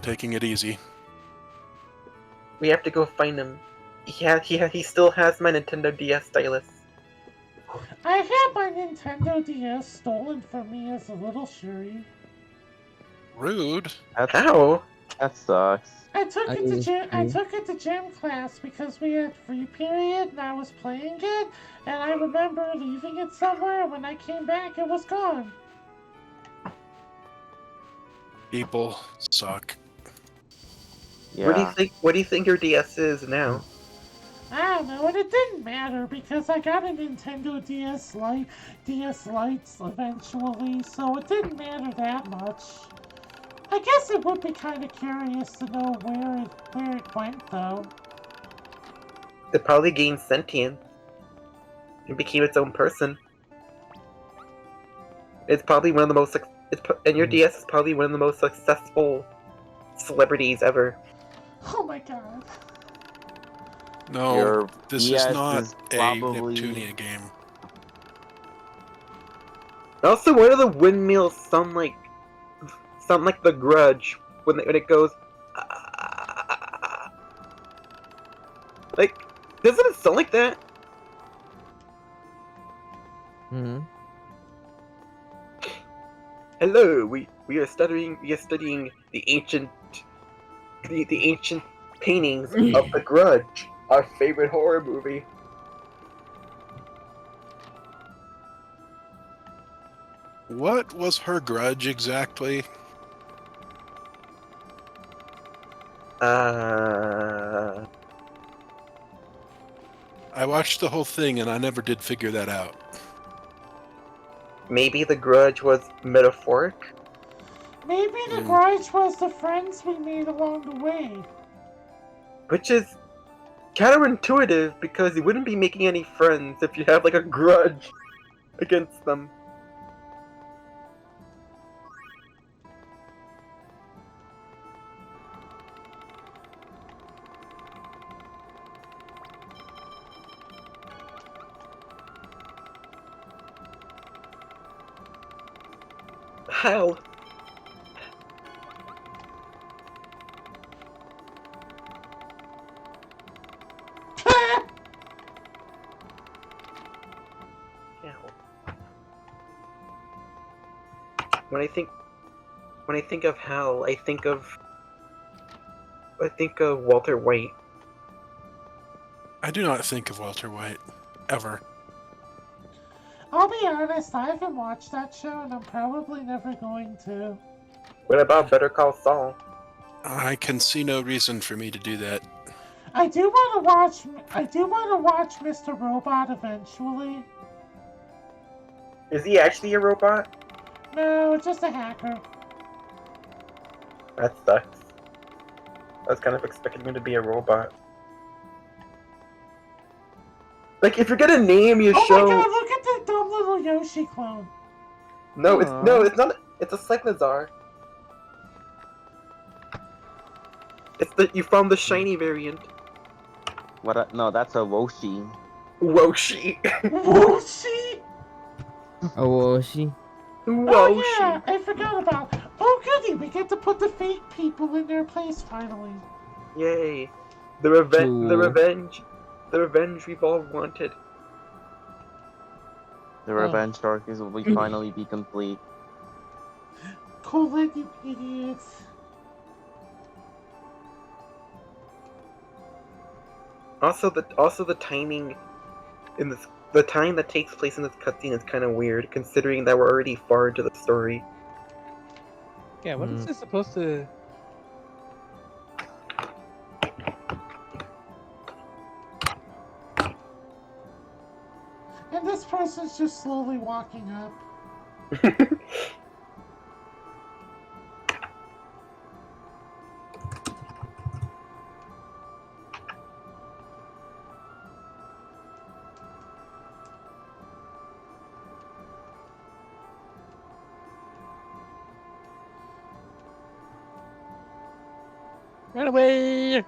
Taking it easy. We have to go find him. He still has my Nintendo DS stylus. I had my Nintendo DS stolen from me as a little Shuri. Rude. How? That sucks. I took it to gym class because we had free period and I was playing it, and I remember leaving it somewhere. When I came back, it was gone. People suck. Yeah. What do you think your DS is now? I don't know, and it didn't matter because I got a Nintendo DS Lites eventually, so it didn't matter that much. I guess it would be kind of curious to know where it went, though. It probably gained sentience and became its own person. It's probably one of the most and your DS is probably one of the most successful celebrities ever. Oh my god. No, this is DS not is a probably- Neptunia game. Also, why do the windmills sound like The Grudge when it goes? Like, doesn't it sound like that? Hello, we are studying the ancient paintings of The Grudge, our favorite horror movie. What was her grudge exactly? I watched the whole thing and I never did figure that out. Maybe the grudge was metaphoric? Maybe the grudge was the friends we made along the way. Which is counterintuitive because you wouldn't be making any friends if you have like a grudge against them. Hell. Hell. When I think of Hal, I think of Walter White. I do not think of Walter White ever. I'll be honest, I haven't watched that show, and I'm probably never going to. What about Better Call Saul? I can see no reason for me to do that. I do want to watch Mr. Robot eventually. Is he actually a robot? No, just a hacker. That sucks. I was kind of expecting him to be a robot. Like, if you're gonna name your show... Oh my god, look at the dumb little Yoshi clone. No, it's not. It's a Cyclozar. You found the shiny variant. What? No, that's a Woshi. Woshi. Woshi? Oh, she. Oh yeah, I forgot about. Oh goody, we get to put the fake people in their place finally. Yay! The revenge we've all wanted. The revenge arc will finally be complete. Colette, you idiots. Also the timing in this, the time that takes place in this cutscene is kind of weird, considering that we're already far into the story. Yeah, what is this supposed to? And this person's just slowly walking up. Run away!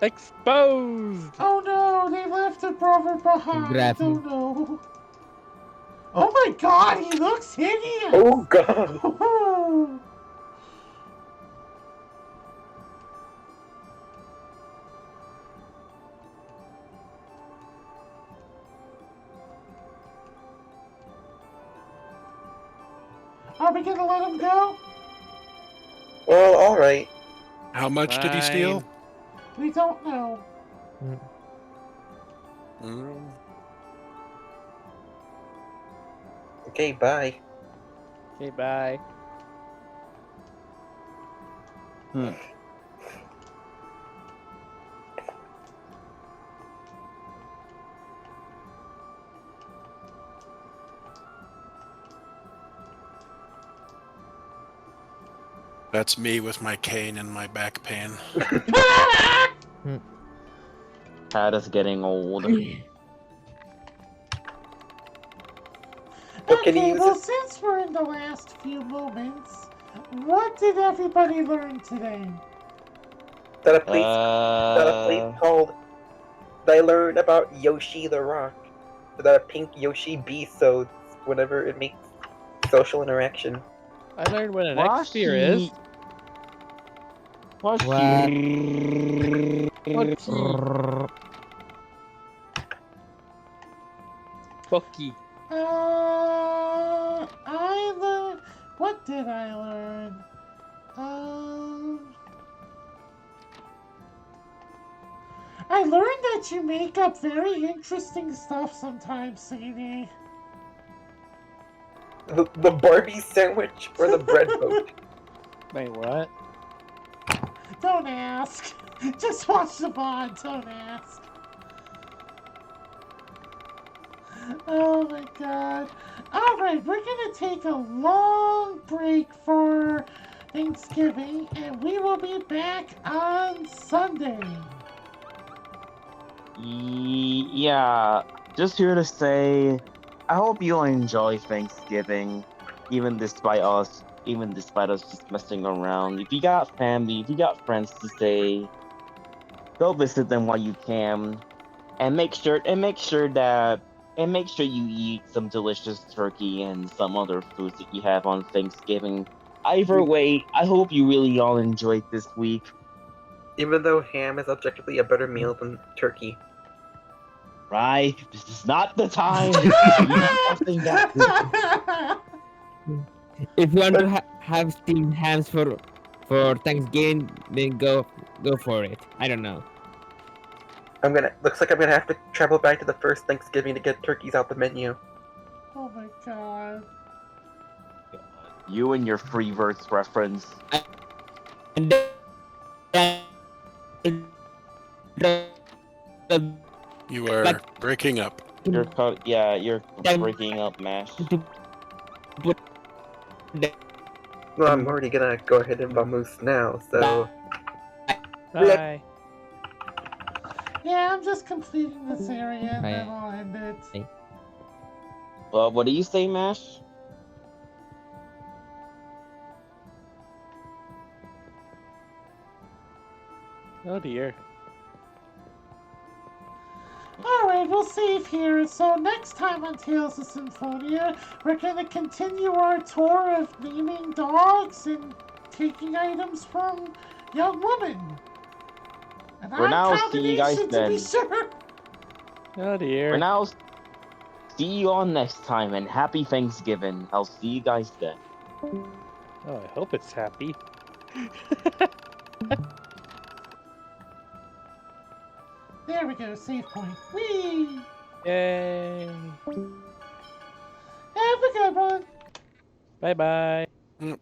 Exposed! Oh no, they left a brother behind. Grab Oh him. no. Oh my god, he looks hideous! Oh god! Are we gonna let him go? Well, alright. How much did he steal? We don't know. Okay, bye. Okay, bye. That's me with my cane and my back pain. Pat is getting old. Okay, well, since we're in the last few moments, what did everybody learn today? That a place called... That I learned about Yoshi the Rock. That a pink Yoshi bestows whenever it makes social interaction. I learned what an X-sphere is. What? Bucky. I learned... What did I learn? I learned that you make up very interesting stuff sometimes, Sadie. The Barbie sandwich or the bread boat? Wait, what? Don't ask. Just watch the VOD, don't ask. Oh my god. Alright, we're gonna take a long break for Thanksgiving, and we will be back on Sunday. Yeah, just here to say, I hope you enjoy Thanksgiving, even despite us just messing around. If you got family, if you got friends to stay, go visit them while you can, and make sure that And make sure you eat some delicious turkey and some other foods that you have on Thanksgiving. Either way, I hope you really all enjoyed this week. Even though ham is objectively a better meal than turkey. Right? This is not the time to be discussing that. If you want to have steamed hams for Thanksgiving, then go for it. I don't know. Looks like I'm gonna have to travel back to the first Thanksgiving to get turkeys out the menu. Oh my god. You and your free verse reference. And You are breaking up. You're breaking up, Mash. Well, I'm already gonna go ahead and vamoose now, so... Bye. Yeah, I'm just completing this area and then I'll end it. What do you say, Mash? Oh dear. Alright, we'll save here. So next time on Tales of Symphonia, we're gonna continue our tour of naming dogs and taking items from young women. And For now, see you guys combination then. to be sure. Oh dear. For now, see you all next time, and happy Thanksgiving. I'll see you guys then. Oh, I hope it's happy. There we go, save point. Whee! Yay! Have a good one. Bye bye. Mm.